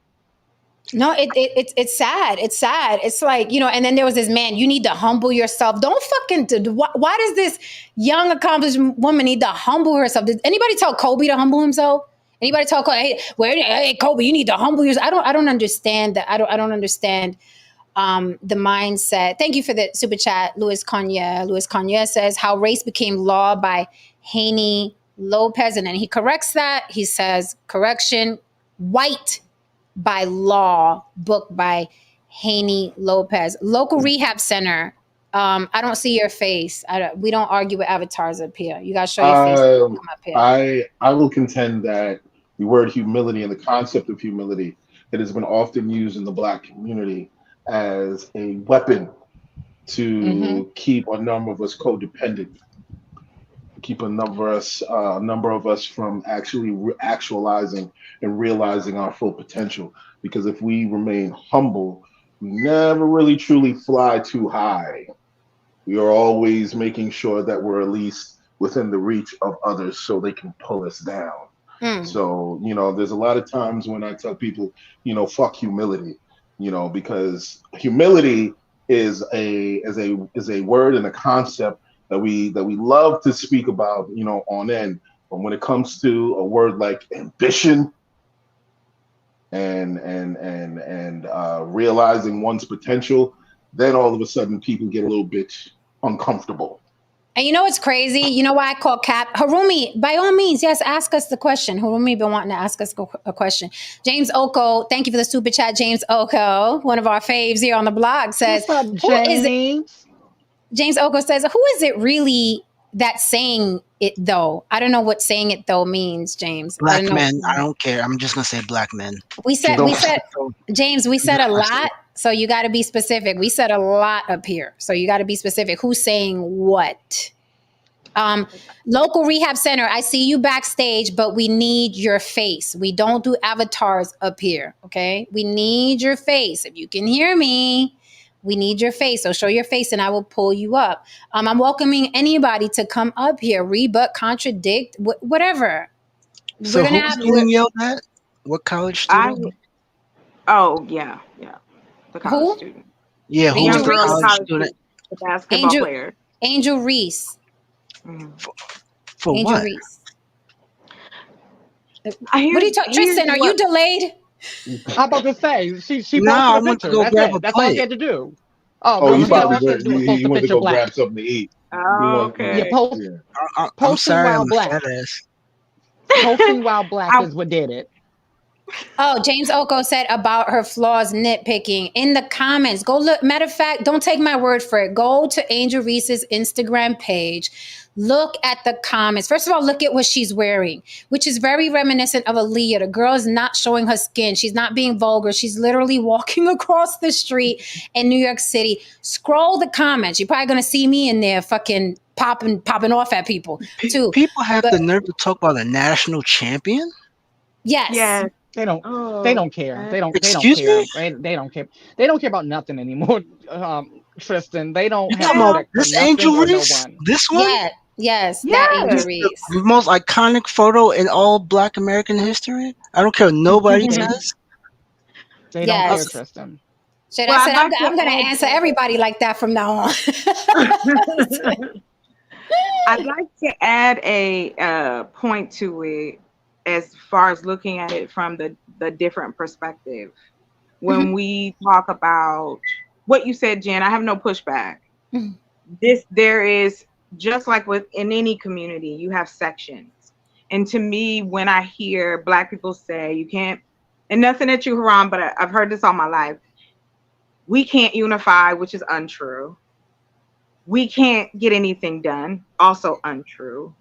No, it's sad. It's sad. It's like, and then there was this man, you need to humble yourself. Don't fucking, why does this young accomplished woman need to humble herself? Did anybody tell Kobe to humble himself? Anybody tell Kobe, hey, Kobe, you need to humble yourself? I don't understand that. I don't understand the mindset. Thank you for the super chat, Louis Cognier. Louis Cognier says how race became law by Haney Lopez. And then he corrects that. He says, correction, white by law, book by Haney Lopez. Local rehab center. I don't see your face. We don't argue with avatars up here. You gotta show your face. Come up here. I will contend that the word humility and the concept of humility, it has been often used in the Black community as a weapon to keep a number of us codependent, keep a number of us from actually actualizing and realizing our full potential. Because if we remain humble, we never really truly fly too high. We are always making sure that we're at least within the reach of others so they can pull us down. So, there's a lot of times when I tell people, fuck humility, because humility is a word and a concept that we love to speak about, on end. But when it comes to a word like ambition and realizing one's potential, then all of a sudden people get a little bit uncomfortable. And you know what's crazy? You know why I call Cap? Harumi, by all means, yes, ask us the question. Harumi been wanting to ask us a question. James Oko, thank you for the super chat. James Oko, one of our faves here on the blog, says, What's up, James? James Oko says, who is it really that's saying it though? I don't know what saying it though means, James. Black men. I don't care. I'm just gonna say black men. James, we said a lot. So you got to be specific. We said a lot up here. So you got to be specific. Who's saying what? Local rehab center. I see you backstage, but we need your face. We don't do avatars up here. Okay. We need your face. If you can hear me, we need your face. So show your face and I will pull you up. I'm welcoming anybody to come up here, rebut, contradict, whatever. So who's getting yelled at? What college student? Yeah. The college student. Yeah, who's the college student? The basketball player. Angel Reese. For Angel what? Reese. What are you talking? Tristan, are you delayed? I'm about to say she I posted a went to picture. go That's grab it. a That's all plate. he had to do. He went to go grab something to eat. Okay. I'm sorry, I'm a black. fat ass. Posting while black is what did it. Oh, James Oko said about her flaws nitpicking in the comments. Go look. Matter of fact, don't take my word for it. Go to Angel Reese's Instagram page. Look at the comments. First of all, look at what she's wearing, which is very reminiscent of Aaliyah. The girl is not showing her skin. She's not being vulgar. She's literally walking across the street in New York City. Scroll the comments. You're probably going to see me in there fucking popping off at people too. People have the nerve to talk about a national champion? Yes. Yeah. They don't care. They don't care. They don't care. They don't care about nothing anymore. Tristan, they don't have respect for this nothing Angel or no Reese? one. This one? Yes, that Angel Reese. The most iconic photo in all Black American history. I don't care what nobody says. They don't care, Tristan. Shit, I said I'm going to answer everybody like that from now on. I'd like to add a point to it as far as looking at it from the different perspective. When we talk about what you said, Jen, I have no pushback. There is, just like in any community, you have sections. And to me, when I hear Black people say you can't, and nothing at you, Haram, but I've heard this all my life, we can't unify, which is untrue. We can't get anything done, also untrue.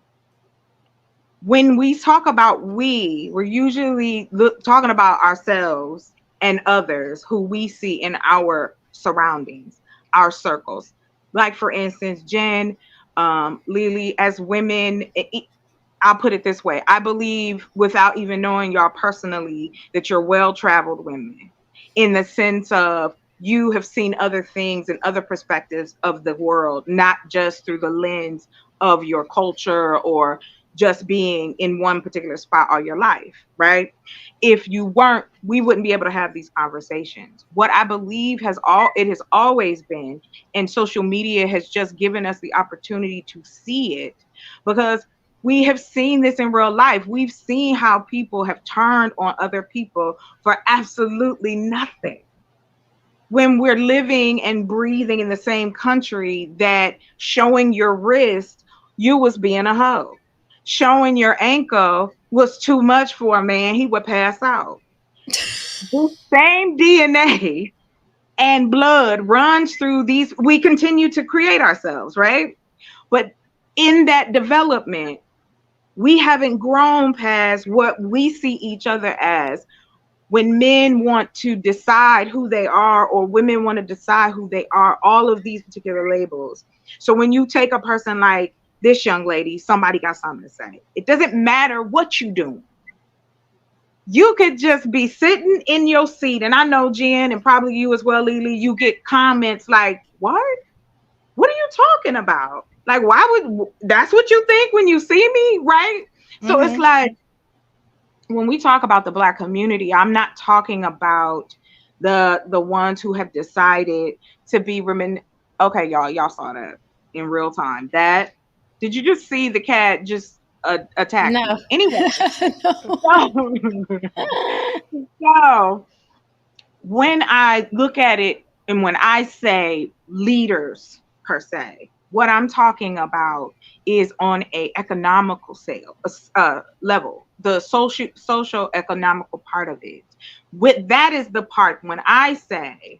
When we talk about we're usually talking about ourselves and others who we see in our surroundings, our circles. Like, for instance, Jen, Lily, as women, I'll put it this way. I believe, without even knowing y'all personally, that you're well-traveled women in the sense of you have seen other things and other perspectives of the world, not just through the lens of your culture or just being in one particular spot all your life, right? If you weren't, we wouldn't be able to have these conversations. What I believe it has always been, and social media has just given us the opportunity to see it, because we have seen this in real life. We've seen how people have turned on other people for absolutely nothing. When we're living and breathing in the same country, that showing your wrist, you was being a hoe. Showing your ankle was too much for a man. He would pass out. This same DNA and blood runs through these. We continue to create ourselves, right? But in that development, we haven't grown past what we see each other as. When men want to decide who they are, or women want to decide who they are, all of these particular labels. So when you take a person like this young lady, somebody got something to say. It doesn't matter what you do. You could just be sitting in your seat, and I know Jen and probably you as well, Lily, you get comments like, what? What are you talking about? Like, why would, that's what you think when you see me, right? So it's like, when we talk about the Black community, I'm not talking about the ones who have decided to be Okay, y'all saw that in real time. That, did you just see the cat just attack No. me? Anyway, so when I look at it, and when I say leaders per se, what I'm talking about is on a economical level, the social economical part of it. With that is the part when I say,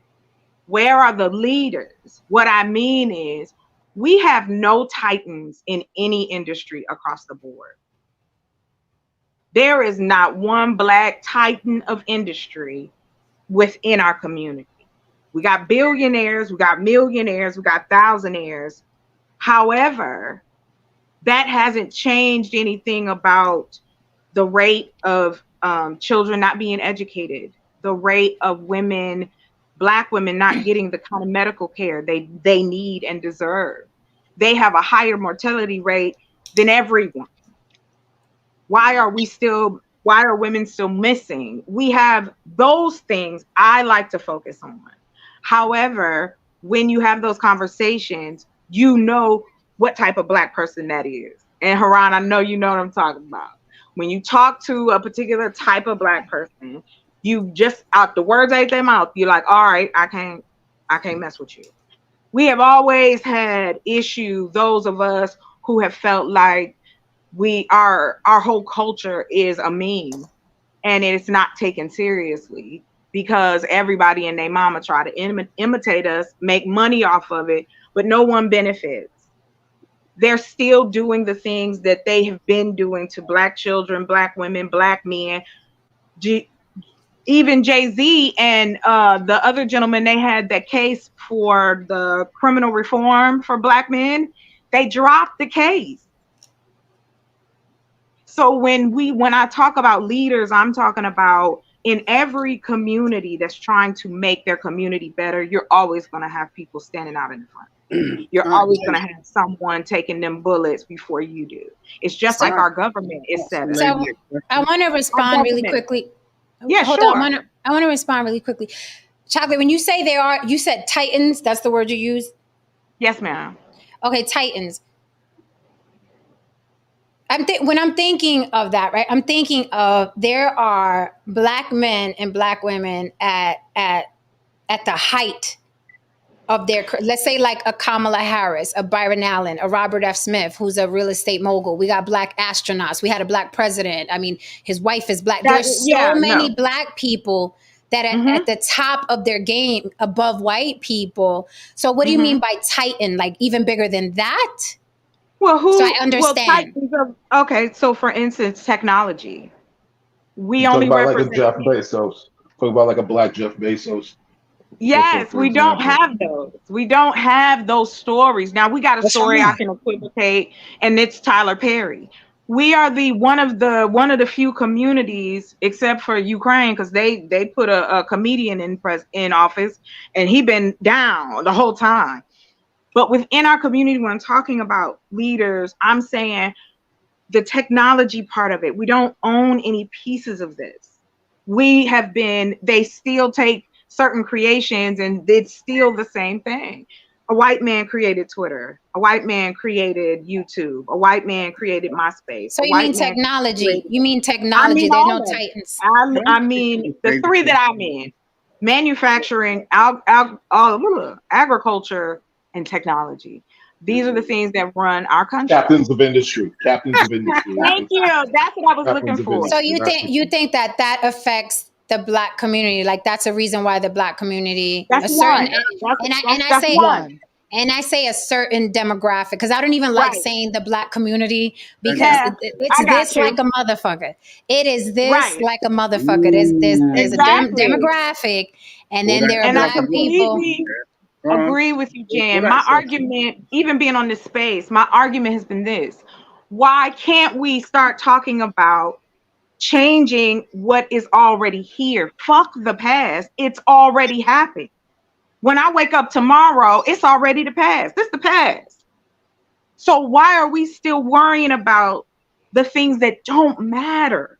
where are the leaders? What I mean is, we have no titans in any industry across the board. There is not one Black titan of industry within our community. We got billionaires, we got millionaires, we got thousandaires. However, that hasn't changed anything about the rate of children not being educated, the rate of women, Black women, not getting the kind of medical care they need and deserve. They have a higher mortality rate than everyone. Why are women still missing? We have those things I like to focus on. However, when you have those conversations, you know what type of Black person that is. And Haran, I know you know what I'm talking about. When you talk to a particular type of Black person, you just, out the words out their mouth, you're like, all right, I can't mess with you. We have always had issues, those of us who have felt like our whole culture is a meme and it's not taken seriously, because everybody and their mama try to imitate us, make money off of it, but no one benefits. They're still doing the things that they have been doing to Black children, Black women, Black men. Even Jay-Z and the other gentleman, they had that case for the criminal reform for Black men. They dropped the case. So when I talk about leaders, I'm talking about in every community that's trying to make their community better, you're always going to have people standing out in the front. You're always going to have someone taking them bullets before you do. It's just like our government is set up. So I want to respond really quickly. Yeah, Hold sure. on. I want to respond really quickly. Chocolate, when you say you said titans, that's the word you use? Yes, ma'am. Okay, titans. When I'm thinking of that, right, I'm thinking of there are Black men and Black women at the height of their, let's say like a Kamala Harris, a Byron Allen, a Robert F. Smith, who's a real estate mogul. We got Black astronauts. We had a Black president. I mean, his wife is Black. There's so many Black people that are at the top of their game above white people. So what do you mean by titan? Like even bigger than that? Well, so I understand. Okay, so for instance, technology. We talk only about represent like a Jeff Bezos. Talk about like a Black Jeff Bezos. Yes, we don't have those. We don't have those stories. Now we got a story I can equivocate, and it's Tyler Perry. We are one of the few communities, except for Ukraine, because they put a comedian in office, and he been down the whole time. But within our community, when I'm talking about leaders, I'm saying the technology part of it. We don't own any pieces of this. They still take certain creations and it's still the same thing. A white man created Twitter. A white man created YouTube. A white man created MySpace. So you mean technology? You mean technology? There are no titans. I mean the three that I'm in: manufacturing, agriculture, and technology. These are the things that run our country. Captains of industry. Thank you. That's what I was looking for. So you think that affects the black community. Like that's a reason why the black community, That's a certain, one. and I say a certain demographic because I don't even like Right. saying the black community because Yeah, it's I got this you. like a motherfucker. It is this Right. like a motherfucker. There's Exactly. a demographic, and then there are And I black people. completely agree with you, Jan. My argument, even being on this space, my argument has been this. Why can't we start talking about changing what is already here? Fuck the past. It's already happened. When I wake up tomorrow, it's already the past. This is the past. So why are we still worrying about the things that don't matter?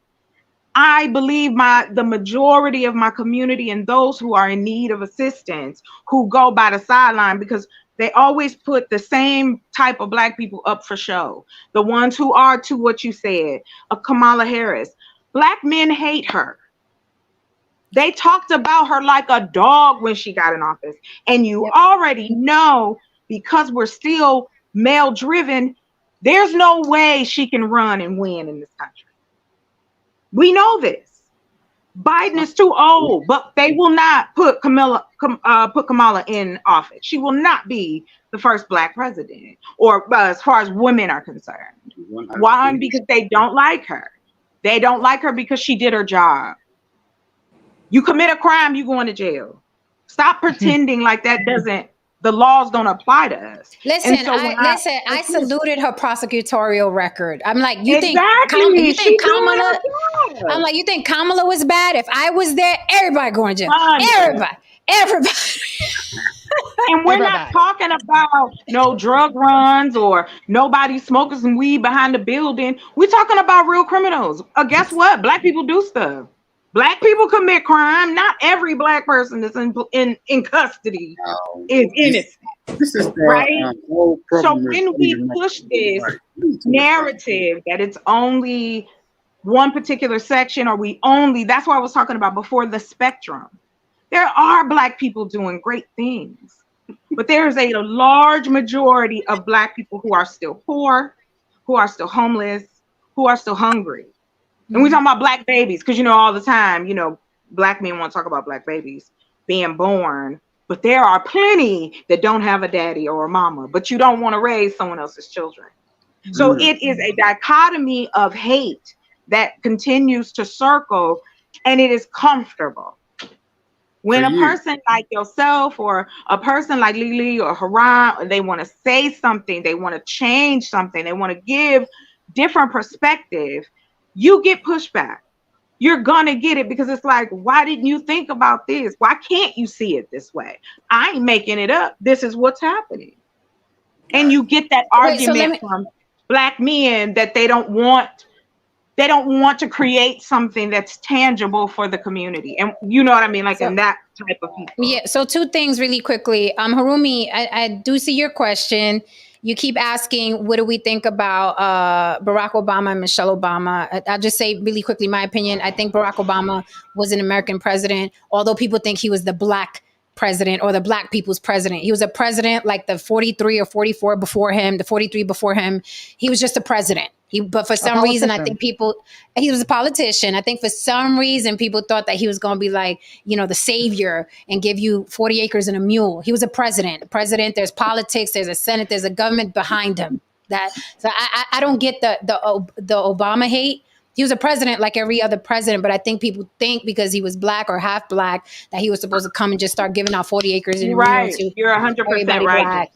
I believe the majority of my community and those who are in need of assistance who go by the sideline because they always put the same type of black people up for show. The ones who are to what you said, Kamala Harris. Black men hate her. They talked about her like a dog when she got in office. And you already know, because we're still male driven, there's no way she can run and win in this country. We know this. Biden is too old, but they will not put Kamala in office. She will not be the first black president, or as far as women are concerned. Why? Because they don't like her. They don't like her because she did her job. You commit a crime, you going to jail. Stop pretending like the laws don't apply to us. Listen, I saluted her prosecutorial record. I'm like, you think Kamala? I'm like, you think Kamala was bad? If I was there, everybody going to jail. Everybody. And we're not talking about no drug runs or nobody smoking some weed behind the building. We're talking about real criminals. Guess what? Black people do stuff. Black people commit crime. Not every black person that's in custody is innocent. This is right? So when we push this narrative that it's only one particular section, or that's what I was talking about before, the spectrum. There are black people doing great things, but there's a large majority of black people who are still poor, who are still homeless, who are still hungry. And we're talking about black babies, because all the time, black men want to talk about black babies being born, but there are plenty that don't have a daddy or a mama, but you don't want to raise someone else's children. So it is a dichotomy of hate that continues to circle, and it is comfortable. When a person like yourself or a person like Lily or Haran, they want to say something, they want to change something, they want to give different perspective, you get pushback. You're gonna get it because it's like, why didn't you think about this? Why can't you see it this way? I ain't making it up. This is what's happening. And you get that argument from black men that they don't want to create something that's tangible for the community. And you know what I mean? Like in that type of people. Yeah. So 2 things really quickly. Harumi, I do see your question. You keep asking, what do we think about Barack Obama and Michelle Obama? I'll just say really quickly, my opinion. I think Barack Obama was an American president, although people think he was the black president or the black people's president. He was a president like the 43 or 44 before him, the 43 before him. He was just a president. But for some reason, I think he was a politician. I think for some reason, people thought that he was going to be like, the savior and give you 40 acres and a mule. He was a president. There's politics, there's a Senate, there's a government behind him. So I don't get the Obama hate. He was a president like every other president, but I think people think because he was black or half black that he was supposed to come and just start giving out 40 acres and a mule to You're 100% right.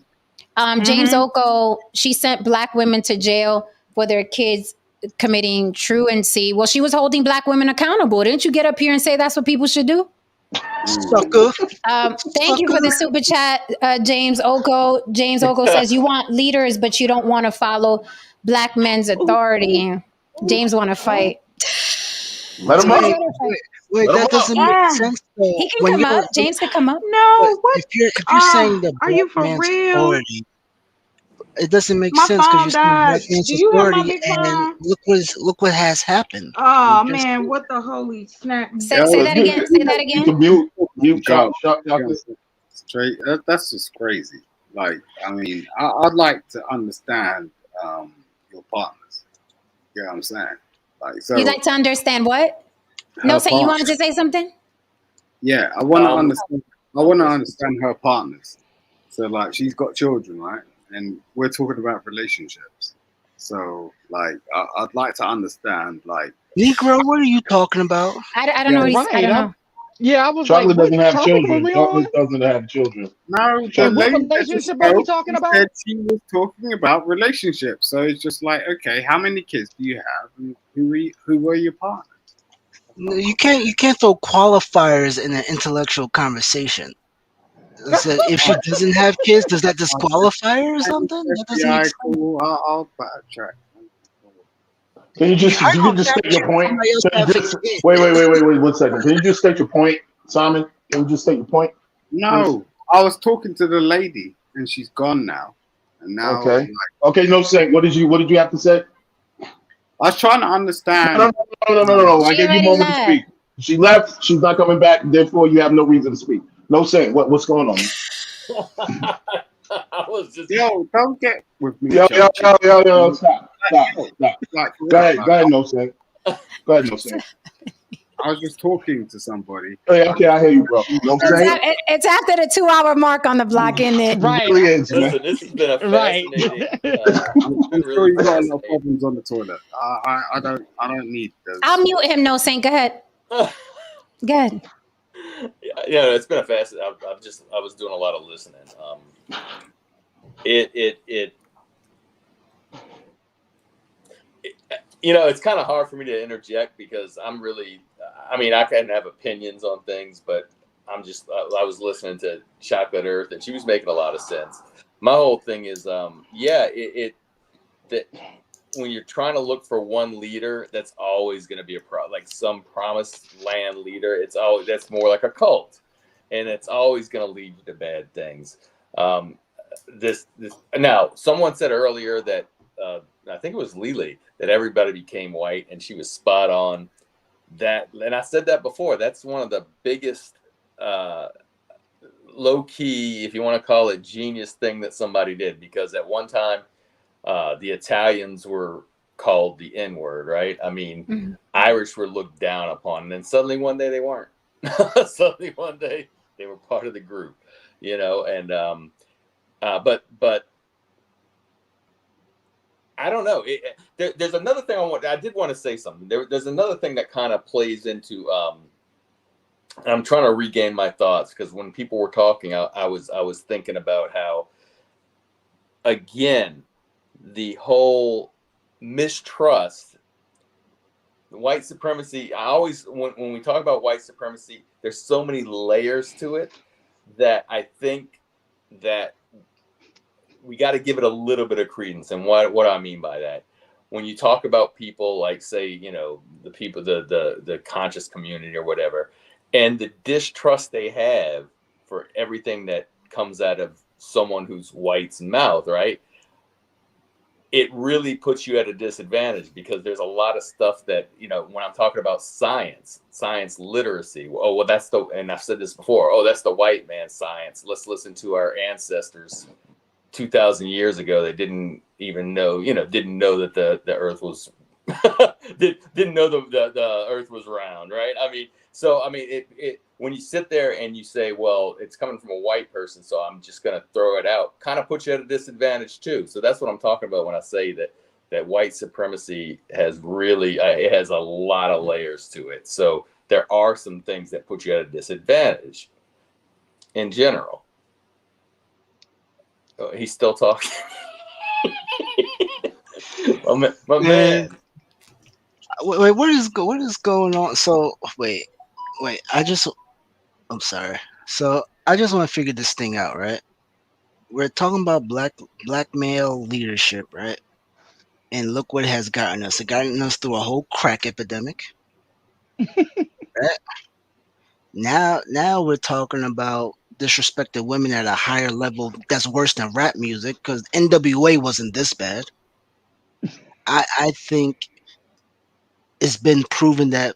James Oko, she sent black women to jail for their kids committing truancy. Well, she was holding black women accountable. Didn't you get up here and say that's what people should do? Thank you for the super chat, James Oko. James Oko says you want leaders, but you don't want to follow black men's authority. James want to fight. Let him up. Wait, that doesn't make sense. Though. He can come up. James can come up. No, what? If you're saying the black man's authority, it doesn't make sense because you're saying black man's authority, and look what has happened. Oh man, what the holy snap! Say that again. Say that again. You can mute y'all. Straight. That's just crazy. Like, I mean, I'd like to understand your partners. You know what I'm saying? Like, so you'd like to understand what? No, her say you partner. wanted to say something? Yeah, I want to understand. I want to understand her partners. So like, she's got children, right? And we're talking about relationships. So like, I'd like to understand, like, Negro, what are you talking about? I don't know what he's. I don't know. Yeah, I was Chocolate like, doesn't what have topic were children. we on? Chocolate doesn't have children. no, the And what lady that just relationship are we spoke, talking she about? said she was talking about relationships. So it's just like, okay, how many kids do you have, and who were your partners? No, you can't throw qualifiers in an intellectual conversation. So if she doesn't have kids, does that disqualify her or something? That doesn't make Yeah, sense. cool. I'll backtrack. Can you just How you gonna state your fact check point? somebody else Can you have just kids? wait 1 second? Can you just state your point, Simon? Can you just state your point, please? No, I was talking to the lady, and she's gone now. And now, Okay. Okay. No, saying. What did you have to say? I was trying to understand. No. I She gave you a already moment to left. speak. She left. She's not coming back. Therefore, you have no reason to speak. No saying. What's going on? I was just don't get with me. Yo. Stop. Go ahead. No saying. Go ahead. No saying. I was just talking to somebody. Okay, I hear you, bro. No saying. It's after the 2-hour mark on the block, isn't it? Right. Listen, this has been a fascinating. I'm sure you got a lot of problems on the toilet. I don't need those. I'll mute him. No, saying. Go ahead. Good. Yeah, it's been a fascinating. I was doing a lot of listening. It's kind of hard for me to interject because I'm really. I mean, I can have opinions on things, but I was listening to Chocolate Earth, and she was making a lot of sense. My whole thing is, that when you're trying to look for one leader, that's always going to be like some promised land leader. That's more like a cult, and it's always going to lead you to bad things. Now, someone said earlier that I think it was Lily that everybody became white, and she was spot on. That, and I said that before. That's one of the biggest low key, if you want to call it, genius thing that somebody did, because at one time the Italians were called the N-word, right? I mean, Irish were looked down upon, and then suddenly one day they weren't. Suddenly one day they were part of the group, and but I don't know. There's another thing I did want to say something. There's another thing that kind of plays into. I'm trying to regain my thoughts, because when people were talking, I was thinking about how, again, the whole mistrust, white supremacy. I always, when we talk about white supremacy, there's so many layers to it that I think that we got to give it a little bit of credence. And what I mean by that, when you talk about people like, say, the people, the conscious community or whatever, and the distrust they have for everything that comes out of someone who's white's mouth, right? It really puts you at a disadvantage, because there's a lot of stuff that, when I'm talking about science literacy, and I've said this before, that's the white man's science. Let's listen to our ancestors 2,000 years ago. They didn't even know, didn't know that the earth was, didn't know the earth was round, right? I mean, it when you sit there and you say, well, it's coming from a white person, so I'm just going to throw it out, kind of puts you at a disadvantage too. So that's what I'm talking about when I say that white supremacy has really, it has a lot of layers to it. So there are some things that put you at a disadvantage in general. Oh, he's still talking. my man. Wait, what is going on? So wait, I'm sorry. So I just want to figure this thing out, right? We're talking about black male leadership, right? And look what it has gotten us. It gotten us through a whole crack epidemic. Right? Now we're talking about disrespecting women at a higher level that's worse than rap music, because NWA wasn't this bad. I think it's been proven that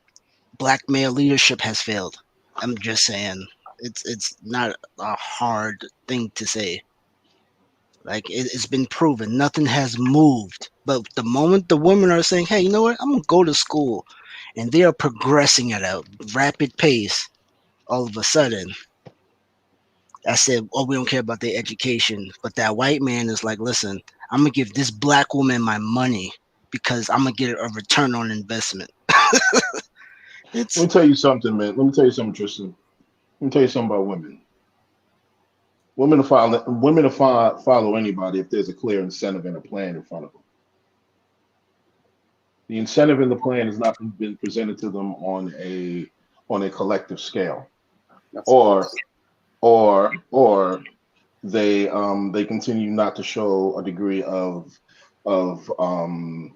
black male leadership has failed. I'm just saying, it's not a hard thing to say. Like, it's been proven, nothing has moved. But the moment the women are saying, "Hey, you know what? I'm gonna go to school and they are progressing at a rapid pace. All of a sudden, I said, "Oh, we don't care about their education," but that white man is like, "Listen, I'm gonna give this black woman my money because I'm gonna get a return on investment." Let me tell you something, man. Let me tell you something, Tristan. Let me tell you something about women. Women will follow anybody if there's a clear incentive and a plan in front of them. The incentive and the plan has not been presented to them on a collective scale, or or they continue not to show a degree of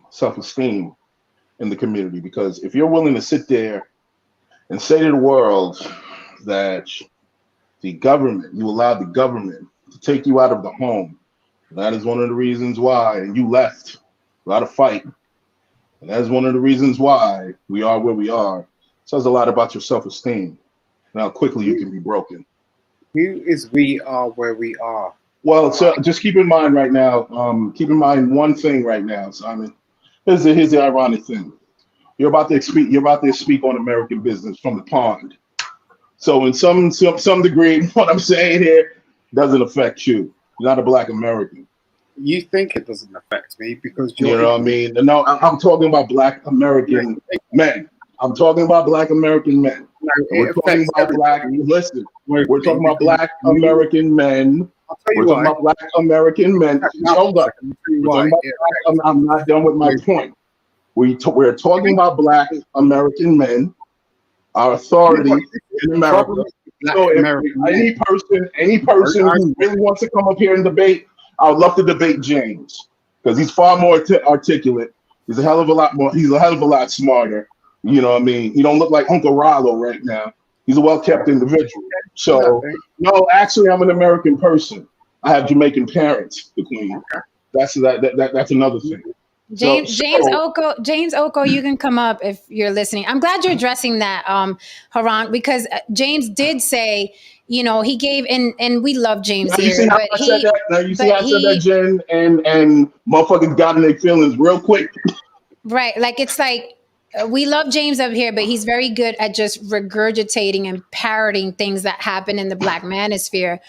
self-esteem in the community. Because if you're willing to sit there and say to the world that you allowed the government to take you out of the home, that is one of the reasons why, and you left without a fight, and that is one of the reasons why we are where we are. It says a lot about your self-esteem and how quickly you can be broken. Who is we are where we are? Well, so just keep in mind right now, keep in mind one thing right now, Simon. Here's the ironic thing. You're about to speak on American business from the pond. So in some degree, what I'm saying here doesn't affect you. You're not a black American. You think it doesn't affect me because you know what I mean? No, I'm talking about black American men. I'm talking about black American men. We're talking about black. Listen, we're talking about black American men. We're talking about black American men. Hold up. I'm not done with my point. We're talking about black American men. Our authority in America. So if any person who really wants to come up here and debate, I would love to debate James because he's far more articulate. He's a hell of a lot more. He's a hell of a lot smarter. You know what I mean? He don't look like Uncle Rollo right now. He's a well-kept individual. So no, actually, I'm an American person. I have Jamaican parents, the Queen. That's another thing. James Oko, you can come up if you're listening. I'm glad you're addressing that, Haran, because James did say, he gave, and we love James now here. You see how I said that, Jen, and motherfuckers got in their feelings real quick. Right, it's like we love James up here, but he's very good at just regurgitating and parroting things that happen in the black manosphere.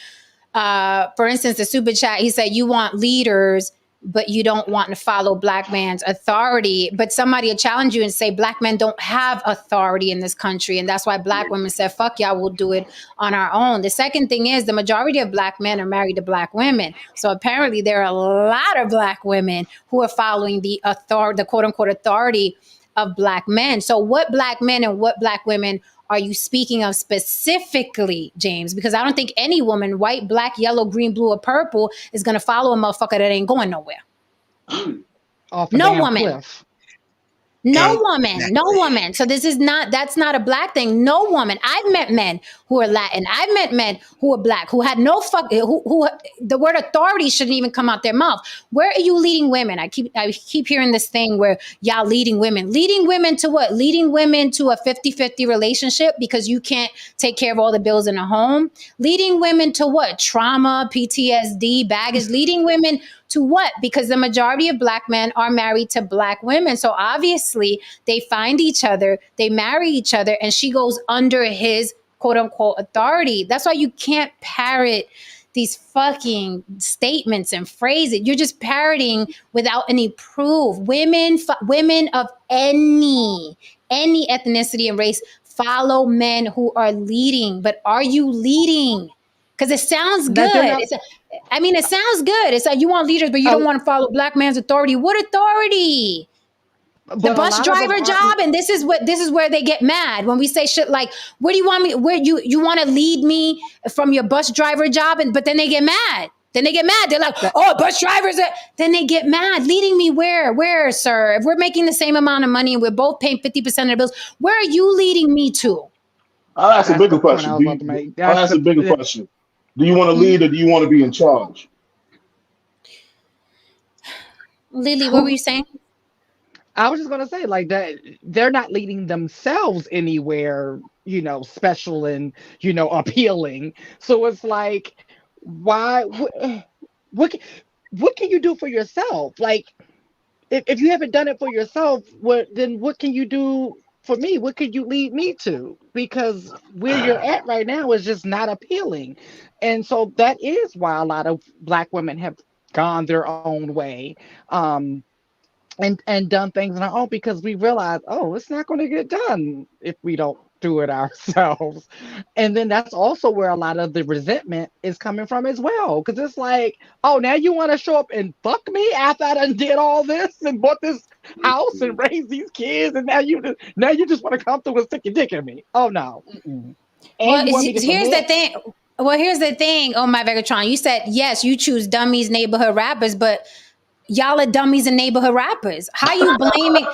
For instance, the super chat, he said, you want leaders, but you don't want to follow black man's authority. But somebody will challenge you and say, black men don't have authority in this country. And that's why black women said, fuck y'all, we'll do it on our own. The second thing is the majority of black men are married to black women. So apparently there are a lot of black women who are following the quote unquote authority of black men. So what black men and what black women are you speaking of specifically, James? Because I don't think any woman, white, black, yellow, green, blue, or purple, is going to follow a motherfucker that ain't going nowhere. No woman. Cliff. No woman. So that's not a black thing. No woman. I've met men who are Latin. I've met men who are black, who had no who the word authority shouldn't even come out their mouth. Where are you leading women? I keep hearing this thing where y'all leading women. Leading women to what? Leading women to a 50-50 relationship because you can't take care of all the bills in a home. Leading women to what? Trauma, PTSD, baggage. Leading women to what? Because the majority of black men are married to black women. So obviously they find each other, they marry each other, and she goes under his quote unquote authority. That's why you can't parrot these fucking statements and phrases. You're just parroting without any proof. Women of any ethnicity and race follow men who are leading. But are you leading? Because it sounds good. It sounds good. It's like you want leaders, but you don't want to follow black man's authority. What authority? The bus driver job, and this is where they get mad when we say shit like, "Where do you want me? Where you want to lead me from your bus driver job?" But then they get mad. They're like, "Oh, bus drivers." Then they get mad. Leading me where, sir? If we're making the same amount of money and we're both paying 50% of the bills, where are you leading me to? I'll ask a bigger question. I'll ask a bigger question. Do you want to lead or do you want to be in charge? Lily, what were you saying? I was just going to say like that they're not leading themselves anywhere, special and, appealing. So it's like, why, what can you do for yourself? Like, if you haven't done it for yourself, then what can you do for me, what could you lead me to? Because where you're at right now is just not appealing. And so that is why a lot of Black women have gone their own way. Um, and done things on our own because we realize, oh, it's not going to get done if we don't do it ourselves. And then that's also where a lot of the resentment is coming from as well. Because it's like, oh, now you want to show up and fuck me after I done did all this and bought this house and raised these kids, and now you just want to come through and stick your dick in me. Oh no. Mm-mm. And Well, you want me to here's the commit? thing. Well, here's the thing. Oh my Vegatron, you said yes, you choose dummies, neighborhood rappers, but y'all are dummies and neighborhood rappers. How you blaming?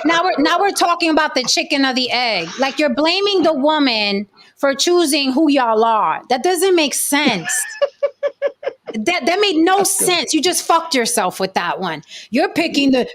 Now we're talking about the chicken or the egg. Like you're blaming the woman for choosing who y'all are. That doesn't make sense. That made no sense. You just fucked yourself with that one. You're picking the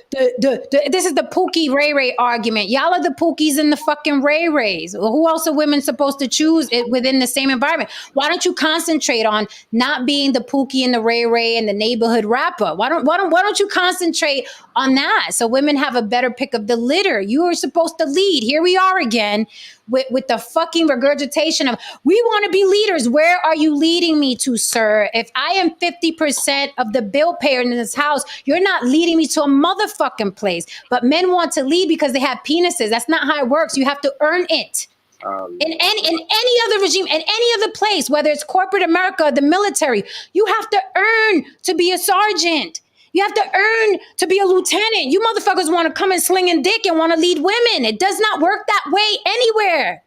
this is the Pookie Ray Ray argument. Y'all are the Pookies and the fucking Ray Rays. Who else are women supposed to choose it within the same environment? Why don't you concentrate on not being the Pookie and the Ray Ray and the neighborhood rapper? Why don't you concentrate on that so women have a better pick of the litter? You are supposed to lead. Here we are again with the fucking regurgitation of we want to be leaders. Where are you leading me to, sir? If I am 50% of the bill payer in this house, you're not leading me to a motherfucking place. But men want to lead because they have penises. That's not how it works. You have to earn it. In any other regime, in any other place, whether it's corporate America or the military, you have to earn to be a sergeant. You have to earn to be a lieutenant. You motherfuckers want to come and slinging dick and want to lead women. It does not work that way anywhere.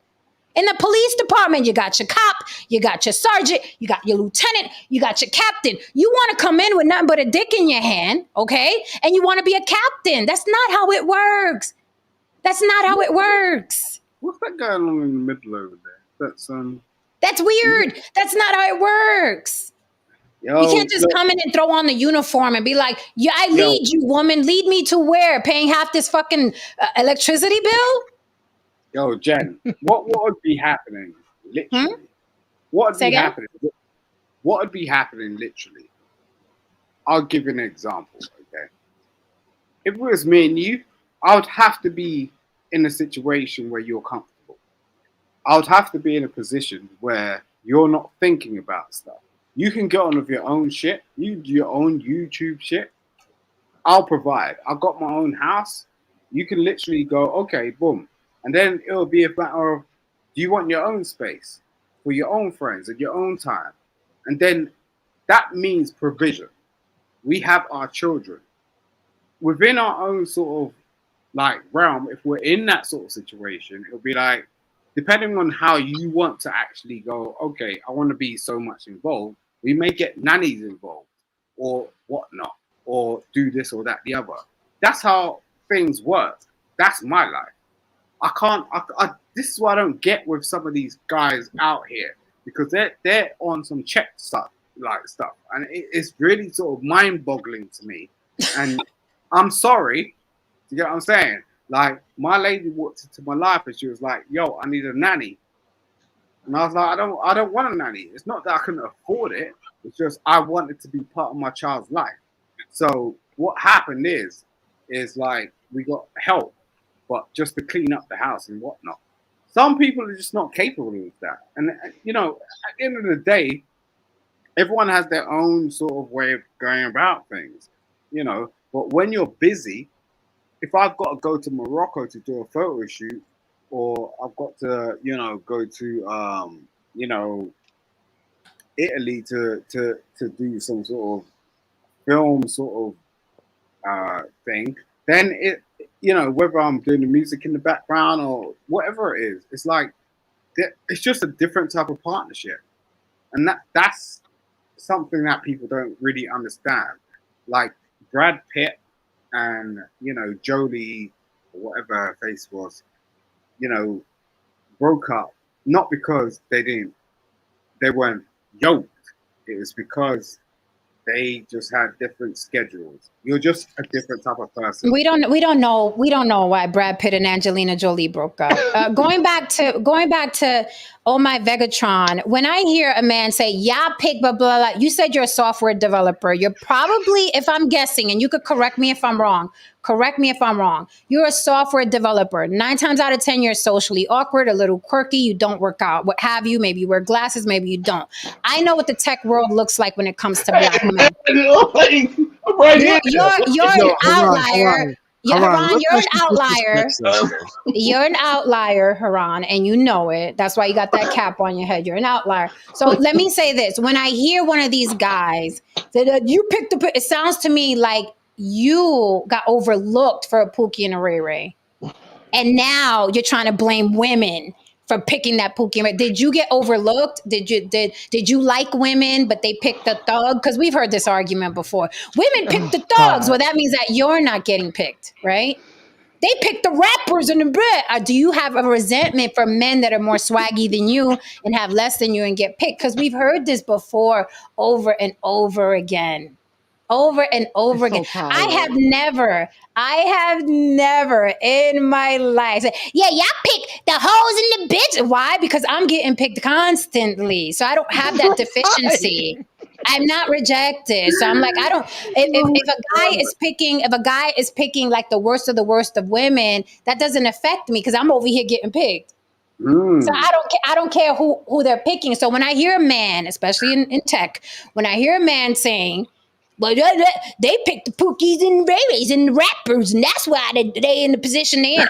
In the police department, you got your cop, you got your sergeant, you got your lieutenant, you got your captain. You want to come in with nothing but a dick in your hand, okay? And you want to be a captain. That's not how it works. That's not how it works. What's that going on in the middle over there? That's weird. That's not how it works. Yo, you can't just come in and throw on the uniform and be like, yeah, I lead you, woman. Lead me to where? Paying half this fucking electricity bill? Yo, Jen, what would be happening literally? What would be happening? What would be happening literally? I'll give you an example, okay? If it was me and you, I would have to be in a situation where you're comfortable. I would have to be in a position where you're not thinking about stuff. You can get on with your own shit. You do your own YouTube shit. I'll provide. I've got my own house. You can literally go, okay, boom. And then it'll be a matter of, do you want your own space for your own friends and your own time? And then that means provision. We have our children. Within our own sort of like realm, if we're in that sort of situation, it'll be like, depending on how you want to actually go, okay, I want to be so much involved, we may get nannies involved or whatnot, or do this or that, the other. That's how things work. That's my life. This is what I don't get with some of these guys out here, because they're on some check stuff, and it's really sort of mind-boggling to me. And I'm sorry, you get what I'm saying? Like, my lady walked into my life and she was like, yo, I need a nanny. And I was like, I don't want a nanny. It's not that I couldn't afford it. It's just I wanted to be part of my child's life. So what happened is like we got help, but just to clean up the house and whatnot. Some people are just not capable of that. And, you know, at the end of the day, everyone has their own sort of way of going about things, you know. But when you're busy, if I've got to go to Morocco to do a photo shoot, or I've got to, you know, go to, you know, Italy to do some sort of film sort of thing, then it, you know, whether I'm doing the music in the background or whatever it is, it's like, it's just a different type of partnership. And that's something that people don't really understand. Like Brad Pitt and, you know, Jolie, or whatever her face was, you know, broke up, not because they weren't yoked. It was because they just had different schedules. You're just a different type of person. We don't know why Brad Pitt and Angelina Jolie broke up. Going back to Oh My Vegatron, when I hear a man say, yeah, pick, blah, blah, blah, you said you're a software developer. You're probably, if I'm guessing, and you could correct me if I'm wrong, correct me if I'm wrong. You're a software developer. 9 times out of 10, you're socially awkward, a little quirky. You don't work out, what have you. Maybe you wear glasses, maybe you don't. I know what the tech world looks like when it comes to black men. I'm right here. You're an outlier. Haran, you're an outlier. though. You're an outlier, Haran, and you know it. That's why you got that cap on your head. You're an outlier. So let me say this. When I hear one of these guys say, you picked it sounds to me like you got overlooked for a Pookie and a Ray Ray. And now you're trying to blame women for picking that Pookie and Ray. Did you get overlooked? Did you like women, but they picked the thug? Because we've heard this argument before. Women pick the thugs. Well, that means that you're not getting picked, right? They pick the rappers in the bed. Do you have a resentment for men that are more swaggy than you and have less than you and get picked? Because we've heard this before over and over again. Over and over again. I have never in my life said, yeah, y'all pick the hoes in the bitch. Why? Because I'm getting picked constantly. So I don't have that deficiency. I'm not rejected. So I'm like, I don't, if a guy is picking like the worst of women, that doesn't affect me because I'm over here getting picked. So I don't care who they're picking. So when I hear a man, especially in tech, when I hear a man saying, well, they picked the Pookies and Rays and the rappers, and that's why they in the position they in.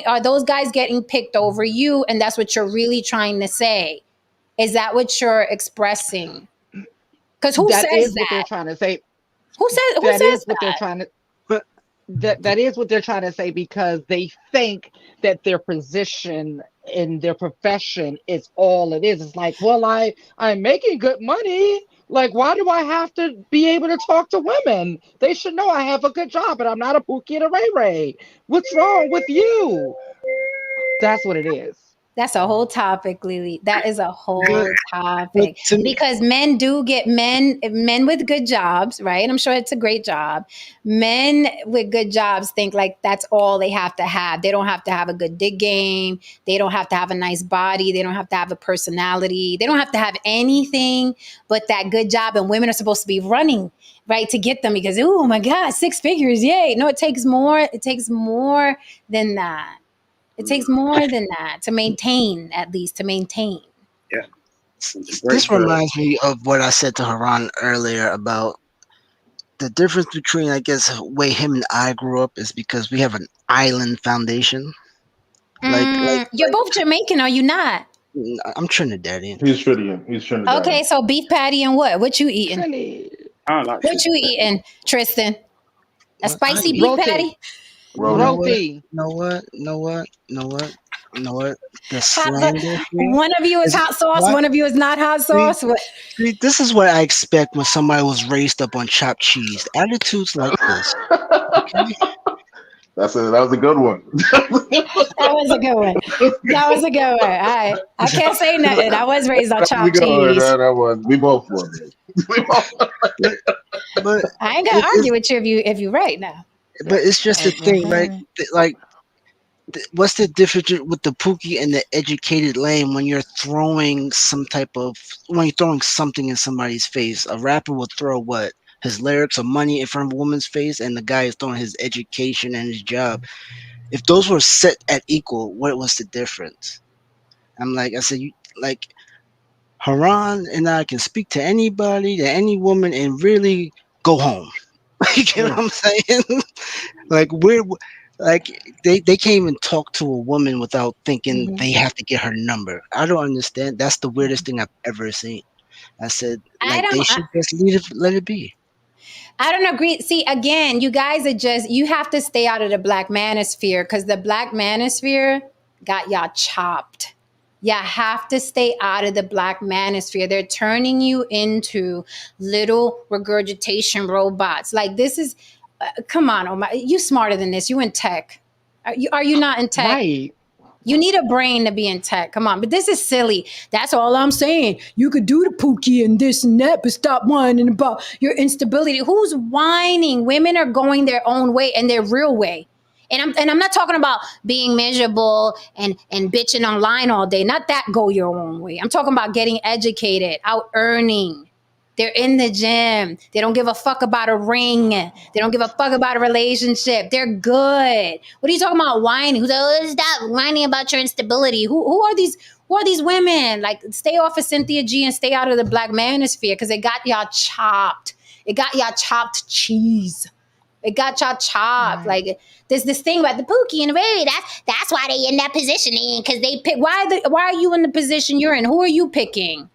Are those guys getting picked over you? And that's what you're really trying to say? Is that what you're expressing? Because who says that? What they're trying to say. Who says that? Is what they're trying to. But that is what they're trying to say because they think that their position in their profession is all it is. It's like, well, I'm making good money. Like, why do I have to be able to talk to women? They should know I have a good job, but I'm not a Pookie and a Ray Ray. What's wrong with you? That's what it is. That's a whole topic, Lily. That is a whole topic because men with good jobs, right? I'm sure it's a great job. Men with good jobs think like that's all they have to have. They don't have to have a good dig game. They don't have to have a nice body. They don't have to have a personality. They don't have to have anything but that good job. And women are supposed to be running, right, to get them because, oh my God, 6 figures. Yay. No, it takes more. It takes more than that. It takes more than that to maintain, at least to maintain. Yeah. This reminds me of what I said to Haran earlier about the difference between, I guess, the way him and I grew up is because we have an island foundation. You're both Jamaican, are you not? I'm Trinidadian. He's Trinidadian. Okay, so beef patty and what? What you eating? I like what you eating, Tristan? A spicy beef patty? Roti. Know what? The slander. One of you is hot sauce. What? One of you is not hot sauce. See, this is what I expect when somebody was raised up on chopped cheese. Attitudes like this. Okay? That was a good one. That was a good one. I can't say nothing. I was raised on chopped cheese. That was. We both were. But I ain't gonna argue with you if you're right now. But it's just a thing, right? Like, what's the difference with the Pookie and the educated lame when you're throwing something in somebody's face? A rapper will throw what? His lyrics or money in front of a woman's face, and the guy is throwing his education and his job. If those were set at equal, what was the difference? I said, Haran and I can speak to anybody, to any woman, and really go home. You get what I'm saying? They can't even talk to a woman without thinking they have to get her number. I don't understand. That's the weirdest thing I've ever seen. I said, they should just let it be. I don't agree. See, again, you guys you have to stay out of the black manosphere because the black manosphere got y'all chopped. You have to stay out of the black manosphere. They're turning you into little regurgitation robots. Like this is, come on, Omar, you smarter than this. You in tech. Are you not in tech? Right. You need a brain to be in tech. Come on. But this is silly. That's all I'm saying. You could do the Pookie and this and that, but stop whining about your instability. Who's whining? Women are going their own way and their real way. And I'm not talking about being miserable and bitching online all day. Not that go your own way. I'm talking about getting educated, out earning, They're in the gym. They don't give a fuck about a ring. They don't give a fuck about a relationship. They're good. What are you talking about whining? Who's like, stop whining about your instability? Who are these? Who are these women? Like, stay off of Cynthia G and stay out of the black manosphere because it got y'all chopped. It got y'all chopped cheese. It got y'all chopped. Right. Like, there's this thing about the Pookie and the Ray. That's why they in that position, because they pick. Why are you in the position you're in? Who are you picking?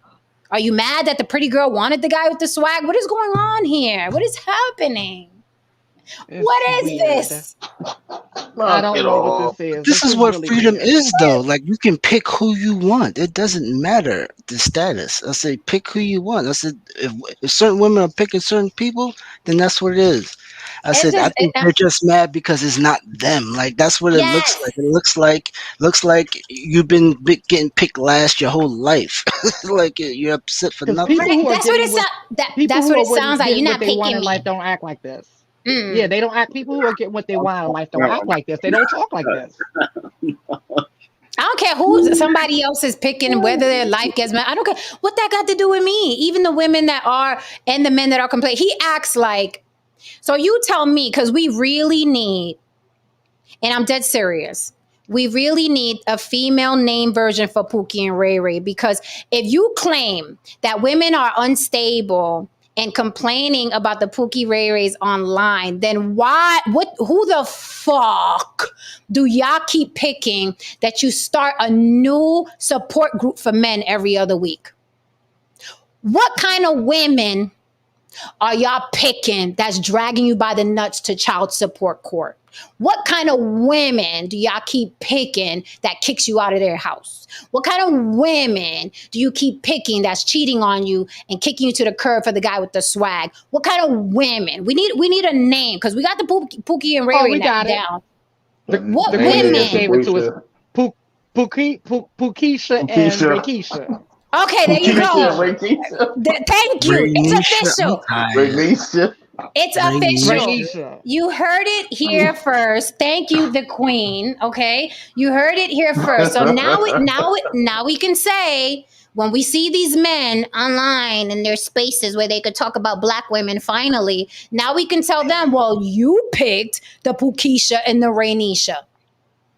Are you mad that the pretty girl wanted the guy with the swag? What is going on here? What is happening? What is weird. this? I don't know what this is. This is what really freedom weird. is, though. Like, you can pick who you want. It doesn't matter the status. I say pick who you want. I said if certain women are picking certain people, then that's what it is. I said I think they're just mad because it's not them. Like, that's what it looks like. It looks like you've been getting picked last your whole life. Like, you're upset for nothing. That's what it sounds like. You're not picking me. Me. Life don't act like this. Yeah, they don't act. People who are getting what they want in life don't act like this. They don't talk like this. I don't care who somebody else is picking, whether their life gets mad. I don't care what that got to do with me. Even the women that are and the men that are complaining. He acts like. So you tell me, because we really need, and I'm dead serious, we really need a female name version for Pookie and Ray Ray, because if you claim that women are unstable and complaining about the Pookie Ray Rays online, then who the fuck do y'all keep picking that you start a new support group for men every other week? What kind of women are y'all picking that's dragging you by the nuts to child support court? What kind of women do y'all keep picking that kicks you out of their house? What kind of women do you keep picking that's cheating on you and kicking you to the curb for the guy with the swag? What kind of women? We need a name, because we got the Pookie and Ray Ray down. What women? Gave it to us. Pookisha and Rakeisha. Okay, there you go. Thank you. It's official. It's official. You heard it here first. Thank you, the queen. Okay, you heard it here first. So now we can say, when we see these men online in their spaces where they could talk about black women, finally, now we can tell them, well, you picked the Pookisha and the Rainisha.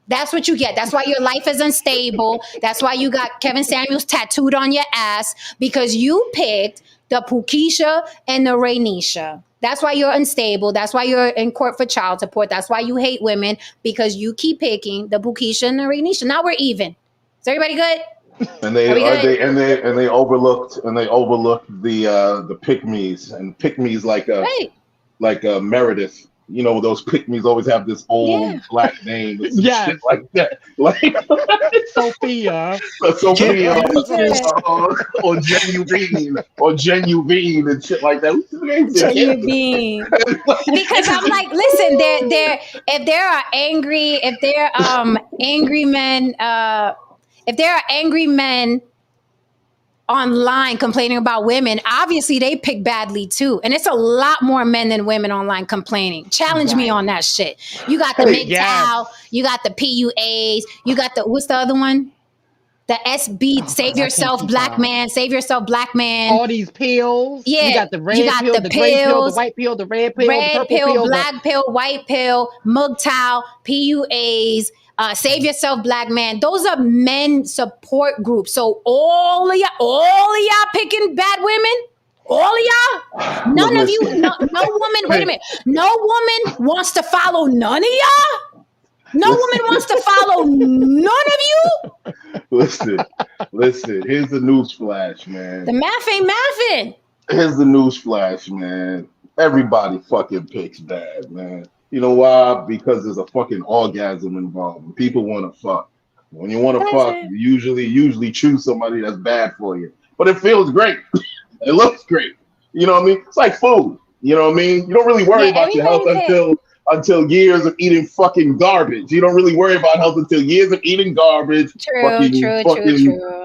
That's what you get. That's why your life is unstable. That's why you got Kevin Samuels tattooed on your ass, because you picked the Pookisha and the Rainisha. That's why you're unstable. That's why you're in court for child support. That's why you hate women, because you keep picking the Pookisha and the Rainisha. Now we're even. Is everybody good? And they overlooked the pick-me's, and pick-me's like Meredith. You know, those pick-me's always have this old black name. Shit like that. Like Sophia. Or Genuine and shit like that. Genuine. Because I'm like, listen, if there are angry men online complaining about women, obviously they pick badly too. And it's a lot more men than women online complaining. Challenge me on that shit. You got the MGTOW, you got the PUAs, you got what's the other one? The SB, Save Yourself Black Man, Save Yourself Black Man. All these pills. Yeah. You got the red pill, the gray pill, the white pill, the red pill, the purple pill, black pill, white pill, MGTOW, PUAs, Save Yourself Black Man. Those are men support groups. So all of y'all picking bad women? All of y'all? None of you, no woman, wait a minute. No woman wants to follow none of y'all? No woman wants to follow none of you? Listen, here's the news flash, man. The math ain't mathing. Here's the news flash, man. Everybody fucking picks bad, man. You know why? Because there's a fucking orgasm involved. People want to fuck. When you want to fuck, you usually choose somebody that's bad for you. But it feels great. It looks great. You know what I mean? It's like food. You know what I mean? You don't really worry about your health until years of eating fucking garbage. You don't really worry about health until years of eating garbage. True.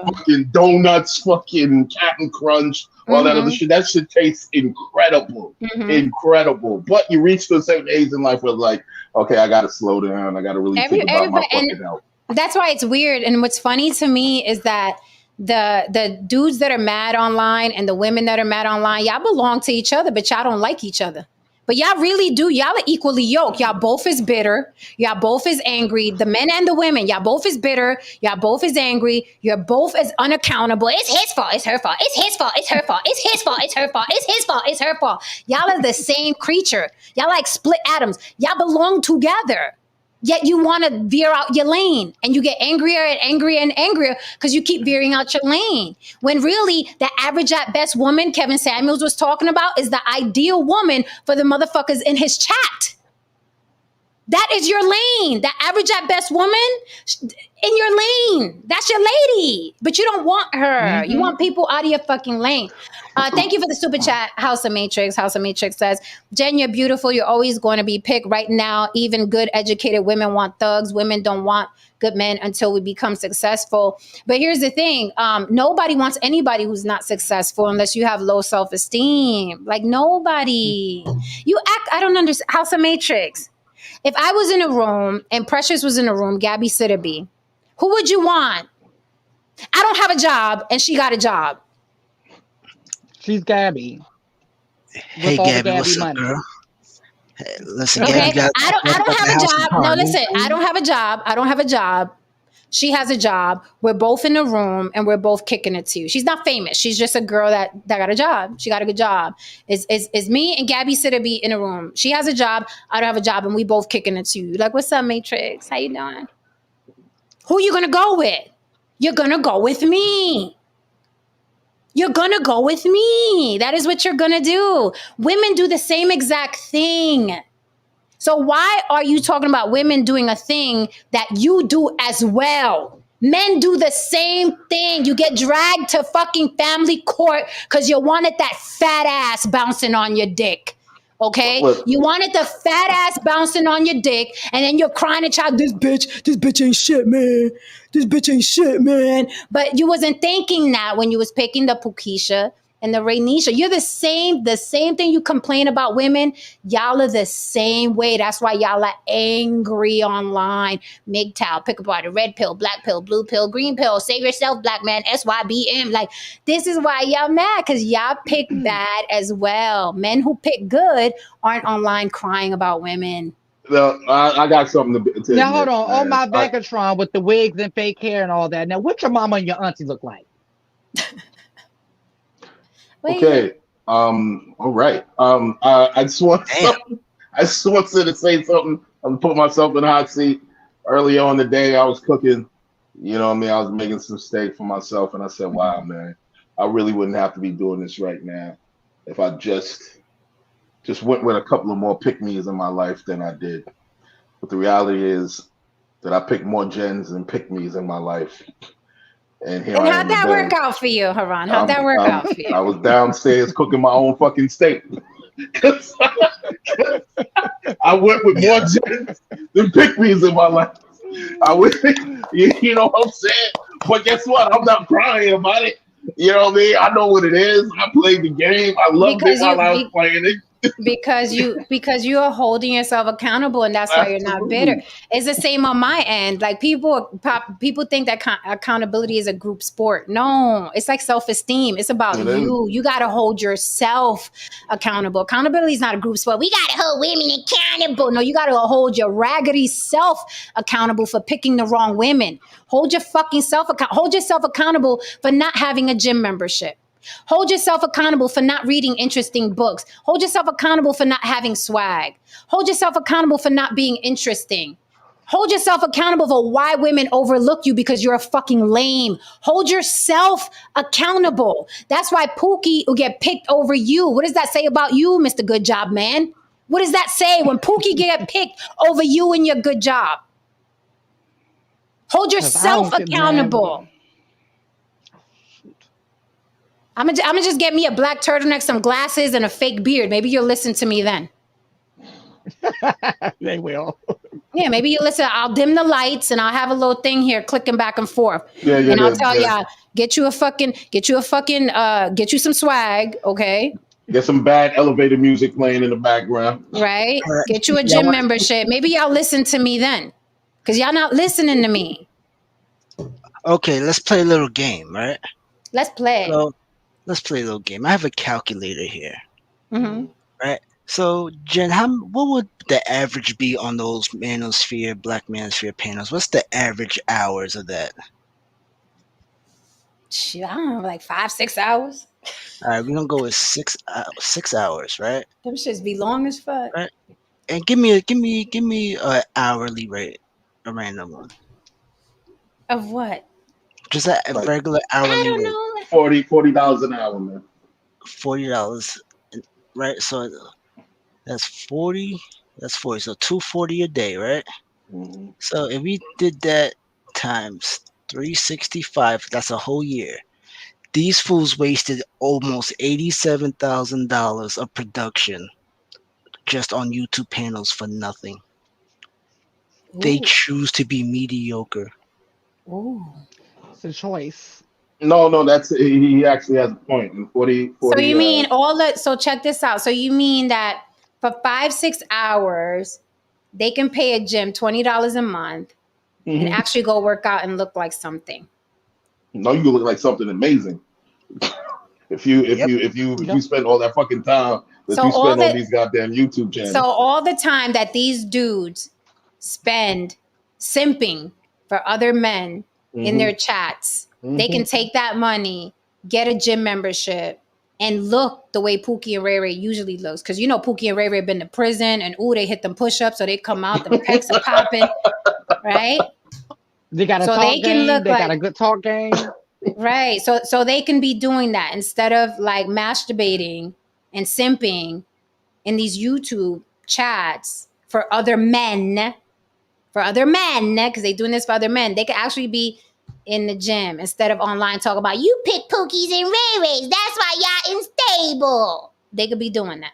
Fucking donuts, fucking Captain Crunch, all that other shit. That shit tastes incredible. Incredible. But you reach to a certain age in life where, like, okay, I got to slow down. I got to really think about my fucking health. That's why it's weird. And what's funny to me is that the dudes that are mad online and the women that are mad online, y'all belong to each other, but y'all don't like each other. But y'all really do. Y'all are equally yoked. Y'all both is bitter. Y'all both is angry. The men and the women. Y'all both is bitter. Y'all both is angry. You're both as unaccountable. It's his fault. It's her fault. It's his fault. It's her fault. It's his fault. It's her fault. It's his fault. It's her fault. Y'all are the same creature. Y'all like split atoms. Y'all belong together. Yet you want to veer out your lane, and you get angrier and angrier and angrier because you keep veering out your lane. When really the average at best woman Kevin Samuels was talking about is the ideal woman for the motherfuckers in his chat. That is your lane. The average at best woman in your lane. That's your lady. But you don't want her. You want people out of your fucking lane. Thank you for the super chat, House of Matrix. House of Matrix says, Jen, you're beautiful. You're always going to be picked. Right now, even good educated women want thugs. Women don't want good men until we become successful. But here's the thing. Nobody wants anybody who's not successful unless you have low self-esteem. Like nobody. You act, I don't understand. House of Matrix. If I was in a room and Precious was in a room, Gabby Sitterby, who would you want? I don't have a job and she got a job. She's Gabby. Hey, Gabby, what's up, girl? Hey, listen, Okay, Gabby, I don't have a job. No, listen, I don't have a job. I don't have a job. She has a job. We're both in a room and we're both kicking it too. She's not famous. She's just a girl that got a job. She got a good job. It's me and Gabby Sitterby in a room. She has a job. I don't have a job, and we both kicking it too. Like, what's up, Matrix? How you doing? Who you gonna go with? You're gonna go with me. You're gonna go with me. That is what you're gonna do. Women do the same exact thing. So why are you talking about women doing a thing that you do as well? Men do the same thing. You get dragged to fucking family court because you wanted that fat ass bouncing on your dick. Okay? You wanted the fat ass bouncing on your dick, and then you're crying and child, this bitch ain't shit, man. This bitch ain't shit, man. But you wasn't thinking that when you was picking the Pukisha and the Rainisha. You're the same thing you complain about women. Y'all are the same way. That's why y'all are angry online. MGTOW, pick apart a red pill, black pill, blue pill, green pill. Save yourself, black man, SYBM. Like, this is why y'all mad, because y'all pick bad as well. Men who pick good aren't online crying about women. No, I got something to now, hold on. On my Vegatron with the wigs and fake hair and all that. Now, what your mama and your auntie look like? Okay. All right. I just wanted to say something. I'm put myself in the hot seat. Early on the day, I was cooking. You know what I mean? I was making some steak for myself, and I said, "Wow, man, I really wouldn't have to be doing this right now if I just went with a couple of more pick-me's in my life than I did." But the reality is that I picked more gens than pick-me's in my life. And how'd that work out for you, Haran? How'd that work out for you? I was downstairs cooking my own fucking steak. I went with more gens than pick-me's in my life. You know what I'm saying? But guess what? I'm not crying about it. You know what I mean? I know what it is. I played the game. I loved it while I was playing it. because you are holding yourself accountable, and that's why you're not bitter. It's the same on my end. Like people think that accountability is a group sport. No, it's like self-esteem. It's about you. You got to hold yourself accountable. Accountability is not a group sport. We got to hold women accountable. No, you got to hold your raggedy self accountable for picking the wrong women. Hold your fucking hold yourself accountable for not having a gym membership. Hold yourself accountable for not reading interesting books. Hold yourself accountable for not having swag. Hold yourself accountable for not being interesting. Hold yourself accountable for why women overlook you because you're a fucking lame. Hold yourself accountable. That's why Pookie will get picked over you. What does that say about you, Mr. Good Job Man? What does that say when Pookie get picked over you and your good job? Hold yourself accountable. I'm gonna just get me a black turtleneck, some glasses, and a fake beard. Maybe you'll listen to me then. They will. Yeah, maybe you listen. I'll dim the lights and I'll have a little thing here clicking back and forth. And I'll tell y'all, get you some swag, okay? Get some bad elevator music playing in the background. Right? Get you a gym membership. Maybe y'all listen to me then. Because y'all not listening to me. Okay, let's play a little game, right? Let's play. So let's play a little game. I have a calculator here, Mm-hmm. right? So Jen, what would the average be on those manosphere, black manosphere panels? What's the average hours of that? Shit, I don't know, like 5-6 hours. All right, we're gonna go with 6 hours, right? Them shits be long as fuck. Right. And give me a hourly rate, a random one. Of what? Just a Like regular I hourly don't rate. know. $40 an hour, man. $40, right? So that's 40. That's 40. So 240 a day, right? Mhm. So if we did that times 365, that's a whole year. These fools wasted almost $87,000 of production just on YouTube panels for nothing. They Ooh. choose to be mediocre. Ooh. It's a choice. No, that's he actually has a point. And 40, So you mean so check this out. So you mean that for 5-6 hours, they can pay a gym $20 a month and actually go work out and look like something. no, you look like something amazing. if you spend all that fucking time that So you all spend on the these goddamn YouTube channels. so all the time that these dudes spend simping for other men in their chats, they can take that money, get a gym membership, and look the way Pookie and Ray Ray usually looks. Because you know Pookie and Ray Ray been to prison, and they hit them push-ups, so they come out, the pecs are popping, right? They got a So talk they can game. look They like got a good talk game. right. So they can be doing that instead of like masturbating and simping in these YouTube chats for other men, because they're doing this for other men. They could actually be in the gym instead of online talking about you pick Pookies and Ray Rays. That's why y'all unstable. They could be doing that.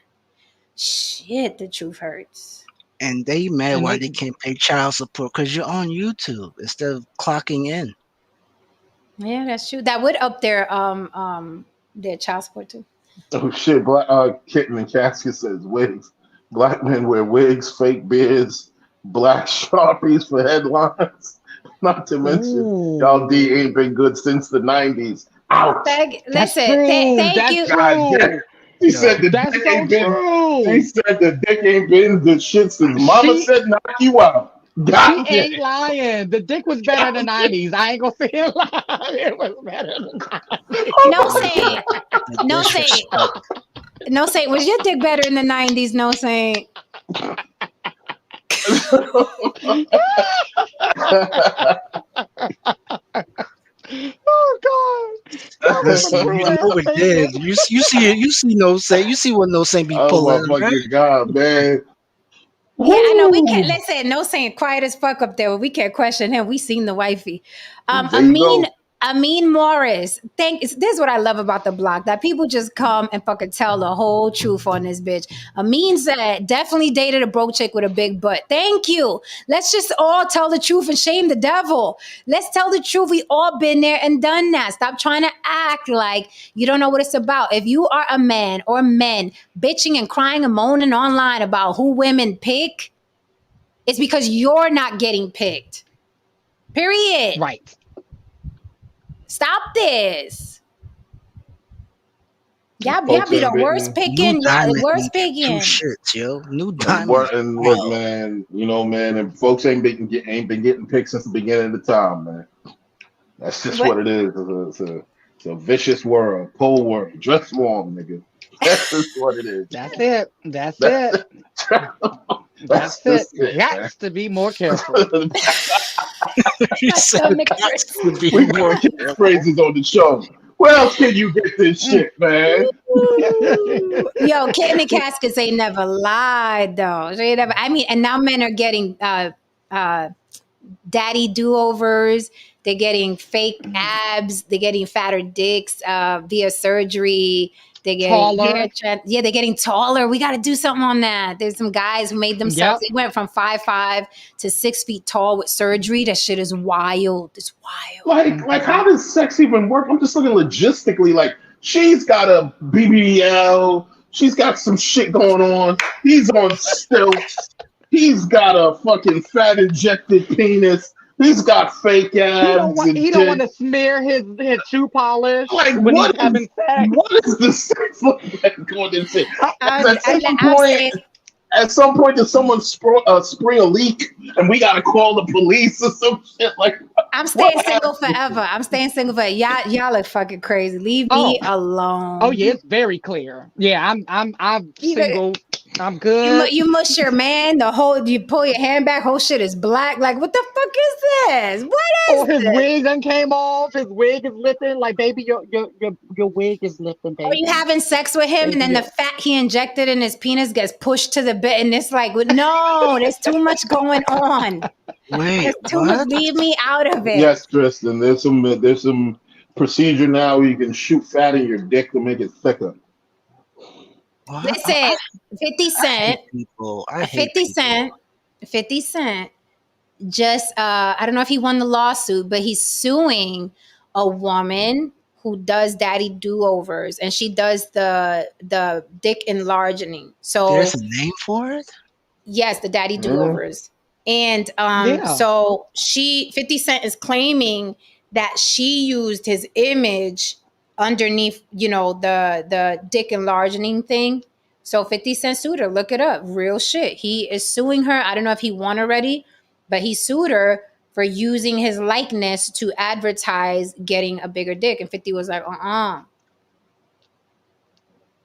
Shit, the truth hurts. And they mad And why they- they can't pay child support because you're on YouTube instead of clocking in. Yeah, that's true. That would up their child support too. Oh shit! Kitten and Casket says wigs. Black men wear wigs, fake beards, black sharpies for headlines. Not to mention, y'all D ain't been good since the '90s. Ouch! That's Listen, true. thank That's you. God damn. true. She said the That's dick so ain't been. true. She said the dick ain't been the shit since Mama said knock you out. She God damn. ain't lying. The dick was better in the 90s. I ain't gonna say it lie. It was better in the 90s. No saying. The No saying. disrespect. No saying. Was your dick better in the 90s? No saying. Oh God! That was some Listen, you cruel know ass it did. statement. You see no say. You see what no say be Oh pulling, my right? fucking God, man. Yeah, I know. We can't Woo! listen. No saying quiet as fuck up there. We can't question him. We seen the wifey. There you go. Amin Morris. This is what I love about the block, that people just come and fucking tell the whole truth on this bitch. Amin said, definitely dated a broke chick with a big butt. Thank you. Let's just all tell the truth and shame the devil. Let's tell the truth. We all been there and done that. Stop trying to act like you don't know what it's about. If you are a man or men bitching and crying and moaning online about who women pick, it's because you're not getting picked. Period. Right. Stop this. Y'all Folks be the ain't worst been- New picking. Y'all the Diamond worst ain't picking. two shits, yo. New And, Diamond. and look, man, you know, man, and folks ain't been getting picked since the beginning of the time, man. That's just what it is. It's a vicious world, cold world. Dress warm, nigga. That's just what it is. That's it. That's it. That's it. Got to be more careful. You said got to be We more got catchphrases on the show. Where else can you get this shit, man? Yo, Kitten and Caskets ain't never lied though. They ain't never. I mean, and now men are getting daddy do-overs. They're getting fake abs. They're getting fatter dicks via surgery. They're getting Taller. they're getting taller. We got to do something on that. There's some guys who made themselves. They went from 5'5" to 6 feet tall with surgery. That shit is wild. It's wild. Like, how does sex even work? I'm just looking logistically. Like, she's got a BBL. She's got some shit going on. He's on stilts. He's got a fucking fat injected penis. He's got fake abs. He don't want to smear his shoe polish Like when he's having sex. What is the sex like going to say? I'm At some point, does someone spring a leak and we gotta call the police or some shit? Like, I'm staying single forever. I'm staying single forever. Y'all are fucking crazy. Leave me alone. Oh yeah, it's very clear. Yeah, I'm single. I'm good. You mush your man. You pull your hand back. Whole shit is black. Like, what the fuck is this? What is his this? wig done came off. His wig is lifting. Like, baby, your wig is lifting, baby. Or you having sex with him, and then the fat he injected in his penis gets pushed to the bed, and it's like, no, there's too much going on. Wait, there's too much. Leave me out of it. Yes, Tristan. There's some procedure now where you can shoot fat in your dick to make it thicker. Listen, 50 Cent. 50 Cent. Just I don't know if he won the lawsuit, but he's suing a woman who does daddy do-overs, and she does the dick enlarging. So there's a name for it? Yes, the daddy do-overs. And so 50 Cent is claiming that she used his image underneath, the dick enlarging thing. So 50 Cent sued her. Look it up. Real shit. He is suing her. I don't know if he won already, but he sued her for using his likeness to advertise getting a bigger dick. And 50 was like,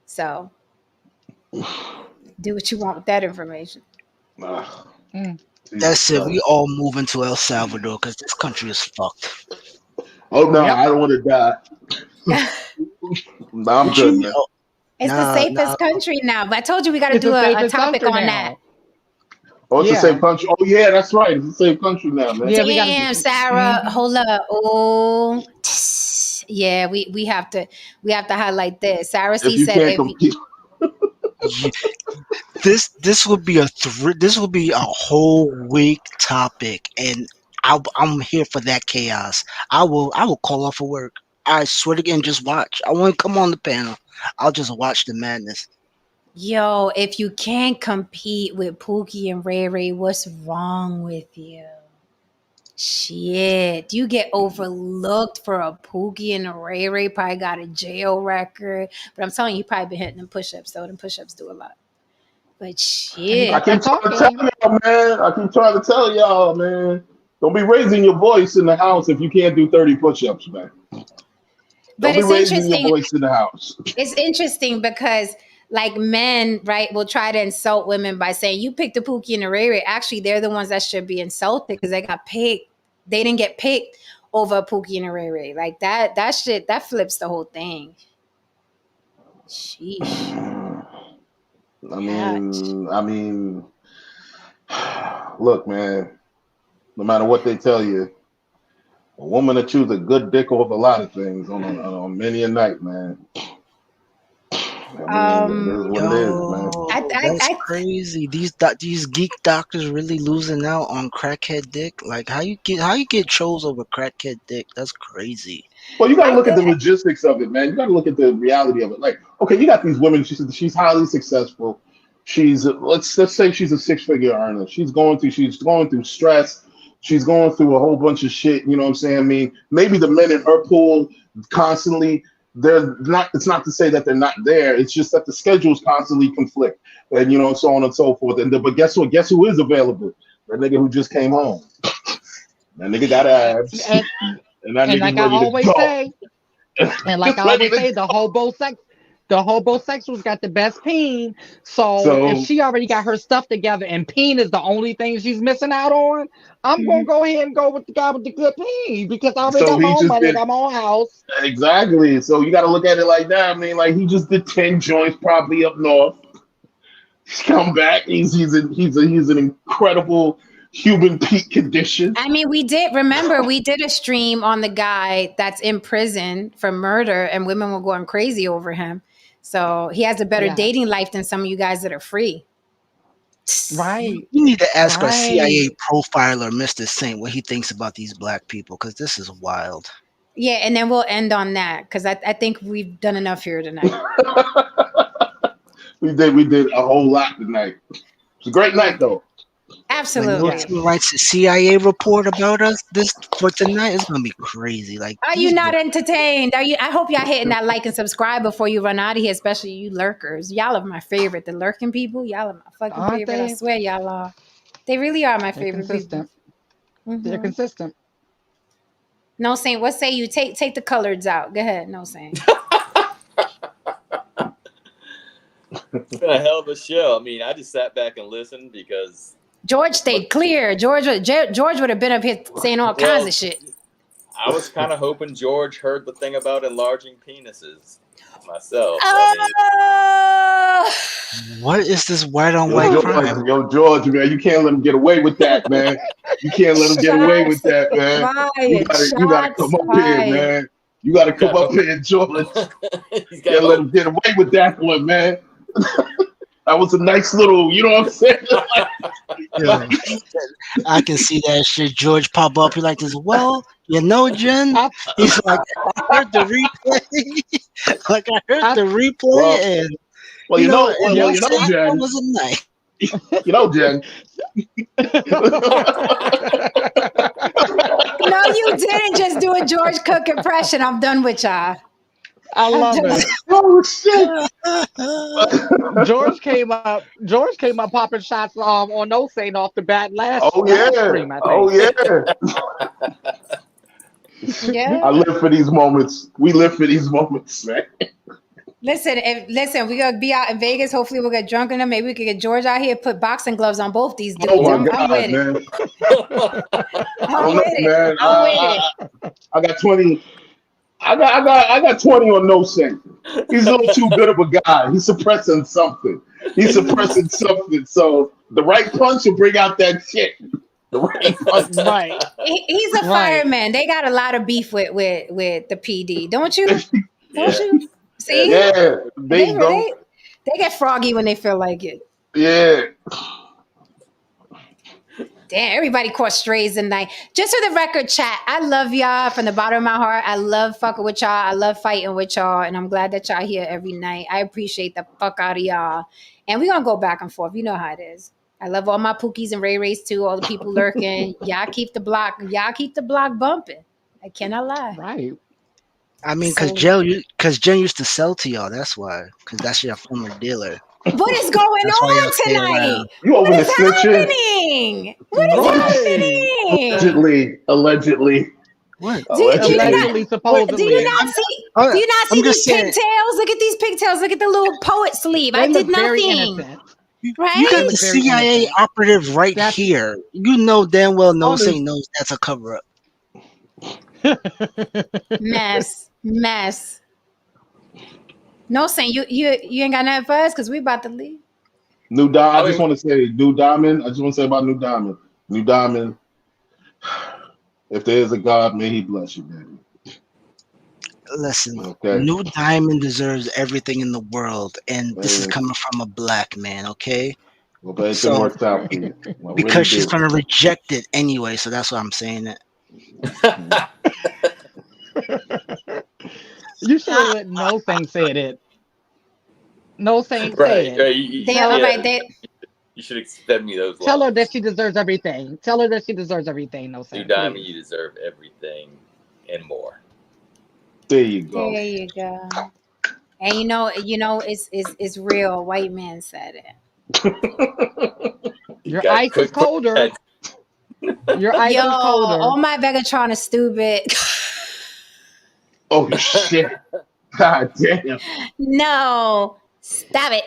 So do what you want with that information. That's it. We all moving to El Salvador because this country is fucked. Oh no, I don't want to die. No, I'm good. Man. It's the safest country now. But I told you we got to do a topic on that. Oh, it's the same country. Oh yeah, that's right. It's the same country now, man. Yeah, damn, Sarah, hold up. Oh, yeah, we have to highlight this. Sarah C said, this would be a whole week topic, and I'm here for that chaos. I will call off of work. I swear to God, just watch. I won't come on the panel. I'll just watch the madness. Yo, if you can't compete with Pookie and Ray Ray, what's wrong with you? Shit, you get overlooked for a Pookie and a Ray Ray. Probably got a jail record, but I'm telling you, you probably been hitting them push-ups. So them push-ups do a lot. But shit, I keep trying to tell y'all, man. Don't be raising your voice in the house if you can't do 30 push-ups, man. But Don't be raising your voice in the house. It's interesting because, like, men, right, will try to insult women by saying, you picked the Pookie and the Ray Ray. Actually, they're the ones that should be insulted because they got picked. They didn't get picked over a Pookie and a Ray Ray. Like, that shit, that flips the whole thing. Sheesh. I mean, look, man, no matter what they tell you, a woman that chooses a good dick over a lot of things on many a night, man. I mean, it is what it is, man. That's crazy. These geek doctors really losing out on crackhead dick. Like, how you get chose over crackhead dick? That's crazy. Well, you got to look at the logistics of it, man. You got to look at the reality of it. Like, okay, you got these women. She's highly successful. She's let's say she's a 6-figure earner. She's going through stress. She's going through a whole bunch of shit. You know what I'm saying? I mean, maybe the men in her pool constantly. They're not. It's not to say that they're not there. It's just that the schedules constantly conflict, and so on and so forth. But guess what? Guess who is available? That nigga who just came home. That nigga got abs, and that nigga like ready I always to go. say, and like I always say, the homosexuals got the best peen. So if she already got her stuff together and peen is the only thing she's missing out on, I'm gonna go ahead and go with the guy with the good peen because I already got my own money, got my own house. Exactly. So you got to look at it like that. I mean, like he just did 10 joints probably up north. He's come back. He's an incredible human peak condition. I mean, we did a stream on the guy that's in prison for murder, and women were going crazy over him. So he has a better dating life than some of you guys that are free. Right. You need to ask our CIA profiler, Mr. Saint, what he thinks about these black people, because this is wild. Yeah, and then we'll end on that because I think we've done enough here tonight. We did a whole lot tonight. It's a great night though. When those Absolutely. two writes a CIA report about us this for tonight, it's gonna be crazy. Like, Are you not entertained? Are you? I hope y'all hitting that like and subscribe before you run out of here, especially you lurkers. Y'all are my favorite. The lurking people, y'all are my fucking Aren't favorite. I they? swear y'all are. They really are my They're favorite people. consistent. They're consistent. No Saint, what say you? Take the coloreds out. Go ahead, No Saint. It's been a hell of a show. I mean, I just sat back and listened because George stayed clear. George would have been up here saying all kinds of shit. I was kind of hoping George heard the thing about enlarging penises myself. What is this white on white crime? Yo, George, man, you can't let him get away with that, man. You can't let him get away with that, man. You gotta come up here, man. You gotta come up here, George. You can't let him get away with that one, man. That was a nice little, you know what I'm saying? Yeah, I can see that shit. George pop up. He like this. Well, you know, Jen. He's like, I heard the replay. Like I heard the replay, and you know, Jen wasn't nice. You know, Jen. No, you didn't just do a George Cook impression. I'm done with y'all. I love it. Oh shit! George came up popping shots on No Saint off the bat last stream, I think. Oh yeah. Yeah. I live for these moments. We live for these moments, man. Listen, we're gonna be out in Vegas. Hopefully we'll get drunk enough. Maybe we could get George out here, put boxing gloves on both these dudes. Oh my God, with man. it. I'm with it. Man. I got 20. I got 20 on No Saint. He's a little too good of a guy. He's suppressing something. So the right punch will bring out that shit. The right punch. Right. He's a fireman. They got a lot of beef with the PD. Don't you? Don't you? See? Yeah. They get froggy when they feel like it. Yeah. Damn, everybody caught strays tonight. Just for the record, chat, I love y'all from the bottom of my heart. I love fucking with y'all. I love fighting with y'all. And I'm glad that y'all here every night. I appreciate the fuck out of y'all. And we're going to go back and forth. You know how it is. I love all my Pookies and Ray Rays too. All the people lurking. Y'all keep the block bumping. I cannot lie. Right. I mean, because Jen used to sell to y'all. That's why. Because that's your former dealer. What is going on tonight? You over What is there snitching? happening? What is happening? Allegedly. What? Do you not see these pigtails? Look at these pigtails. Look at the little poet sleeve. I did nothing. Right? You got the CIA operative right here. You know damn well No Saint knows that's a cover up. Mess. No Saint, you ain't got nothing for us because we about to leave. I just want to say New Diamond. I just want to say about New Diamond. New Diamond. If there is a God, may He bless you, baby. Listen, New Diamond deserves everything in the world, and this is coming from a black man, okay? Well, but it worked out for you. Because she's going to reject it anyway, so that's why I'm saying it. You should have let No Saint said it. No Saint said it. You should extend me those lines. Tell her that she deserves everything. No Saint. New Diamond, you deserve everything and more. There you go. There you go. And you know, it's real. White man said it. Your ice is colder. Your ice is colder. Oh my Vegatron is stupid. Oh shit! God damn! No, stop it.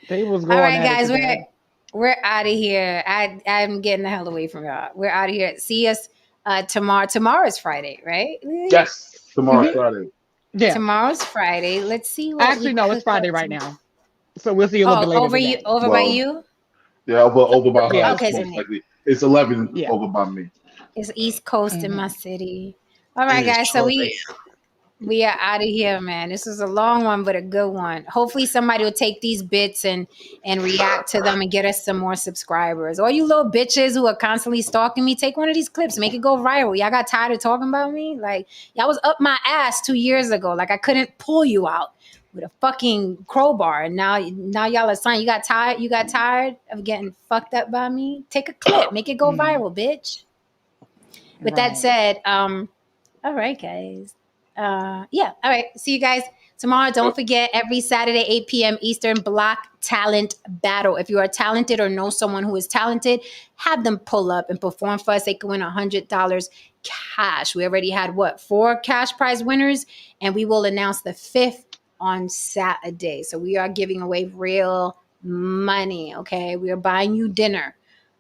They was going all right, guys. We're out of here. I'm getting the hell away from y'all. We're out of here. See us tomorrow. Tomorrow's Friday, right? Yes, tomorrow's Friday. Yeah, tomorrow's Friday. Let's see. Actually, no, it's Friday right now. So we'll see you a little bit later. Over by you. Yeah, over by her. Okay, it's 11 over by me. It's East Coast in my city. All right, guys. So we are out of here, man. This was a long one, but a good one. Hopefully somebody will take these bits and react to them and get us some more subscribers. All you little bitches who are constantly stalking me, take one of these clips, make it go viral. Y'all got tired of talking about me? Like, y'all was up my ass 2 years ago. Like, I couldn't pull you out. with a fucking crowbar. And now y'all are saying you got tired of getting fucked up by me? Take a clip, make it go viral, bitch. With that said, all right, guys. Yeah, all right. See you guys tomorrow. Don't forget, every Saturday, 8 p.m. Eastern, Block Talent Battle. If you are talented or know someone who is talented, have them pull up and perform for us. They can win $100 cash. We already had 4 cash prize winners, and we will announce the 5th on Saturday. So we are giving away real money. Okay, we are buying you dinner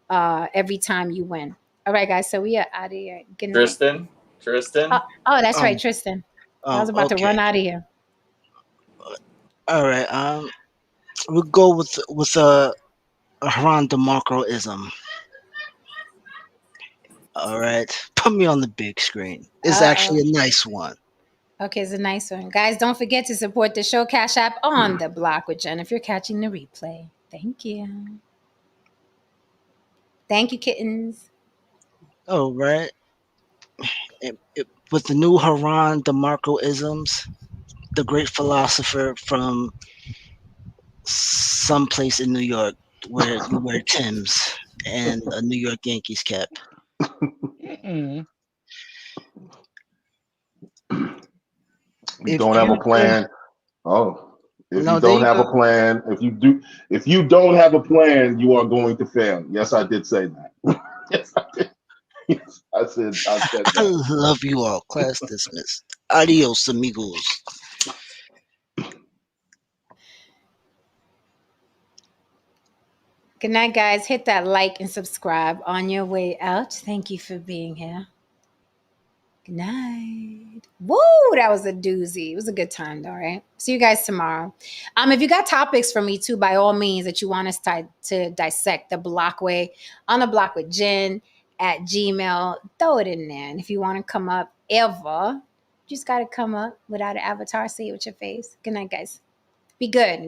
every time you win. All right, guys. So we are out of here. Good night. Tristan. Oh, that's right, Tristan. I was about to run out of here. All right. We'll go with a Haran DeMarco-ism. All right. Put me on the big screen. It's actually a nice one. Okay, it's a nice one. Guys, don't forget to support the show Cash App on the block with Jen if you're catching the replay. Thank you. Thank you, kittens. All right. With the new Haran DeMarco-isms, the great philosopher from someplace in New York where you wear Timbs and a New York Yankees cap. You don't have a plan. If you don't have a plan, if you don't have a plan, you are going to fail. Yes, I did say that. Yes, I did. Yes, I said that. I love you all. Class dismissed. Adios, amigos. Good night, guys. Hit that like and subscribe on your way out. Thank you for being here. Good night. Woo, that was a doozy. It was a good time, though, right? See you guys tomorrow. If you got topics for me too, by all means, that you want us to dissect the Blockway on the block with Jen at Gmail, throw it in there. And if you want to come up ever, you just got to come up without an avatar, say it with your face. Good night, guys. Be good.